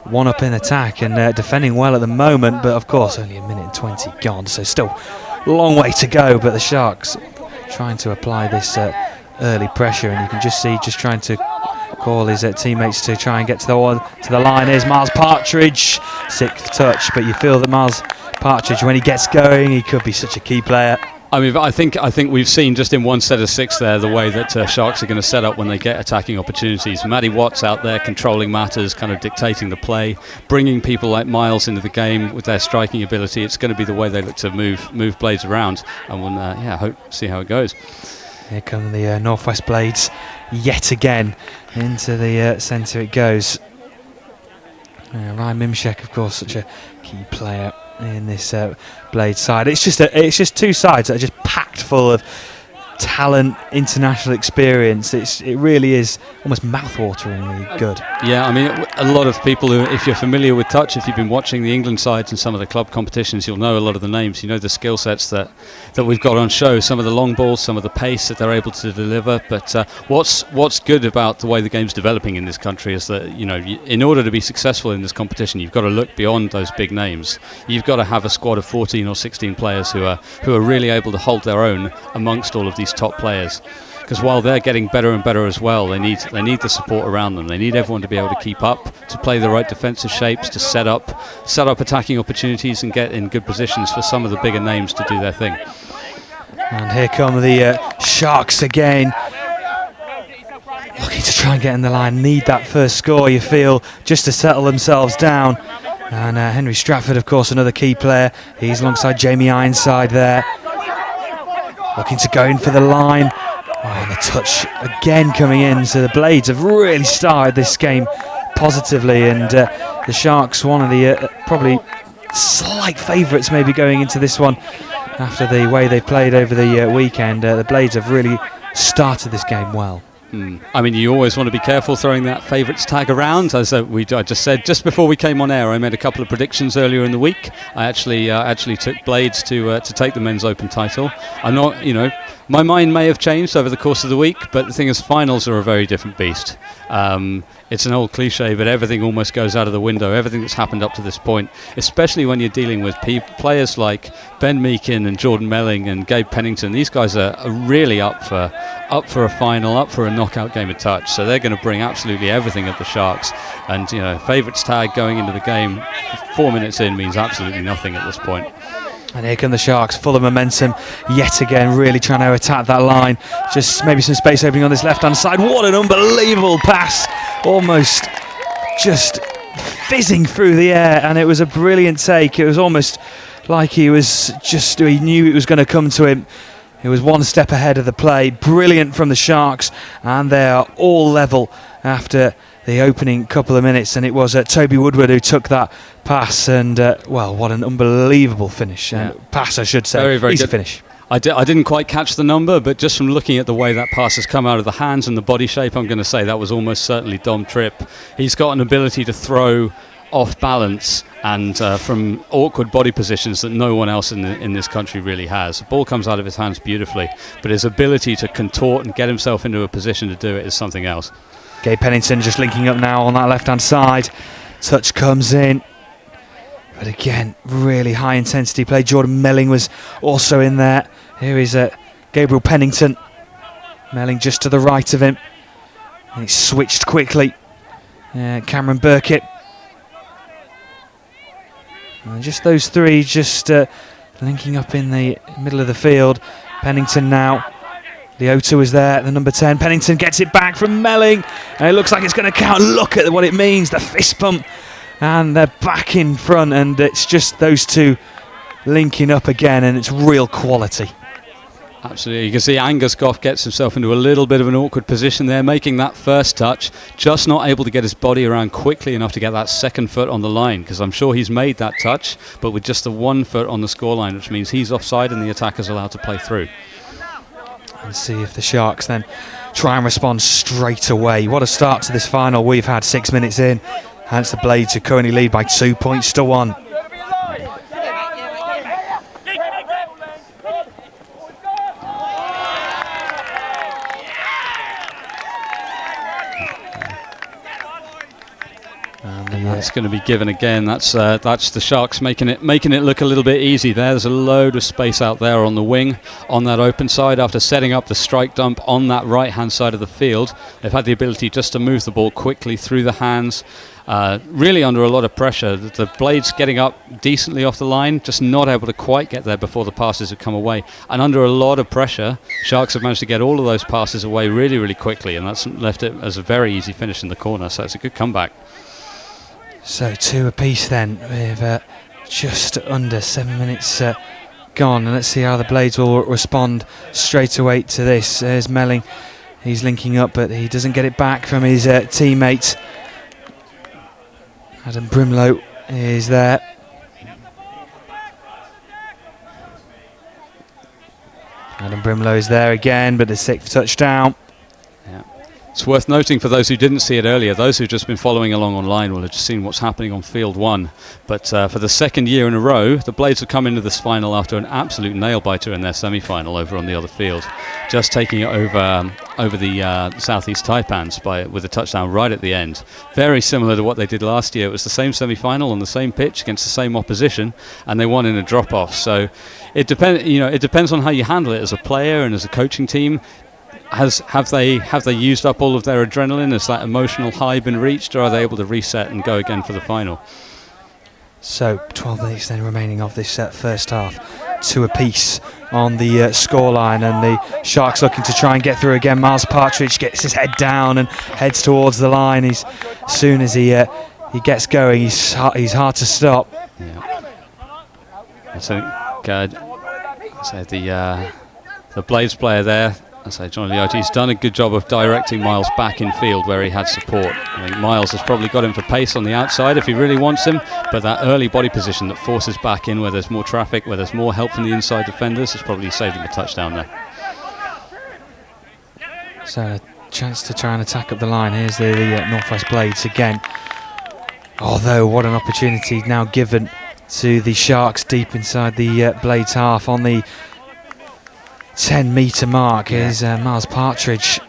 Speaker 2: one up in attack and defending well at the moment, but of course only a minute and 20 gone, so still a long way to go. But the Sharks trying to apply this early pressure, and you can just see trying to call his teammates to try and get to the line. Here's Miles Partridge, sixth touch, but you feel that Miles Partridge, when he gets going, he could be such a key player.
Speaker 18: I mean, I think we've seen just in one set of six there the way that Sharks are going to set up when they get attacking opportunities. Matty Watts out there controlling matters, kind of dictating the play, bringing people like Miles into the game with their striking ability. It's going to be the way they look to move Blades around, and we'll see how it goes.
Speaker 2: Here come the Northwest Blades yet again. Into the centre it goes. Ryan Mimshek, of course, such a key player in this Blades side. It's just two sides that are just packed full of talent, international experience. It really is almost mouth-wateringly good.
Speaker 18: Yeah, I mean, a lot of people who, if you're familiar with touch, if you've been watching the England sides and some of the club competitions, you'll know a lot of the names. You know the skill sets that we've got on show. Some of the long balls, some of the pace that they're able to deliver. But what's good about the way the game's developing in this country is that, you know, in order to be successful in this competition, you've got to look beyond those big names. You've got to have a squad of 14 or 16 players who are really able to hold their own amongst all of these top players, because while they're getting better and better as well, they need the support around them. They need everyone to be able to keep up, to play the right defensive shapes, to set up attacking opportunities and get in good positions for some of the bigger names to do their thing.
Speaker 2: And here come the Sharks again, looking to try and get in the line, need that first score, you feel, just to settle themselves down. And Henry Stratford, of course, another key player. He's alongside Jamie Ironside there, looking to go in for the line. And the touch again coming in. So the Blades have really started this game positively, and the Sharks, one of the probably slight favourites maybe going into this one after the way they played over the weekend. The Blades have really started this game well.
Speaker 18: I mean, you always want to be careful throwing that favourites tag around. As I just said, just before we came on air, I made a couple of predictions earlier in the week. I actually took Blades to take the men's Open title. I'm not, My mind may have changed over the course of the week, but the thing is, finals are a very different beast. It's an old cliche, but everything almost goes out of the window. Everything that's happened up to this point, especially when you're dealing with players like Ben Meakin and Jordan Melling and Gabe Pennington. These guys are really up for a final, up for a knockout game of touch. So they're going to bring absolutely everything at the Sharks. And favourites tag going into the game 4 minutes in means absolutely nothing at this point.
Speaker 2: And here come the Sharks, full of momentum yet again, really trying to attack that line. Just maybe some space opening on this left-hand side. What an unbelievable pass. Almost just fizzing through the air, and it was a brilliant take. It was almost like he knew it was going to come to him. It was one step ahead of the play. Brilliant from the Sharks, and they are all level after the opening couple of minutes, and it was Toby Woodward who took that pass, and what an unbelievable finish. Pass, I should say.
Speaker 18: Very, very
Speaker 2: easy
Speaker 18: good
Speaker 2: finish.
Speaker 18: I didn't quite catch the number, but just from looking at the way that pass has come out of the hands and the body shape, I'm going to say that was almost certainly Dom Tripp. He's got an ability to throw off balance and from awkward body positions that no one else in this country really has. The ball comes out of his hands beautifully, but his ability to contort and get himself into a position to do it is something else.
Speaker 2: Gabe Pennington just linking up now on that left-hand side. Touch comes in. But again, really high intensity play. Jordan Melling was also in there. Here is Gabriel Pennington. Melling just to the right of him. And he switched quickly. Cameron Burkitt. And just those three just linking up in the middle of the field. Pennington now. Leota was there, the number 10. Pennington gets it back from Melling, and it looks like it's going to count. Look at what it means, the fist bump, and they're back in front, and it's just those two linking up again, and it's real quality.
Speaker 18: Absolutely. You can see Angus Goff gets himself into a little bit of an awkward position there, making that first touch, just not able to get his body around quickly enough to get that second foot on the line, because I'm sure he's made that touch, but with just the 1 foot on the scoreline, which means he's offside and the attacker's allowed to play through.
Speaker 2: And see if the Sharks then try and respond straight away. What a start to this final we've had 6 minutes in. And it's the Blades who currently lead by 2 points to 1.
Speaker 18: That's going to be given again. That's the Sharks making it look a little bit easy there. There's a load of space out there on the wing, on that open side. After setting up the strike dump on that right-hand side of the field, they've had the ability just to move the ball quickly through the hands, really under a lot of pressure. The Blades getting up decently off the line, just not able to quite get there before the passes have come away. And under a lot of pressure, Sharks have managed to get all of those passes away really, really quickly, and that's left it as a very easy finish in the corner. So it's a good comeback.
Speaker 2: So 2 apiece then, with just under 7 minutes gone. And let's see how the Blades will respond straight away to this. There's Melling. He's linking up, but he doesn't get it back from his teammate. Adam Brimlow is there. Adam Brimlow is there again, but the 6th touchdown.
Speaker 18: It's worth noting for those who didn't see it earlier, those who've just been following along online will have just seen what's happening on field 1. But for the second year in a row, the Blades have come into this final after an absolute nail-biter in their semi-final over on the other field, just taking it over the Southeast Taipans with a touchdown right at the end. Very similar to what they did last year. It was the same semi-final on the same pitch against the same opposition, and they won in a drop-off. So it depends on how you handle it as a player and as a coaching team. Have they used up all of their adrenaline? Has that emotional high been reached, or are they able to reset and go again for the final?
Speaker 2: So 12 minutes then remaining of this first half. 2 apiece on the scoreline, and the Sharks looking to try and get through again. Miles Partridge gets his head down and heads towards the line. As soon as he gets going, he's hard to stop.
Speaker 18: Yeah. So the Blades player there, I say John Leoti's done a good job of directing Miles back in field where he had support. I think Miles has probably got him for pace on the outside if he really wants him, but that early body position that forces back in where there's more traffic, where there's more help from the inside defenders, has probably saved him a touchdown there.
Speaker 2: So a chance to try and attack up the line. Here's the Northwest Blades again. Although what an opportunity now given to the Sharks deep inside the Blades half on the 10-metre mark. Here's Miles Partridge.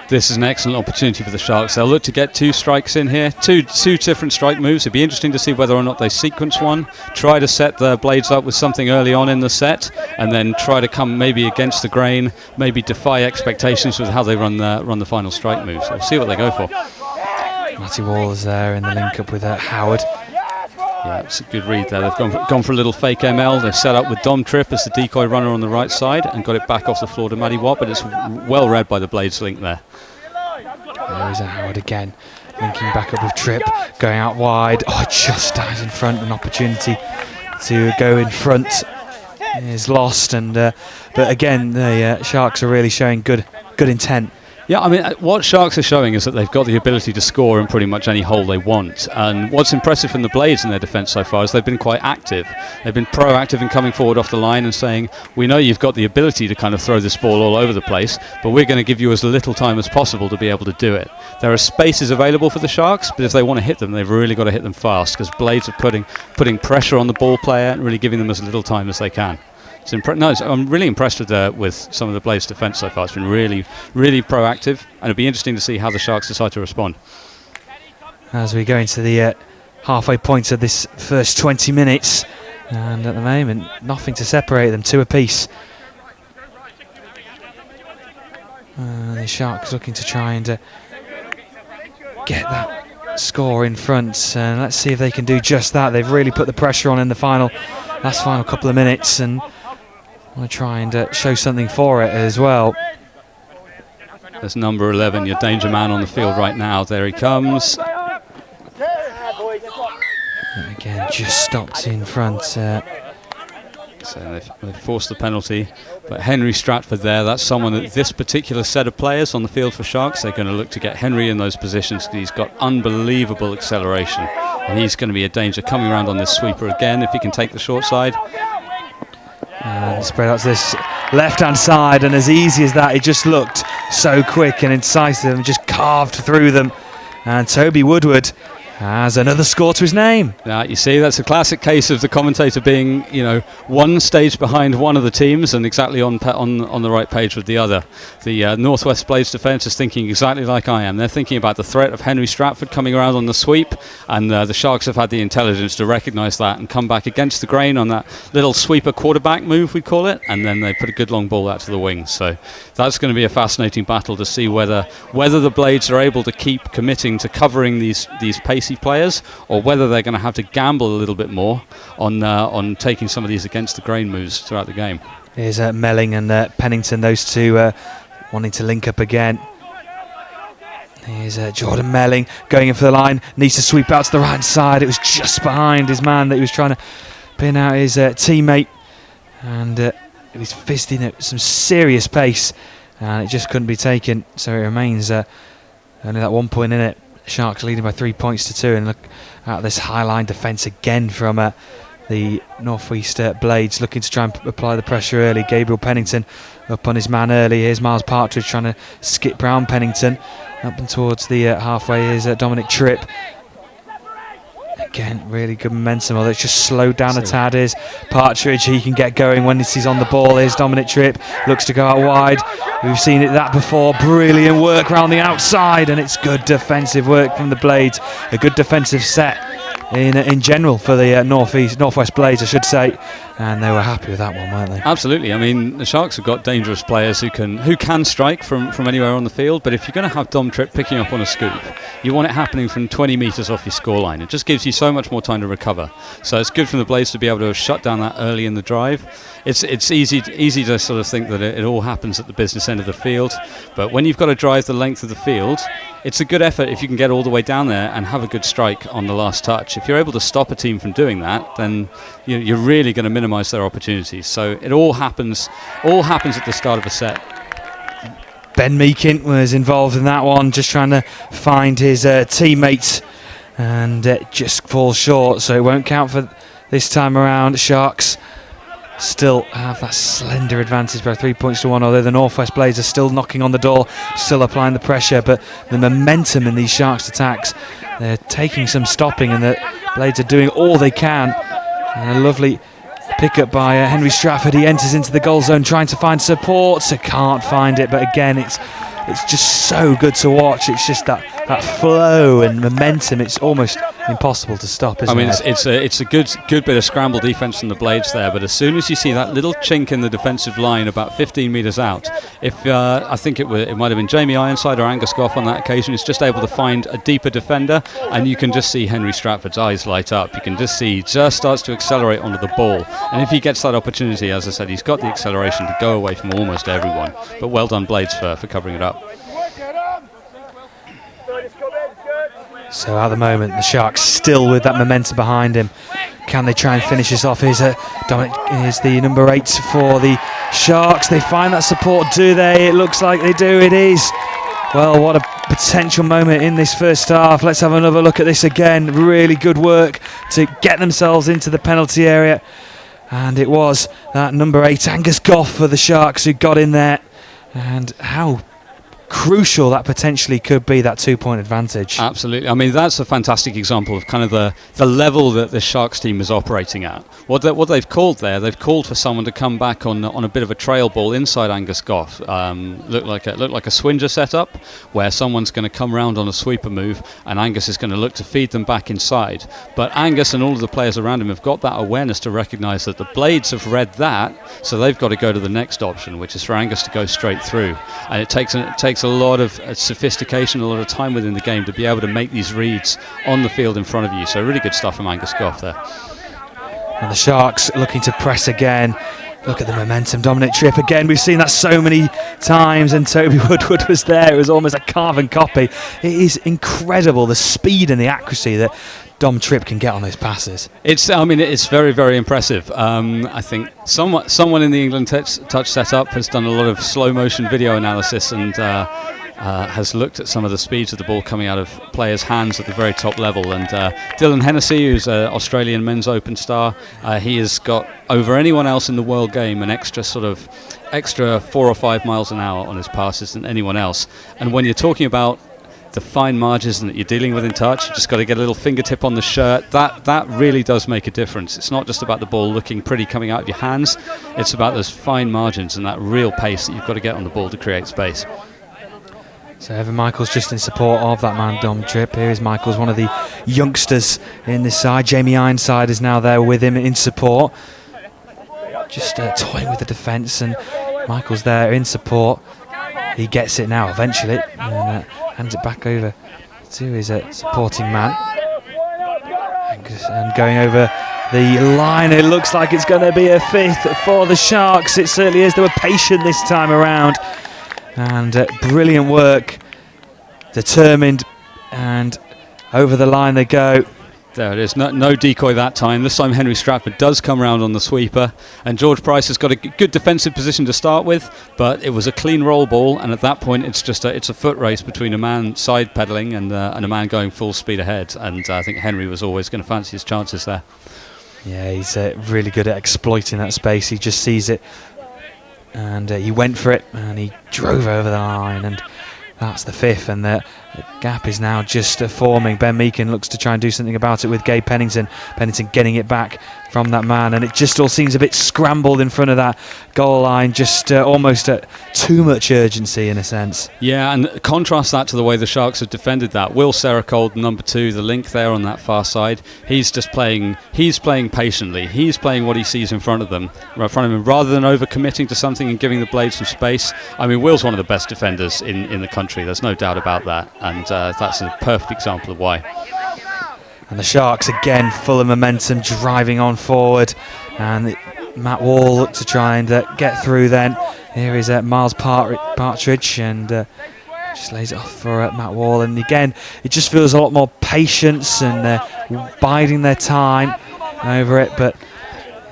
Speaker 18: This is an excellent opportunity for the Sharks. They'll look to get 2 strikes in here, two different strike moves. It'd be interesting to see whether or not they sequence one, try to set the blades up with something early on in the set, and then try to come maybe against the grain, maybe defy expectations with how they run the final strike moves. We'll see what they go for.
Speaker 2: Matty Wall is there in the link-up with Howard.
Speaker 18: Yeah, it's a good read there. They've gone for a little fake ML. They've set up with Dom Tripp as the decoy runner on the right side and got it back off the floor to Matty Watt, but it's well read by the Blades link there.
Speaker 2: There is Howard again, linking back up with Tripp, going out wide. Oh, just dies in front. An opportunity to go in front is lost, and but again, the Sharks are really showing good intent.
Speaker 18: Yeah, I mean, what Sharks are showing is that they've got the ability to score in pretty much any hole they want. And what's impressive from the Blades in their defence so far is they've been quite active. They've been proactive in coming forward off the line and saying, we know you've got the ability to kind of throw this ball all over the place, but we're going to give you as little time as possible to be able to do it. There are spaces available for the Sharks, but if they want to hit them, they've really got to hit them fast, because Blades are putting pressure on the ball player and really giving them as little time as they can. I'm really impressed with some of the Blades' defence so far. It's been really, really proactive, and it'll be interesting to see how the Sharks decide to respond.
Speaker 2: As we go into the halfway point of this first 20 minutes, and at the moment, nothing to separate them, 2 apiece. The Sharks looking to try and get that score in front, and let's see if they can do just that. They've really put the pressure on in the last final couple of minutes, and want to try and show something for it as well.
Speaker 18: There's number 11, your danger man on the field right now. There he comes.
Speaker 2: And again, just stopped in front. So
Speaker 18: they've forced the penalty. But Henry Stratford there, that's someone that this particular set of players on the field for Sharks, they're going to look to get Henry in those positions. He's got unbelievable acceleration. And he's going to be a danger coming around on this sweeper again if he can take the short side.
Speaker 2: And spread out to this left-hand side, and as easy as that, it just looked so quick and incisive and just carved through them. And Toby Woodward has another score to his name.
Speaker 18: You see, that's a classic case of the commentator being, one stage behind one of the teams and exactly on the right page with the other. The Northwest Blades defence is thinking exactly like I am. They're thinking about the threat of Henry Stratford coming around on the sweep, and the Sharks have had the intelligence to recognise that and come back against the grain on that little sweeper quarterback move, we call it, and then they put a good long ball out to the wings. So that's going to be a fascinating battle to see whether the Blades are able to keep committing to covering these pacey players, or whether they're going to have to gamble a little bit more on taking some of these against the grain moves throughout the game.
Speaker 2: Here's Melling and Pennington, those two wanting to link up again. Here's Jordan Melling going in for the line, needs to sweep out to the right side. It was just behind his man that he was trying to pin out his teammate, and it was fisting at some serious pace, and it just couldn't be taken. So it remains only that 1 point in it. Sharks leading by 3 points to 2, and look at this high line defence again from the North-East Blades, looking to try and apply the pressure early. Gabriel Pennington up on his man early. Here's Miles Partridge trying to skip round Pennington up and towards the halfway. Here's Dominic Tripp. Again, really good momentum, although it's just slowed down a tad. Here's Partridge, he can get going when he's on the ball. Here's Dominic Tripp, looks to go out wide. We've seen that before. Brilliant work round the outside, and it's good defensive work from the Blades. A good defensive set in general for the Northwest Blades, I should say, and they were happy with that one, weren't they?
Speaker 18: Absolutely. I mean, the Sharks have got dangerous players who can strike from anywhere on the field, but if you're going to have Dom Tripp picking up on a scoop, you want it happening from 20 metres off your scoreline. It just gives you so much more time to recover. So it's good from the Blades to be able to shut down that early in the drive. It's easy to sort of think that it all happens at the business end of the field, but when you've got to drive the length of the field, it's a good effort if you can get all the way down there and have a good strike on the last touch. If you're able to stop a team from doing that, then you're really going to minimise their opportunities. So it all happens at the start of a set.
Speaker 2: Ben Meakin was involved in that one, just trying to find his teammates, and just falls short, so it won't count for this time around. Sharks still have that slender advantage by 3 points to 1, although the Northwest Blades are still knocking on the door, still applying the pressure, but the momentum in these Sharks attacks, they're taking some stopping, and the Blades are doing all they can. And a lovely Pick up by Henry Stratford. He enters into the goal zone trying to find support, so can't find it. But again, it's just so good to watch. It's just that flow and momentum. It's almost impossible to stop, isn't it?
Speaker 18: It's a good bit of scramble defence from the Blades there. But as soon as you see that little chink in the defensive line about 15 metres out, if I think it might have been Jamie Ironside or Angus Goff on that occasion, is just able to find a deeper defender, and you can just see Henry Stratford's eyes light up. You can just see he just starts to accelerate onto the ball, and if he gets that opportunity, as I said, he's got the acceleration to go away from almost everyone. But well done, Blades, for covering it up.
Speaker 2: So at the moment, the Sharks still with that momentum behind him. Can they try and finish this off? Here's Dominic. Here's the number 8 for the Sharks. They find that support, do they? It looks like they do. It is. Well, what a potential moment in this first half. Let's have another look at this again. Really good work to get themselves into the penalty area. And it was that number 8, Angus Goff, for the Sharks, who got in there. And how crucial that potentially could be, that 2-point advantage.
Speaker 18: Absolutely. I mean, that's a fantastic example of kind of the level that the Sharks team is operating at. What they've called there, they've called for someone to come back on a bit of a trail ball inside Angus Goff. Looked like a swinger setup where someone's going to come round on a sweeper move and Angus is going to look to feed them back inside. But Angus and all of the players around him have got that awareness to recognise that the Blades have read that, so they've got to go to the next option, which is for Angus to go straight through. And it takes a lot of sophistication, a lot of time within the game to be able to make these reads on the field in front of you. So really good stuff from Angus Goff there.
Speaker 2: And the Sharks looking to press again. Look at the momentum. Dominic Tripp again. We've seen that so many times, and Toby Woodward was there. It was almost a carbon copy. It is incredible, the speed and the accuracy that Dom Tripp can get on those passes.
Speaker 18: It's very, very impressive. I think someone in the England touch setup has done a lot of slow motion video analysis and has looked at some of the speeds of the ball coming out of players' hands at the very top level. And Dylan Hennessy, who's an Australian men's open star, he has got over anyone else in the world game an extra 4 or 5 miles an hour on his passes than anyone else. And when you're talking about the fine margins that you're dealing with in touch, you just got to get a little fingertip on the shirt. That really does make a difference. It's not just about the ball looking pretty coming out of your hands, it's about those fine margins and that real pace that you've got to get on the ball to create space.
Speaker 2: So Evan Michaels just in support of that man Dom Tripp. Here is Michaels, one of the youngsters in this side. Jamie Ironside is now there with him in support, just toying with the defence, and Michaels there in support. He gets it now eventually and hands it back over to his supporting man. And going over the line, it looks like it's going to be a 5th for the Sharks. It certainly is. They were patient this time around. And brilliant work, determined, and over the line they go.
Speaker 18: There it is, no decoy that time. This time Henry Stratford does come round on the sweeper, and George Price has got a good defensive position to start with, but it was a clean roll ball, and at that point it's a foot race between a man side pedalling and a man going full speed ahead, and I think Henry was always going to fancy his chances there.
Speaker 2: Yeah, he's really good at exploiting that space. He just sees it, and he went for it, and he drove over the line, and that's the 5th, and the gap is now just forming. Ben Meakin looks to try and do something about it with Gabe Pennington. Pennington getting it back from that man, and it just all seems a bit scrambled in front of that goal line, just almost at too much urgency in a sense.
Speaker 18: Yeah, and contrast that to the way the Sharks have defended that. Will Serracold, number 2, the link there on that far side, he's playing patiently. He's playing what he sees in front of him, rather than overcommitting to something and giving the Blades some space. I mean, Will's one of the best defenders in the country, there's no doubt about that, and that's a perfect example of why.
Speaker 2: And the Sharks again full of momentum, driving on forward, and Matt Wall looked to try and get through then. Here is Miles Partridge, and just lays it off for Matt Wall, and again it just feels a lot more patience and biding their time over it, but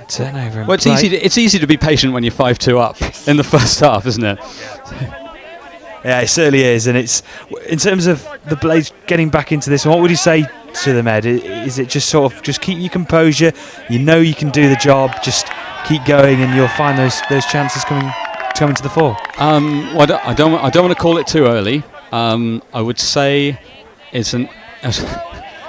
Speaker 2: turnover in
Speaker 18: well,
Speaker 2: play.
Speaker 18: It's easy to be patient when you're 5-2 up in the first half, isn't it?
Speaker 2: Yeah, it certainly is, and it's in terms of the Blades getting back into this. What would you say to them, Ed? Is it just sort of just keep your composure? You know you can do the job. Just keep going, and you'll find those chances coming to the fore.
Speaker 18: Well, I don't want to call it too early. I would say it's an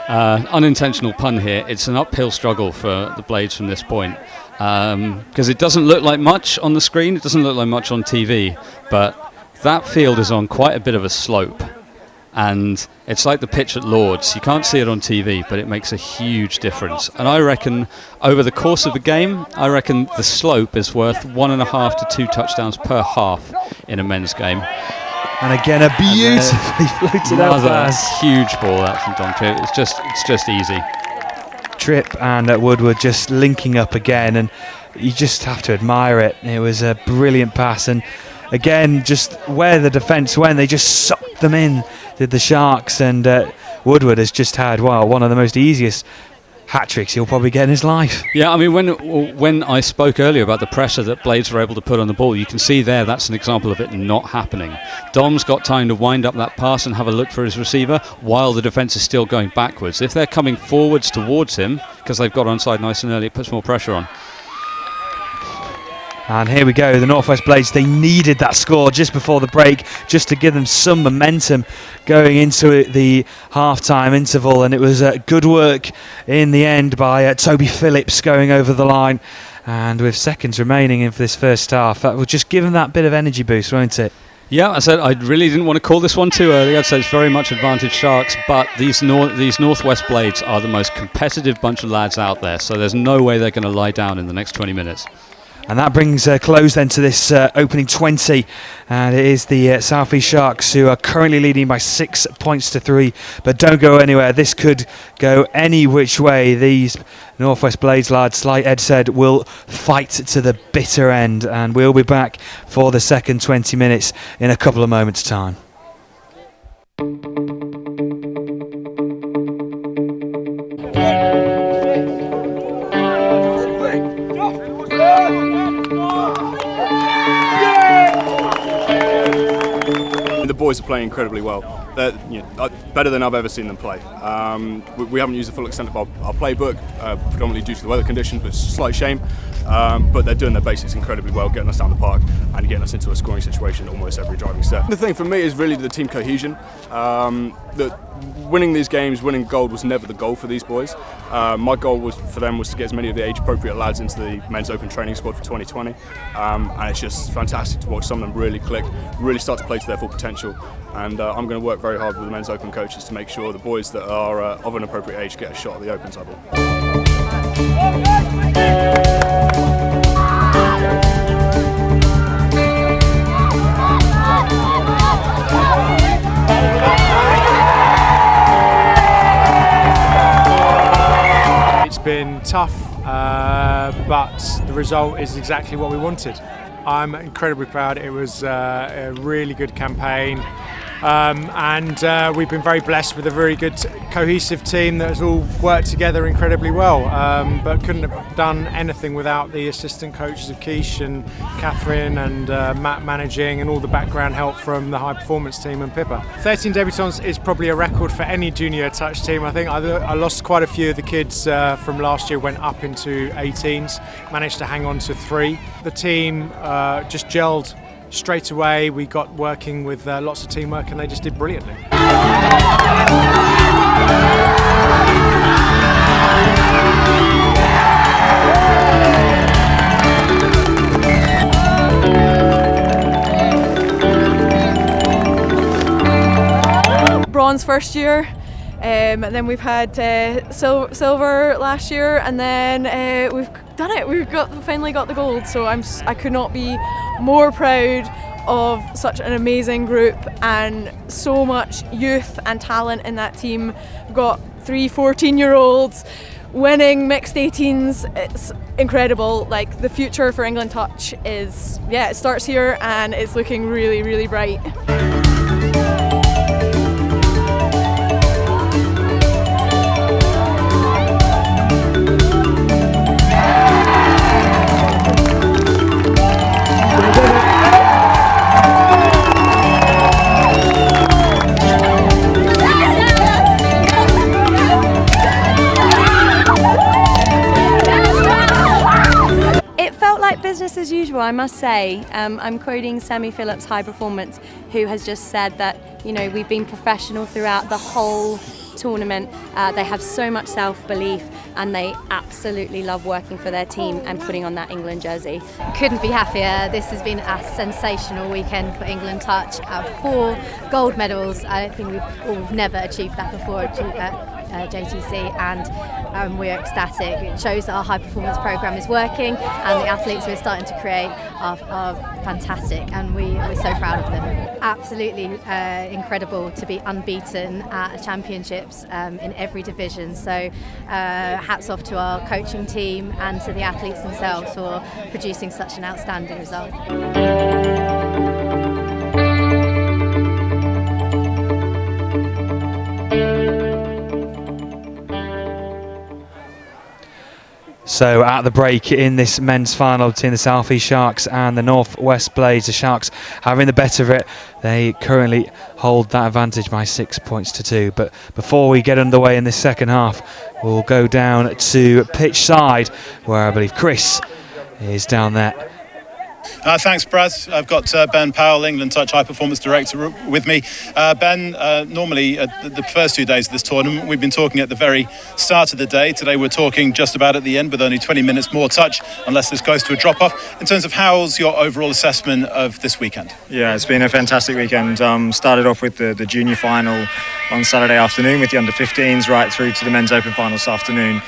Speaker 18: unintentional pun here. It's an uphill struggle for the Blades from this point. because it doesn't look like much on the screen, it doesn't look like much on TV, but that field is on quite a bit of a slope, and it's like the pitch at Lord's. You can't see it on TV, but it makes a huge difference. And I reckon over the course of the game, I reckon the slope is worth 1.5 to 2 touchdowns per half in a men's game.
Speaker 2: And again, a beautifully floated out pass.
Speaker 18: Huge ball that from Dom Tripp. It's just easy.
Speaker 2: Tripp and Woodward just linking up again, and you just have to admire it. It was a brilliant pass, and again, just where the defence went, they just sucked them in, did the Sharks, and Woodward has just had, one of the most easiest hat-tricks he'll probably get in his life.
Speaker 18: Yeah, I mean, when I spoke earlier about the pressure that Blades were able to put on the ball, you can see there that's an example of it not happening. Dom's got time to wind up that pass and have a look for his receiver while the defence is still going backwards. If they're coming forwards towards him, because they've got onside nice and early, it puts more pressure on.
Speaker 2: And here we go, the Northwest Blades, they needed that score just before the break, just to give them some momentum going into the half-time interval, and it was good work in the end by Toby Phillips going over the line, and with seconds remaining in this first half, that will just give them that bit of energy boost, won't it?
Speaker 18: Yeah, I said I really didn't want to call this one too early. I'd say it's very much advantage Sharks, but these Northwest Blades are the most competitive bunch of lads out there, so there's no way they're going to lie down in the next 20 minutes.
Speaker 2: And that brings a close then to this opening 20, and it is the South East Sharks who are currently leading by 6 points to 3, but don't go anywhere. This could go any which way. These Northwest Blades lads, like Ed said, will fight to the bitter end, and we'll be back for the second 20 minutes in a couple of moments' time.
Speaker 19: The boys are playing incredibly well. They're better than I've ever seen them play. We haven't used the full extent of our playbook, predominantly due to the weather conditions, but it's a slight shame. But they're doing their basics incredibly well, getting us down the park and getting us into a scoring situation almost every driving step. The thing for me is really the team cohesion. That winning these games, winning gold was never the goal for these boys. My goal for them was to get as many of the age-appropriate lads into the men's open training squad for 2020, and it's just fantastic to watch some of them really click, really start to play to their full potential. And I'm going to work very hard with the men's open coaches to make sure the boys that are of an appropriate age get a shot at the opens level.
Speaker 20: It's been tough, but the result is exactly what we wanted. I'm incredibly proud. It was a really good campaign, and we've been very blessed with a very good cohesive team that has all worked together incredibly well, but couldn't have done anything without the assistant coaches of Keish and Catherine and Matt managing, and all the background help from the high performance team and Pippa. 13 debutants is probably a record for any junior touch team. I think I lost quite a few of the kids from last year, went up into 18s, managed to hang on to 3. The team just gelled straight away. We got working with lots of teamwork, and they just did brilliantly.
Speaker 21: Bronze first year, and then we've had silver last year, and then we've done it. We've finally got the gold, so I could not be more proud of such an amazing group and so much youth and talent in that team. We've got 3 14-year-olds winning mixed 18s. It's incredible. Like, the future for England Touch is, it starts here, and it's looking really, really bright.
Speaker 22: Business as usual, I must say. I'm quoting Sammy Phillips, High Performance, who has just said that, we've been professional throughout the whole tournament. They have so much self-belief and they absolutely love working for their team and putting on that England jersey.
Speaker 3: Couldn't be happier. This has been a sensational weekend for England Touch. 4 gold medals. I don't think we've never achieved that before at JTC, and we're ecstatic. It shows that our high performance program is working and the athletes we're starting to create are fantastic, and we're so proud of them. Absolutely incredible to be unbeaten at championships in every division, so hats off to our coaching team and to the athletes themselves for producing such an outstanding result.
Speaker 2: So at the break in this men's final between the South East Sharks and the North West Blades, the Sharks having the better of it. They currently hold that advantage by 6 points to 2. But before we get underway in this second half, we'll go down to pitch side, where I believe Chris is down there.
Speaker 12: Thanks, Brad. I've got Ben Powell, England Touch High Performance Director, with me. Ben, normally at the first 2 days of this tournament, we've been talking at the very start of the day. Today we're talking just about at the end with only 20 minutes more touch, unless this goes to a drop-off. In terms of how's your overall assessment of this weekend?
Speaker 4: Yeah, it's been a fantastic weekend. Started off with the junior final on Saturday afternoon with the under-15s, right through to the men's open final this afternoon.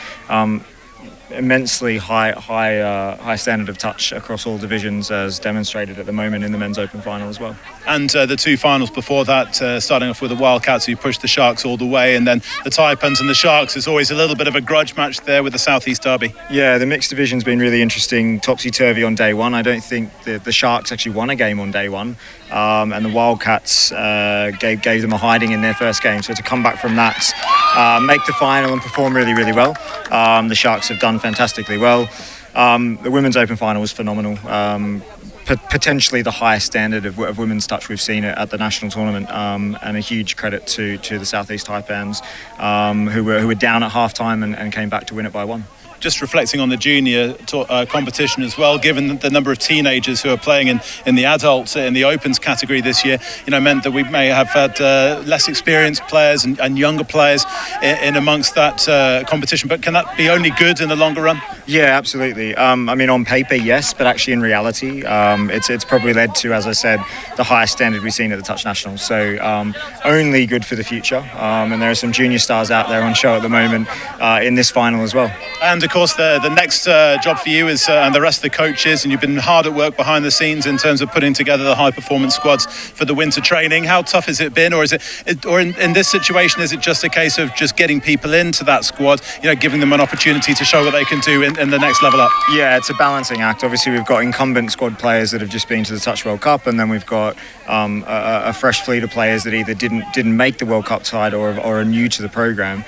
Speaker 4: Immensely high standard of touch across all divisions, as demonstrated at the moment in the men's open final as well.
Speaker 12: And the 2 finals before that, starting off with the Wildcats, who pushed the Sharks all the way, and then the Taipans and the Sharks. There's always a little bit of a grudge match there with the South East Derby.
Speaker 4: Yeah, the mixed division's been really interesting, topsy-turvy on day one. I don't think the Sharks actually won a game on day one, and the Wildcats gave them a hiding in their first game. So to come back from that, make the final and perform really, really well. The Sharks have done fantastically well. The women's open final was phenomenal. Potentially the highest standard of women's touch we've seen at the national tournament, and a huge credit to the South East Taipans, who were down at half time and came back to win it by 1.
Speaker 12: Just reflecting on the junior competition as well, given the number of teenagers who are playing in the adults, in the opens category this year, meant that we may have had less experienced players and younger players in amongst that competition. But can that be only good in the longer run?
Speaker 4: Yeah, absolutely. I mean, on paper, yes, but actually in reality, it's probably led to, as I said, the highest standard we've seen at the Touch Nationals. So only good for the future. And there are some junior stars out there on show at the moment in this final as well.
Speaker 12: And of course, the next job for you is, and the rest of the coaches, and you've been hard at work behind the scenes in terms of putting together the high performance squads for the winter training. How tough has it been, or is it, or in this situation, is it just a case of just getting people into that squad, giving them an opportunity to show what they can do in the next level up?
Speaker 4: Yeah, it's a balancing act. Obviously, we've got incumbent squad players that have just been to the Touch World Cup, and then we've got a fresh fleet of players that either didn't make the World Cup side or are new to the program.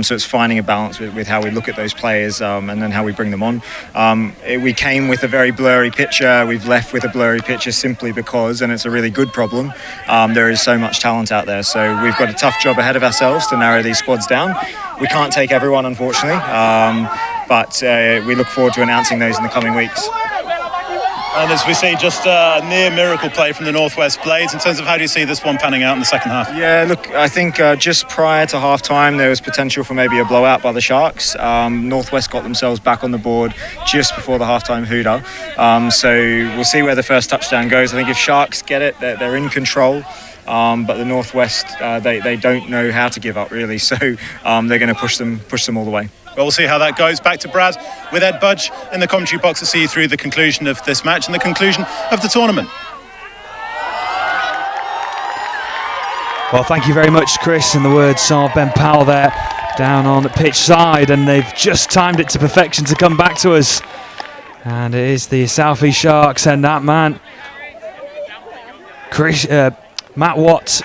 Speaker 4: So it's finding a balance with how we look at those players, and then how we bring them on. We came with a very blurry picture. We've left with a blurry picture simply because, and it's a really good problem, there is so much talent out there. So we've got a tough job ahead of ourselves to narrow these squads down. We can't take everyone, unfortunately, but we look forward to announcing those in the coming weeks.
Speaker 12: And as we see, just a near miracle play from the Northwest Blades. In terms of how do you see this one panning out in the second half?
Speaker 4: Yeah, look, I think just prior to half time there was potential for maybe a blowout by the Sharks. Northwest got themselves back on the board just before the half-time hooter. So we'll see where the first touchdown goes. I think if Sharks get it, they're in control. But the Northwest, they don't know how to give up, really. So they're going to push them all the way.
Speaker 12: Well, we'll see how that goes. Back to Brad with Ed Budge in the commentary box to see you through the conclusion of this match and the conclusion of the tournament.
Speaker 2: Well, thank you very much, Chris, and the words of Ben Powell there down on the pitch side, and they've just timed it to perfection to come back to us. And it is the South East Sharks and that man, Matt Watt,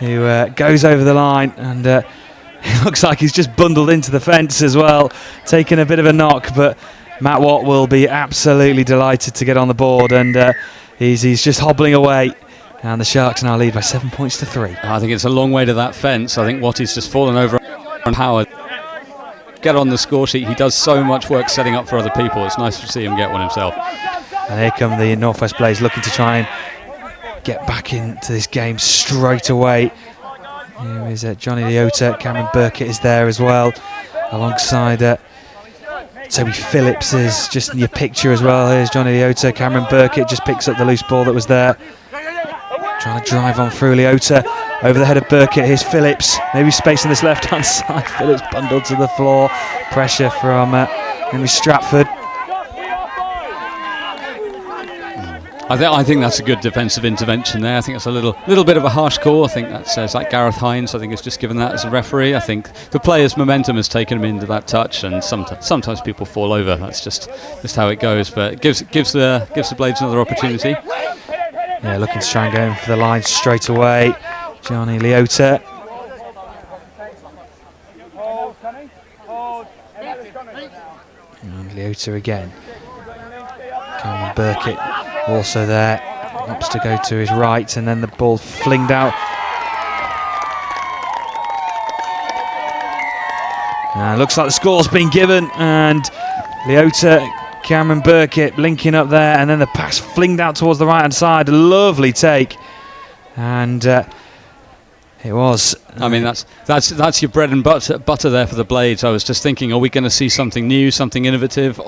Speaker 2: who goes over the line, and it looks like he's just bundled into the fence as well, taking a bit of a knock, but Matt Watt will be absolutely delighted to get on the board, and he's just hobbling away, and the Sharks now lead by 7 points to 3.
Speaker 18: I think it's a long way to that fence. I think Wattie's just fallen over on Howard. Get on the score sheet. He does so much work setting up for other people. It's nice to see him get one himself.
Speaker 2: And here come the Northwest Blades looking to try and get back into this game straight away. Here is Johnny Leota. Cameron Burkett is there as well, alongside Toby Phillips is just in your picture as well. Here's Johnny Leota. Cameron Burkett just picks up the loose ball that was there. Trying to drive on through Leota. Over the head of Burkett, here's Phillips. Maybe space on this left-hand side. Phillips bundled to the floor. Pressure from Henry Stratford.
Speaker 18: I think that's a good defensive intervention there. I think it's a little bit of a harsh call. I think that's like Gareth Hines. I think it's just given that as a referee. I think the player's momentum has taken him into that touch, and sometimes people fall over. That's just how it goes. But it gives the Blades another opportunity.
Speaker 2: Yeah, looking to try and go in for the line straight away. Johnny Leota. And Leota again. Cameron Burkett also there. Opts to go to his right, and then the ball flinged out. Looks like the score's been given, and Leota, Cameron Burkett linking up there, and then the pass flinged out towards the right hand side. Lovely take, and it was.
Speaker 18: I mean, that's your bread and butter there for the Blades. I was just thinking, are we going to see something new, something innovative?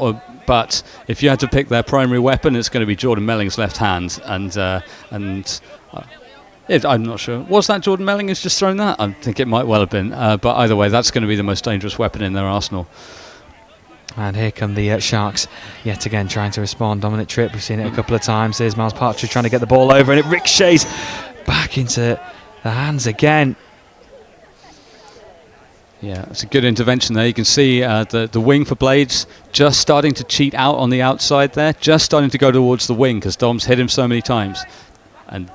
Speaker 18: But if you had to pick their primary weapon, it's going to be Jordan Melling's left hand, and I'm not sure. Was that Jordan Melling who's just thrown that? I think it might well have been. But either way, that's going to be the most dangerous weapon in their arsenal.
Speaker 2: And here come the Sharks yet again trying to respond. Dominic Tripp, we've seen it a couple of times. Here's Miles Partridge trying to get the ball over, and it ricochets back into the hands again.
Speaker 18: Yeah, it's a good intervention there. You can see the wing for Blades just starting to cheat out on the outside there, just starting to go towards the wing because Dom's hit him so many times. And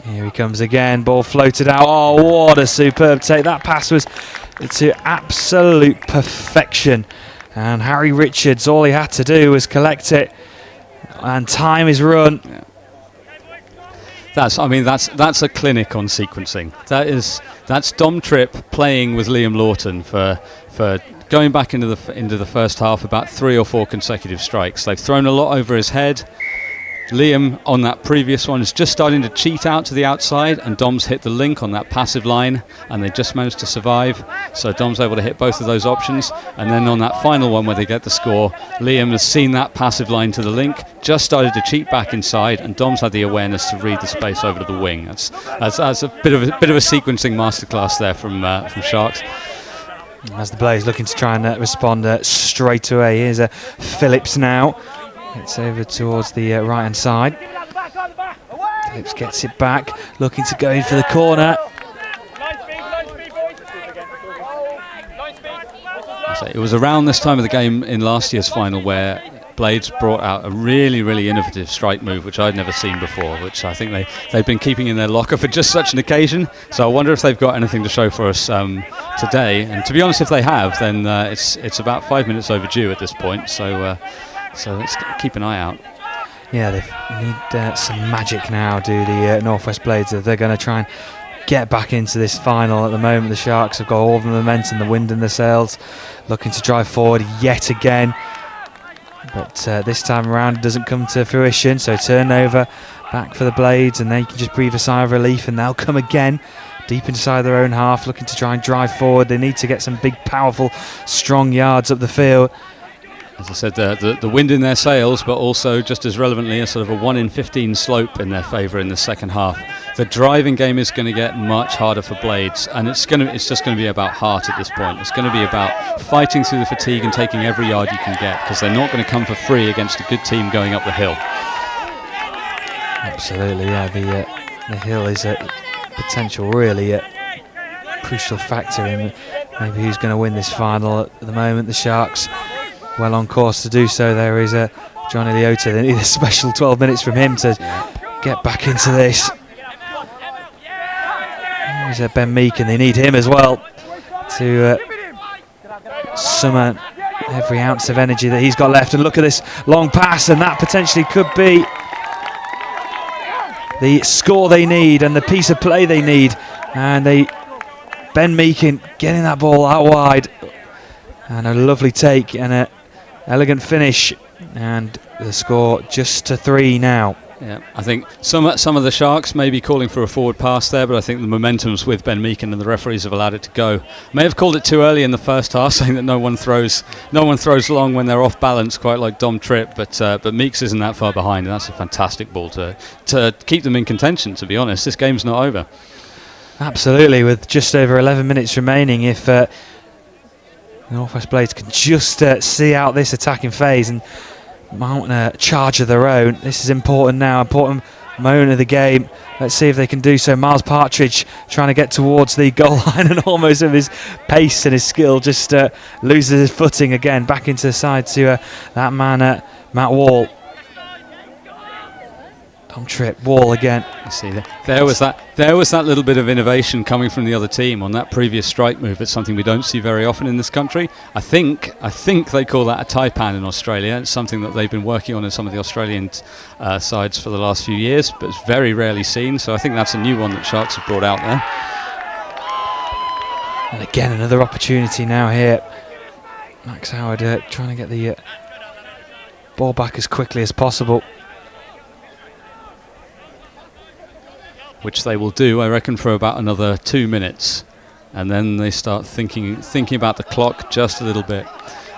Speaker 2: here he comes again, ball floated out. Oh, what a superb take. That pass was to absolute perfection. And Harry Richards, all he had to do was collect it, and time is run.
Speaker 18: Yeah. That's a clinic on sequencing. That's Dom Tripp playing with Liam Lawton for going back into the first half, about 3 or 4 consecutive strikes. They've thrown a lot over his head. Liam on that previous one is just starting to cheat out to the outside, and Dom's hit the link on that passive line, and they just managed to survive. So Dom's able to hit both of those options, and then on that final one where they get the score, Liam has seen that passive line to the link, just started to cheat back inside, and Dom's had the awareness to read the space over to the wing. That's a bit of a sequencing masterclass there from Sharks.
Speaker 2: As the Blades looking to try and respond straight away. Here's Phillips now. It's over towards the right hand side. Phillips gets it back, looking to go in for the corner.
Speaker 18: So it was around this time of the game in last year's final where Blades brought out a really, really innovative strike move, which I'd never seen before, which I think they've been keeping in their locker for just such an occasion. So I wonder if they've got anything to show for us today. And to be honest, if they have, then it's about 5 minutes overdue at this point. So let's keep an eye out.
Speaker 2: Yeah, they need some magic now, do the Northwest Blades, if they're going to try and get back into this final. At the moment, the Sharks have got all the momentum, the wind in the sails, looking to drive forward yet again. But this time around, it doesn't come to fruition. So turnover back for the Blades, and they can just breathe a sigh of relief, and they'll come again deep inside their own half, looking to try and drive forward. They need to get some big, powerful, strong yards up the field.
Speaker 18: As I said, the wind in their sails, but also just as relevantly a sort of a 1 in 15 slope in their favour in the second half. The driving game is going to get much harder for Blades, and it's just going to be about heart at this point. It's going to be about fighting through the fatigue and taking every yard you can get, because they're not going to come for free against a good team going up the hill.
Speaker 2: Absolutely, yeah. The hill is a potential, really a crucial factor in maybe who's going to win this final. At the moment, the Sharks well on course to do so. There is Johnny Leota. They need a special 12 minutes from him to get back into this. There's Ben Meek, and they need him as well to summon every ounce of energy that he's got left. And look at this long pass, and that potentially could be the score they need and the piece of play they need. And Ben Meekin getting that ball out wide, and a lovely take and an elegant finish, and the score just to 3 now.
Speaker 18: Yeah, I think some of the Sharks may be calling for a forward pass there, but I think the momentum's with Ben Meakin and the referees have allowed it to go. May have called it too early in the first half, saying that no one throws long when they're off balance, quite like Dom Tripp. But Meeks isn't that far behind, and that's a fantastic ball to keep them in contention. To be honest, this game's not over.
Speaker 2: Absolutely, with just over 11 minutes remaining, if Northwest Blades can just see out this attacking phase and mount a charge of their own. This is important now, important moment of the game. Let's see if they can do so. Miles Partridge trying to get towards the goal line, and almost with his pace and his skill just loses his footing again. Back into the side to that man, Matt Wall. Tom Tripp, Wall again.
Speaker 18: You see there was that little bit of innovation coming from the other team on that previous strike move. It's something we don't see very often in this country. I think they call that a Taipan in Australia. It's something that they've been working on in some of the Australian sides for the last few years, but it's very rarely seen. So I think that's a new one that Sharks have brought out there.
Speaker 2: And again, another opportunity now here. Max Howard trying to get the ball back as quickly as possible.
Speaker 18: Which they will do, I reckon, for about another 2 minutes, and then they start thinking about the clock just a little bit.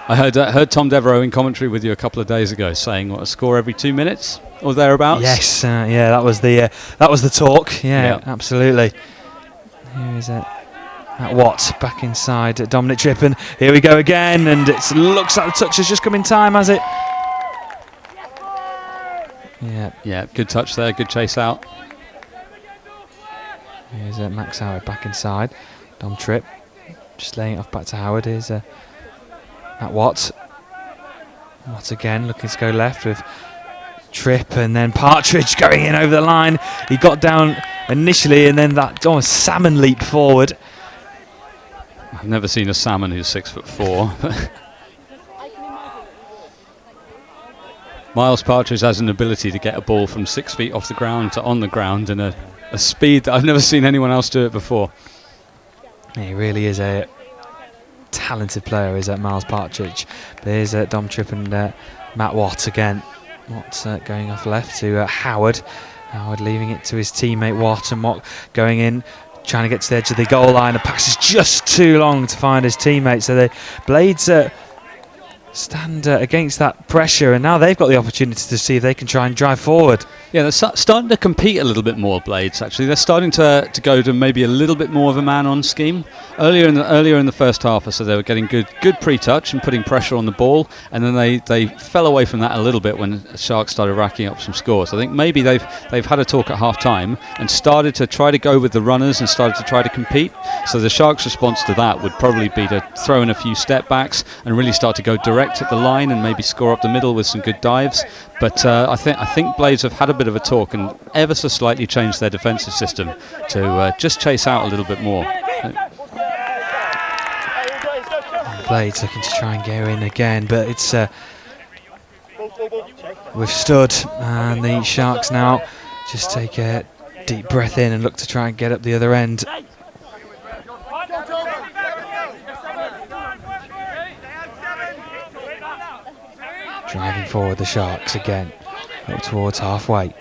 Speaker 18: I heard Tom Devereux in commentary with you a couple of days ago saying what, a score every 2 minutes or thereabouts.
Speaker 2: Yes, yeah, that was the talk. Yeah, absolutely. Here is Matt Watts back inside Dominic Tripp, and here we go again, and it looks like the touch has just come in time, has it?
Speaker 18: Yeah, good touch there, good chase out.
Speaker 2: Here's Max Howard back inside. Dom Tripp just laying it off back to Howard. Here's Matt Watts. Watts again looking to go left with Tripp, and then Partridge going in over the line. He got down initially, and then that salmon leap forward.
Speaker 18: I've never seen a salmon who's 6'4". Miles Partridge has an ability to get a ball from 6 feet off the ground to on the ground in a speed that I've never seen anyone else do it before.
Speaker 2: He really is a talented player, is Miles Partridge. But here's Dom Tripp and Matt Watt again. Watt going off left to Howard. Howard leaving it to his teammate Watt, and Watt going in, trying to get to the edge of the goal line. The pass is just too long to find his teammate, so the Blades stand against that pressure, and now they've got the opportunity to see if they can try and drive forward.
Speaker 18: Yeah, they're starting to compete a little bit more, Blades, actually. They're starting to go to maybe a little bit more of a man-on scheme. Earlier in the first half, so they were getting good pre-touch and putting pressure on the ball, and then they fell away from that a little bit when Sharks started racking up some scores. I think maybe they've had a talk at half-time and started to try to go with the runners and started to try to compete. So the Sharks' response to that would probably be to throw in a few step backs and really start to go direct at the line and maybe score up the middle with some good dives. But I think Blades have had a bit of a talk and ever so slightly changed their defensive system to just chase out a little bit more.
Speaker 2: Blades looking to try and go in again, but it's withstood, and the Sharks now just take a deep breath in and look to try and get up the other end. Driving forward the Sharks again, up towards halfway.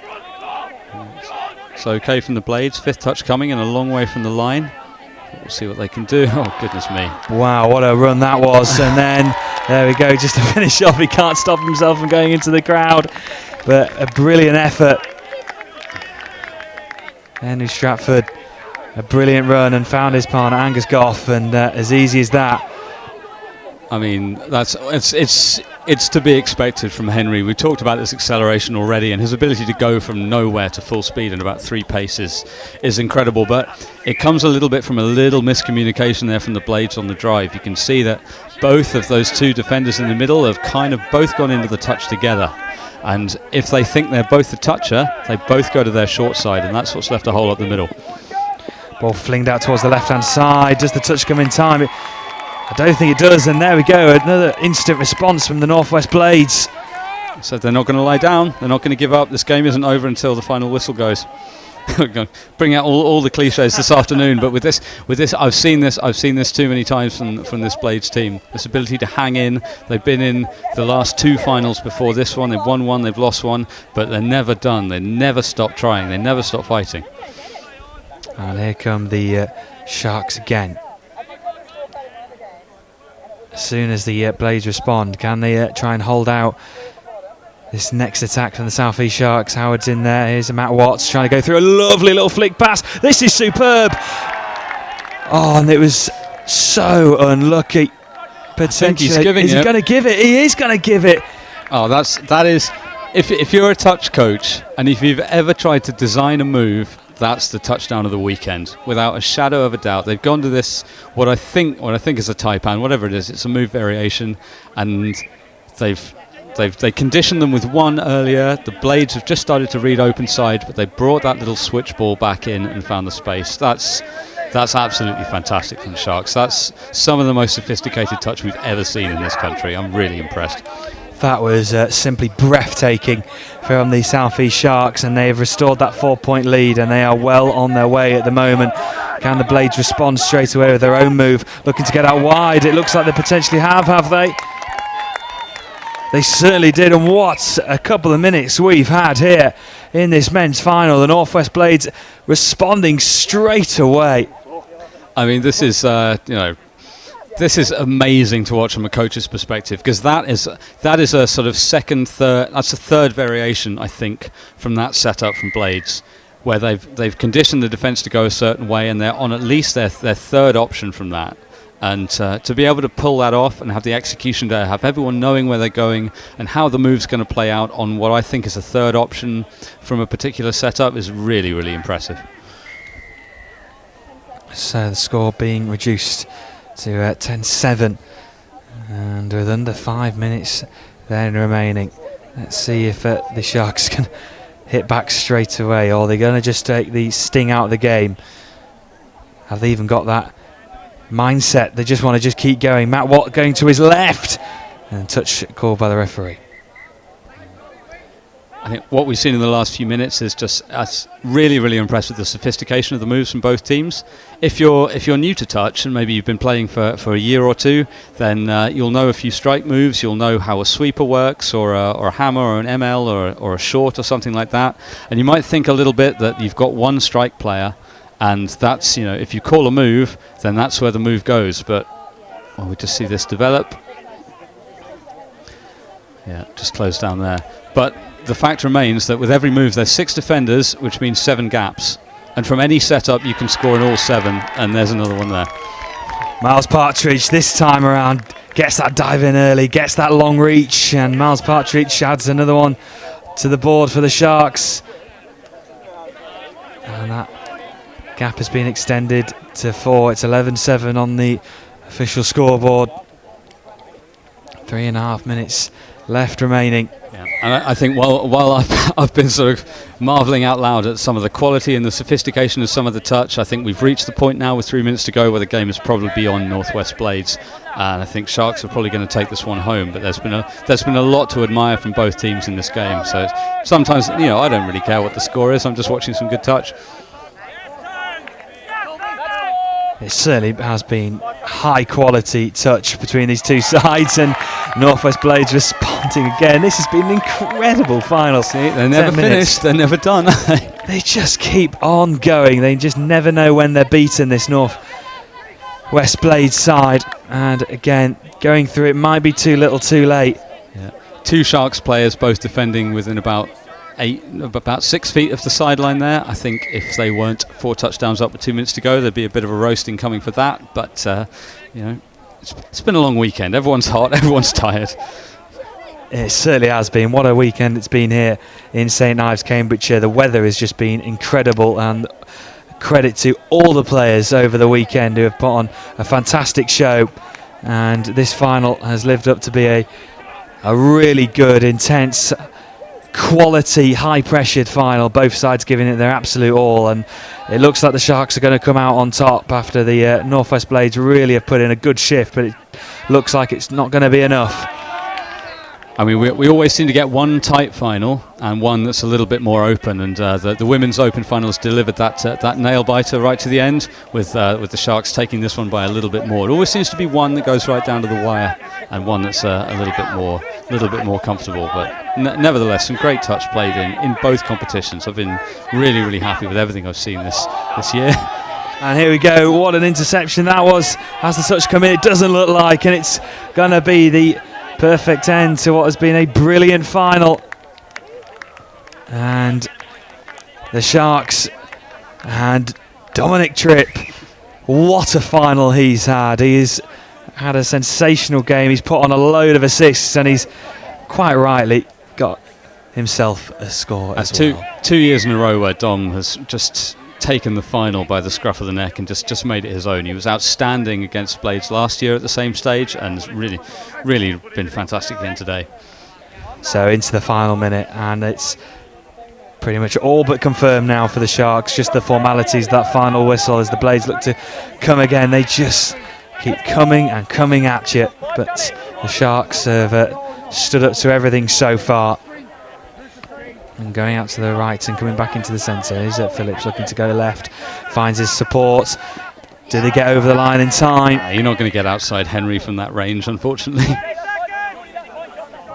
Speaker 18: It's okay from the Blades, fifth touch coming and a long way from the line. We'll see what they can do. Oh, goodness me.
Speaker 2: Wow, what a run that was. And then, there we go, just to finish off. He can't stop himself from going into the crowd. But a brilliant effort. Henry Stratford, a brilliant run, and found his partner, Angus Goff. And as easy as that.
Speaker 18: I mean, it's to be expected from Henry. We talked about this acceleration already, and his ability to go from nowhere to full speed in about 3 paces is incredible. But it comes a little bit from a little miscommunication there from the Blades on the drive. You can see that both of those two defenders in the middle have kind of both gone into the touch together. And if they think they're both the toucher, they both go to their short side, and that's what's left a hole up the middle.
Speaker 2: Ball flinged out towards the left-hand side. Does the touch come in time? I don't think it does, and there we go, another instant response from the Northwest Blades.
Speaker 18: So they're not going to lie down, they're not going to give up. This game isn't over until the final whistle goes. bring out all the cliches this afternoon, but with this, I've seen this too many times from this Blades team. This ability to hang in. They've been in the last 2 finals before this one. They've won one, they've lost one, but they're never done. They never stop trying. They never stop fighting.
Speaker 2: And here come the Sharks again. As soon as the Blades respond, can they try and hold out this next attack from the South East Sharks? Howard's in there. Here's Matt Watts trying to go through a lovely little flick pass. This is superb. Oh, and it was so unlucky. Potentially,
Speaker 18: he's giving
Speaker 2: is he going to give it? He is going to give it.
Speaker 18: Oh, that is. If you're a touch coach and if you've ever tried to design a move, that's the touchdown of the weekend, without a shadow of a doubt. They've gone to this what I think is a Taipan, whatever it is. It's a move variation, and they conditioned them with one earlier. The Blades have just started to read open side, but they brought that little switch ball back in and found the space. That's absolutely fantastic from the Sharks. That's some of the most sophisticated touch we've ever seen in this country. I'm really impressed.
Speaker 2: That was simply breathtaking from the South East Sharks, and they have restored that 4-point lead, and they are well on their way at the moment. Can the Blades respond straight away with their own move, looking to get out wide? It looks like they potentially have they? They certainly did, and what a couple of minutes we've had here in this men's final. The Northwest Blades responding straight away.
Speaker 18: I mean, this is this is amazing to watch from a coach's perspective, because that is a sort of that's a third variation, I think, from that setup from Blades, where they've conditioned the defence to go a certain way, and they're on at least their third option from that. And to be able to pull that off and have the execution there, have everyone knowing where they're going and how the move's going to play out on what I think is a third option from a particular setup is really, really impressive.
Speaker 2: So the score being reduced to 10-7, and with under 5 minutes then remaining. Let's see if the Sharks can hit back straight away, or they're going to just take the sting out of the game. Have they even got that mindset? They just want to just keep going. Matt Watt going to his left, and touch called by the referee.
Speaker 18: I think what we've seen in the last few minutes is just us really, really impressed with the sophistication of the moves from both teams. If you're new to touch and maybe you've been playing for a year or two, then you'll know a few strike moves. You'll know how a sweeper works, or a hammer, or an ML, or a short, or something like that. And you might think a little bit that you've got one strike player, and that's, if you call a move, then that's where the move goes. But we just see this develop. Yeah, just closed down there. But the fact remains that with every move there's 6 defenders, which means 7 gaps, and from any setup you can score in all 7, and there's another one there.
Speaker 2: Miles Partridge this time around gets that dive in early, gets that long reach, and Miles Partridge adds another one to the board for the Sharks, and that gap has been extended to 4. It's 11-7 on the official scoreboard. 3.5 minutes left remaining.
Speaker 18: Yeah. And I think while I've been sort of marvelling out loud at some of the quality and the sophistication of some of the touch, I think we've reached the point now with 3 minutes to go where the game is probably beyond Northwest Blades, and I think Sharks are probably going to take this one home. But there's been a lot to admire from both teams in this game. So sometimes I don't really care what the score is. I'm just watching some good touch.
Speaker 2: It certainly has been high quality touch between these two sides, and Northwest Blades responding again. This has been an incredible final.
Speaker 18: See, they're never finished, they're never done.
Speaker 2: They just keep on going. They just never know when they're beaten, this Northwest Blades side. And again, going through it might be too little too late.
Speaker 18: Yeah. 2 Sharks players both defending within about 6 feet of the sideline there. I think if they weren't 4 touchdowns up with 2 minutes to go, there'd be a bit of a roasting coming for that. But it's been a long weekend. Everyone's hot, everyone's tired.
Speaker 2: It certainly has been. What a weekend it's been here in St Ives, Cambridgeshire. The weather has just been incredible, and credit to all the players over the weekend who have put on a fantastic show. And this final has lived up to be a really good, intense, quality, high-pressured final. Both sides giving it their absolute all, and it looks like the Sharks are going to come out on top after the Northwest Blades really have put in a good shift, but it looks like it's not going to be enough.
Speaker 18: I mean, we always seem to get one tight final and one that's a little bit more open, and the Women's Open finals delivered that nail biter right to the end, with the Sharks taking this one by a little bit more. It always seems to be one that goes right down to the wire, and one that's a little bit more comfortable. But nevertheless, some great touch played in both competitions. I've been really, really happy with everything I've seen this year.
Speaker 2: And here we go, what an interception that was. Has the touch come in? It doesn't look like, and it's going to be the perfect end to what has been a brilliant final. And the Sharks and Dominic Tripp, what a final he's had. He's had a sensational game. He's put on a load of assists, and he's quite rightly got himself a score as well.
Speaker 18: 2 years in a row where Dom has just taken the final by the scruff of the neck and just made it his own. He was outstanding against Blades last year at the same stage, and has really been fantastic again today.
Speaker 2: So into the final minute, and it's pretty much all but confirmed now for the Sharks. Just the formalities, that final whistle as the Blades look to come again. They just keep coming and coming at you, but the Sharks have stood up to everything so far. And going out to the right and coming back into the centre is Phillips, looking to go left, finds his support. Do they get over the line in time?
Speaker 18: You're not going to get outside Henry from that range, unfortunately.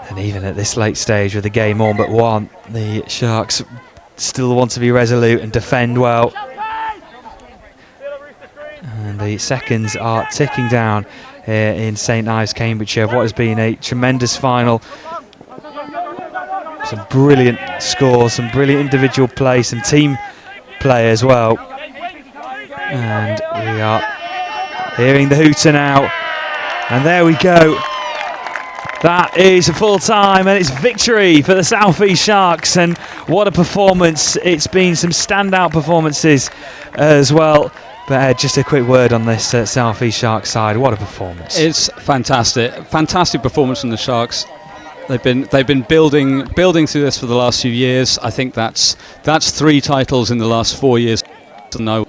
Speaker 2: And even at this late stage with the game all but one, the Sharks still want to be resolute and defend well. And the seconds are ticking down here in St Ives, Cambridgeshire, of what has been a tremendous final. Some brilliant scores, some brilliant individual play, some team play as well. And we are hearing the hooter now. And there we go. That is a full time, and it's victory for the South East Sharks. And what a performance. It's been some standout performances as well. But just a quick word on this South East Sharks side. What a performance.
Speaker 18: It's fantastic. Fantastic performance from the Sharks. They've been building through this for the last few years. I think that's 3 titles in the last 4 years. No,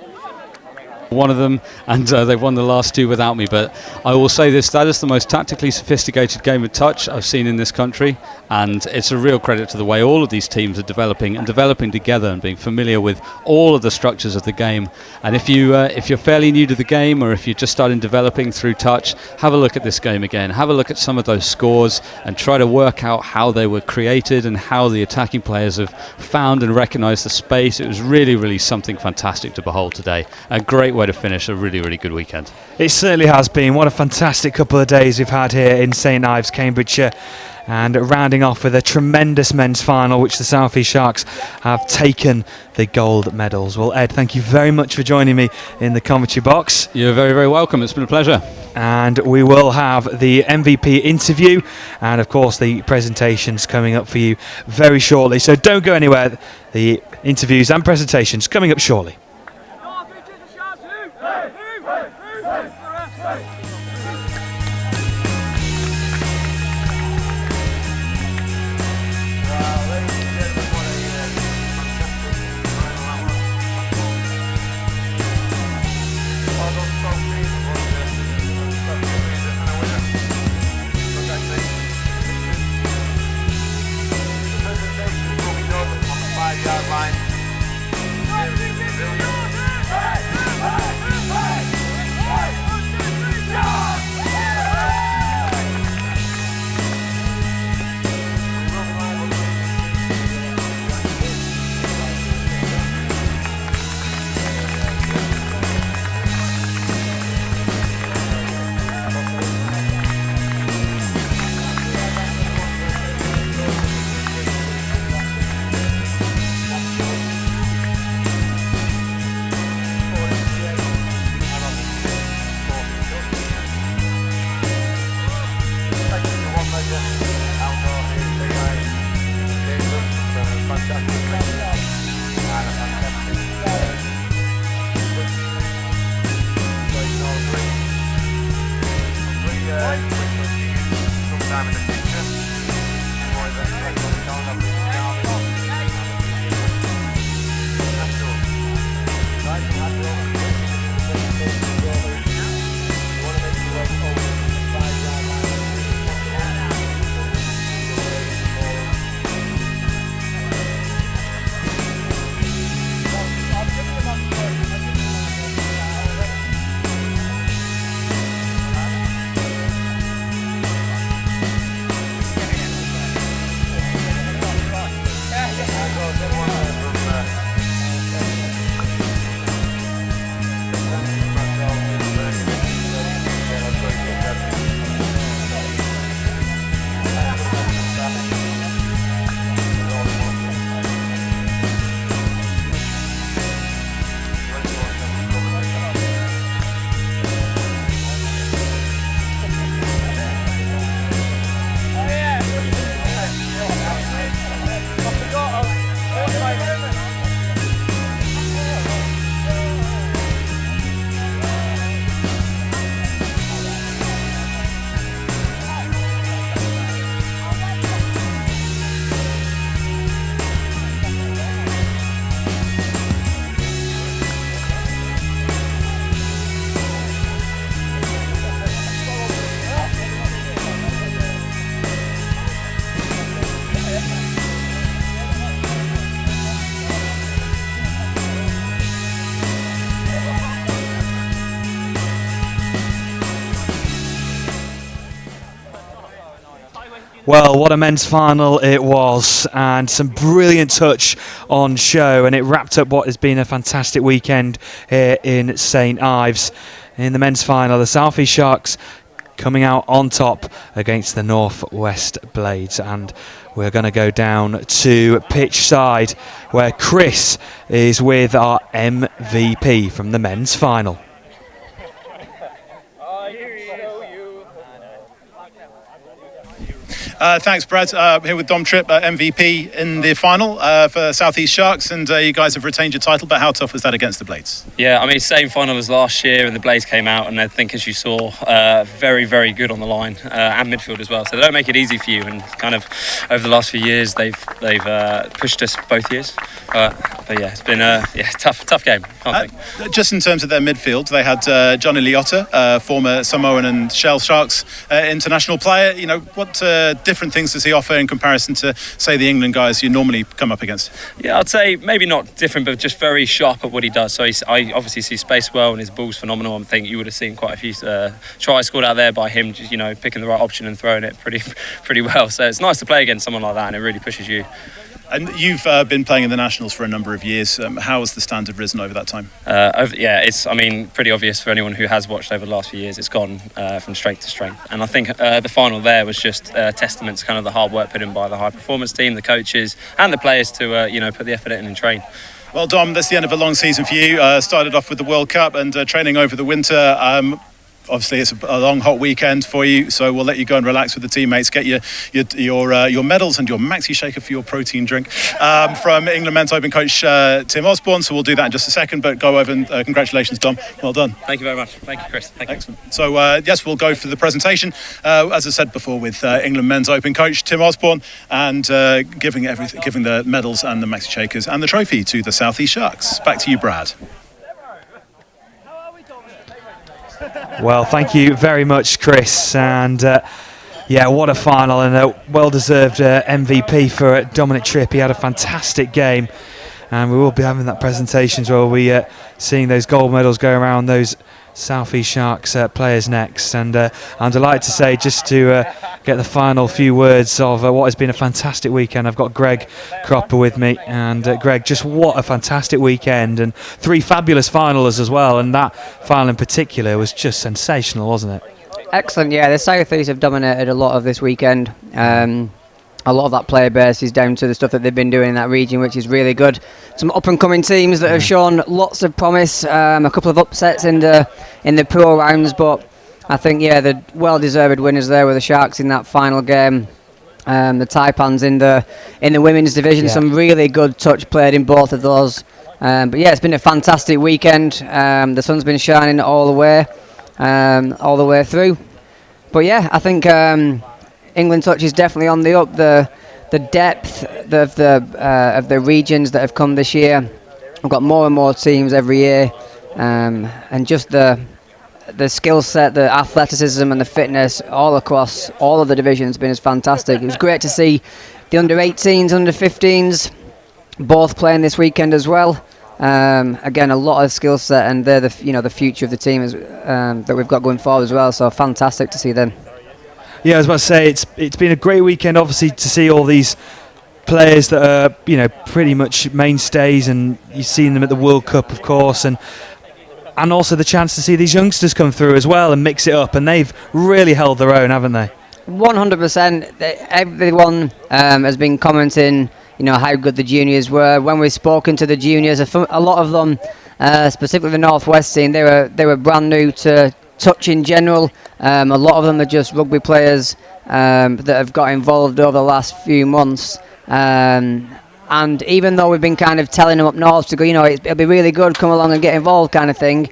Speaker 18: one of them, and they've won the last 2 without me. But I will say this: that is the most tactically sophisticated game of touch I've seen in this country, and it's a real credit to the way all of these teams are developing together and being familiar with all of the structures of the game. And if you're fairly new to the game, or if you're just starting developing through touch, have a look at this game again. Have a look at some of those scores and try to work out how they were created and how the attacking players have found and recognised the space. It was really, really something fantastic to behold today. A great way to finish a really, really good weekend.
Speaker 2: It certainly has been. What a fantastic couple of days we've had here in St Ives, Cambridgeshire. And rounding off with a tremendous men's final, which the South East Sharks have taken the gold medals. Well, Ed, thank you very much for joining me in the commentary box.
Speaker 18: You're very, very welcome. It's been a pleasure.
Speaker 2: And we will have the MVP interview and, of course, the presentations coming up for you very shortly. So don't go anywhere. The interviews and presentations coming up shortly. Well, what a men's final it was, and some brilliant touch on show, and it wrapped up what has been a fantastic weekend here in St Ives. In the men's final, the South East Sharks coming out on top against the North West Blades, and we're going to go down to pitch side where Chris is with our MVP from the men's final.
Speaker 12: Thanks, Brad. Here with Dom Tripp, MVP in the final for South East Sharks, and you guys have retained your title, but how tough was that against the Blades?
Speaker 6: Yeah, I mean, same final as last year, and the Blades came out, and I think, as you saw, very, very good on the line and midfield as well. So they don't make it easy for you, and kind of over the last few years, they've pushed us both years. But yeah, it's been a tough game. Can't think.
Speaker 12: Just in terms of their midfield, they had Johnny Liotta, former Samoan and Shell Sharks international player. You know, what different things does he offer in comparison to, say, the England guys you normally come up against?
Speaker 6: Yeah, I'd say maybe not different, but just very sharp at what he does. So I obviously see space well, and his ball's phenomenal. I think you would have seen quite a few tries scored out there by him, just, you know, picking the right option and throwing it pretty well. So it's nice to play against someone like that, and it really pushes you.
Speaker 12: And you've been playing in the Nationals for a number of years. How has the standard risen over that time?
Speaker 6: It's pretty obvious for anyone who has watched over the last few years. It's gone from strength to strength. And I think the final there was just a testament to kind of the hard work put in by the high performance team, the coaches and the players to put the effort in and train.
Speaker 12: Well, Dom, that's the end of a long season for you. Started off with the World Cup and training over the winter. Obviously, it's a long, hot weekend for you, so we'll let you go and relax with the teammates. Get your medals and your maxi shaker for your protein drink from England men's open coach Tim Osborne. So we'll do that in just a second. But go over and congratulations, Dom. Well done.
Speaker 6: Thank you very much. Thank you, Chris. Thank you.
Speaker 12: Excellent. So yes, we'll go for the presentation. As I said before, with England men's open coach Tim Osborne, and giving the medals and the maxi shakers and the trophy to the South East Sharks. Back to you, Brad.
Speaker 2: Well, thank you very much, Chris, and what a final, and a well-deserved MVP for Dominic Tripp. He had a fantastic game, and we will be having that presentation where we'll be seeing those gold medals go around those South East Sharks players next. And I'm delighted to say, just to get the final few words of what has been a fantastic weekend, I've got Greg Cropper with me. And Greg, just what a fantastic weekend, and 3 fabulous finalists as well, and that final in particular was just sensational, wasn't it?
Speaker 8: Excellent, yeah. The South East have dominated a lot of this weekend. A lot of that player base is down to the stuff that they've been doing in that region, which is really good. Some up-and-coming teams that have shown lots of promise. A couple of upsets in the pro rounds, but I think the well-deserved winners there were the Sharks in that final game. The Taipans in the women's division. Some really good touch played in both of those. But it's been a fantastic weekend. The sun's been shining all the way through. But I think England touch is definitely on the up. The depth of the regions that have come this year. We've got more and more teams every year, and just the skill set, the athleticism and the fitness all across all of the divisions has been fantastic. It was great to see the under-18s, under-15s both playing this weekend as well. Again, a lot of skill set, and they're the future of the team that we've got going forward as well. So fantastic to see them.
Speaker 2: Yeah, I was about to say, it's been a great weekend, obviously, to see all these players that are pretty much mainstays, and you've seen them at the World Cup, of course, and also the chance to see these youngsters come through as well and mix it up, and they've really held their own, haven't they?
Speaker 8: 100%. Everyone has been commenting, how good the juniors were. When we've spoken to the juniors, a lot of them, specifically the Northwest team, they were brand new to touch in general. A lot of them are just rugby players that have got involved over the last few months. And even though we've been kind of telling them up north to go, it'll be really good, come along and get involved kind of thing,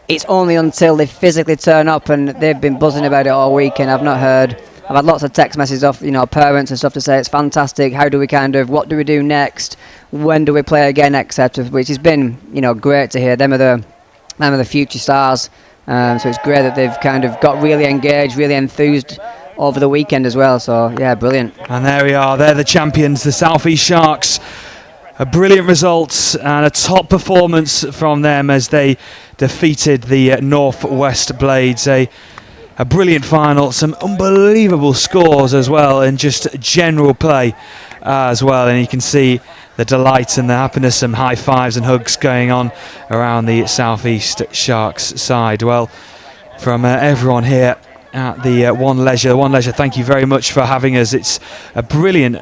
Speaker 8: it's only until they physically turn up, and they've been buzzing about it all week, and I've had lots of text messages off, parents and stuff to say it's fantastic, what do we do next, when do we play again, etc., which has been, great to hear. Them are the future stars. So it's great that they've kind of got really engaged, really enthused over the weekend as well. So, brilliant.
Speaker 2: And there we are. They're the champions, the South East Sharks. A brilliant result and a top performance from them as they defeated the North West Blades. A a brilliant final, some unbelievable scores as well, and just general play as well. And you can see the delight and the happiness, some high fives and hugs going on around the Southeast Sharks side. Well, from everyone here at the One Leisure, thank you very much for having us. It's a brilliant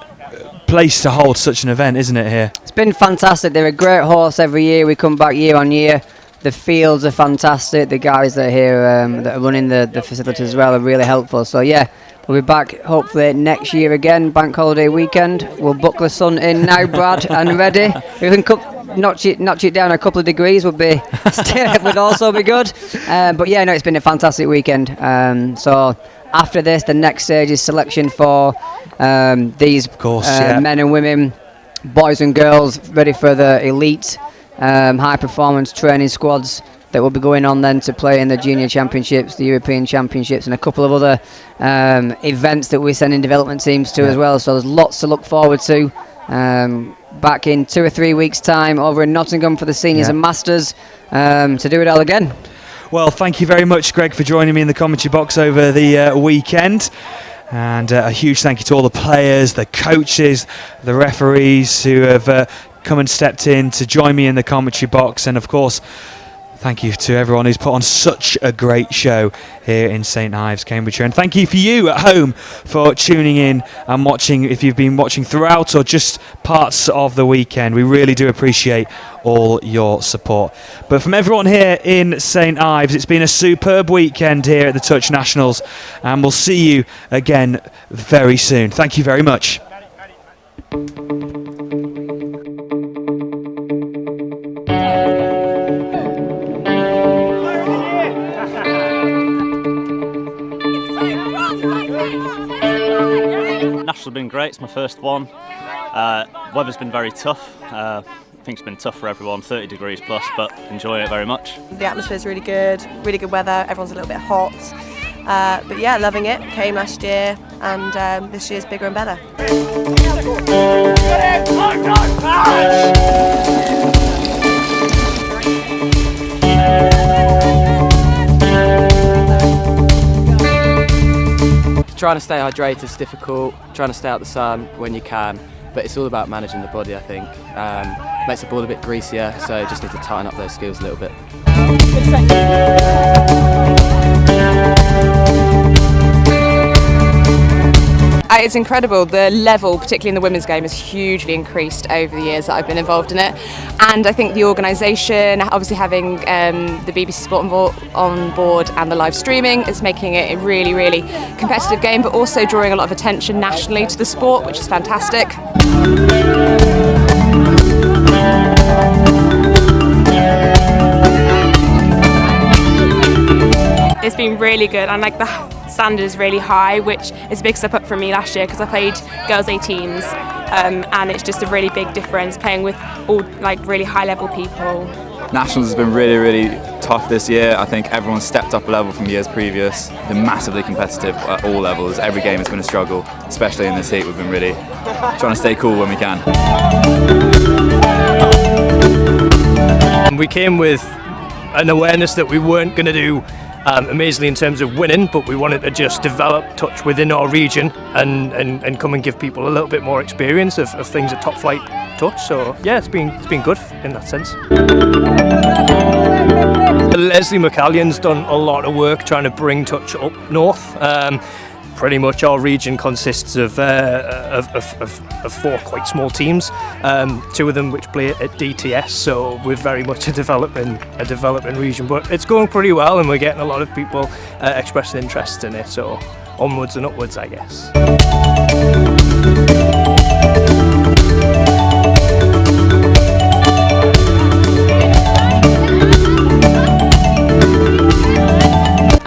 Speaker 2: place to hold such an event, isn't it, here?
Speaker 8: It's been fantastic. They're a great horse every year. We come back year on year. The fields are fantastic. The guys that are here that are running the facilities as well are really helpful. So yeah, we'll be back hopefully next year again, bank holiday weekend. We'll book the sun in now, Brad, and ready. If we can notch it down a couple of degrees would also be good. But yeah, no, it's been a fantastic weekend. So after this, the next stage is selection for these men and women, boys and girls, ready for the elite high performance training squads that will be going on then to play in the junior championships, the European championships, and a couple of other events that we're sending development teams to as well. So there's lots to look forward to. Back in 2 or 3 weeks' time over in Nottingham for the seniors and masters to do it all again.
Speaker 2: Well, thank you very much, Greg, for joining me in the commentary box over the weekend. And a huge thank you to all the players, the coaches, the referees who have come and stepped in to join me in the commentary box. And of course, thank you to everyone who's put on such a great show here in St Ives, Cambridgeshire. And thank you for you at home for tuning in and watching, if you've been watching throughout or just parts of the weekend. We really do appreciate all your support. But from everyone here in St Ives, it's been a superb weekend here at the Touch Nationals, and we'll see you again very soon. Thank you very much.
Speaker 5: Nationals have been great. It's my first one. Weather's been very tough. I think it's been tough for everyone, 30 degrees plus, but enjoying it very much.
Speaker 7: The atmosphere's really good weather. Everyone's a little bit hot. But yeah, loving it. Came last year, and this year's bigger and better.
Speaker 23: Trying to stay hydrated is difficult, trying to stay out the sun when you can, but it's all about managing the body, I think. Makes the ball a bit greasier, so just need to tighten up those skills a little bit.
Speaker 24: It's incredible. The level, particularly in the women's game, has hugely increased over the years that I've been involved in it. And I think the organisation, obviously having the BBC Sport on board and the live streaming, is making it a really, really competitive game, but also drawing a lot of attention nationally to the sport, which is fantastic.
Speaker 25: It's been really good, and like the standard is really high, which is a big step up for me last year because I played girls 18s, and it's just a really big difference playing with all like really high level people.
Speaker 26: Nationals has been really, really tough this year. I think everyone's stepped up a level from years previous. Been massively competitive at all levels. Every game has been a struggle, especially in this heat. We've been really trying to stay cool when we can.
Speaker 27: We came with an awareness that we weren't going to do amazingly in terms of winning, but we wanted to just develop touch within our region and come and give people a little bit more experience of things at top flight touch. So yeah, it's been good in that sense. Leslie McCallion's done a lot of work trying to bring touch up north. Pretty much our region consists of 4 quite small teams, 2 of them which play at DTS, so we're very much a developing region, but it's going pretty well and we're getting a lot of people expressing interest in it, so onwards and upwards, I guess.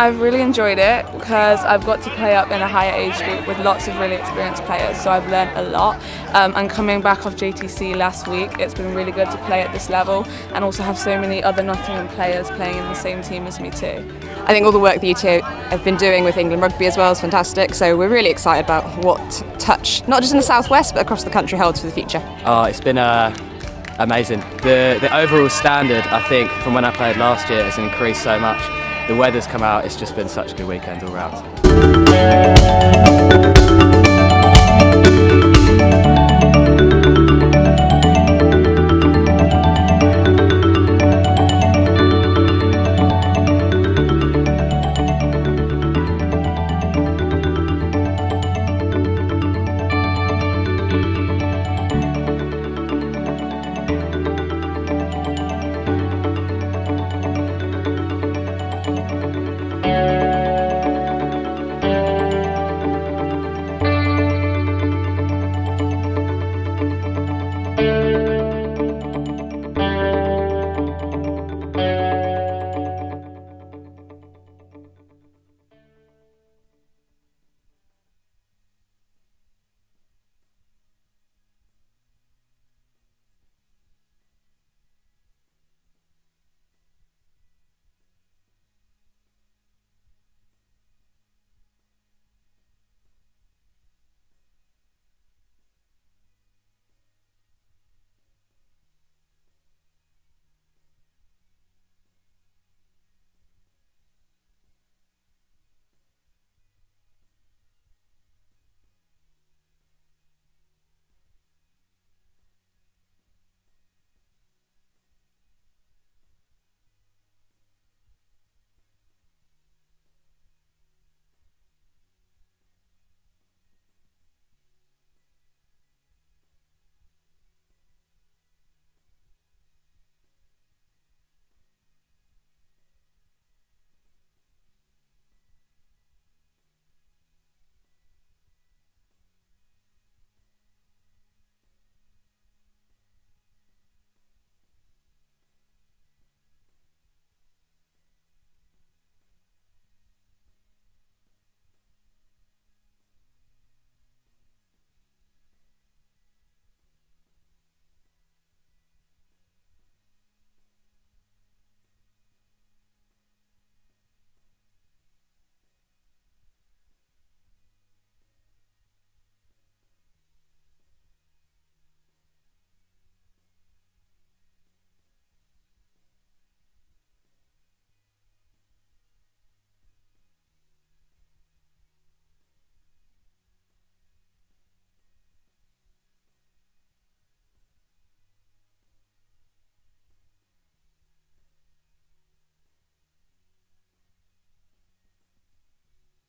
Speaker 25: I've really enjoyed it because I've got to play up in a higher age group with lots of really experienced players, so I've learnt a lot. And coming back off JTC last week, it's been really good to play at this level and also have so many other Nottingham players playing in the same team as me too. I think all the work that you two have been doing with England Rugby as well is fantastic, so we're really excited about what touch, not just in the southwest but across the country, holds for the future.
Speaker 23: Oh, it's been amazing. The overall standard, I think, from when I played last year has increased so much. the weather's come out. It's just been such a good weekend all round.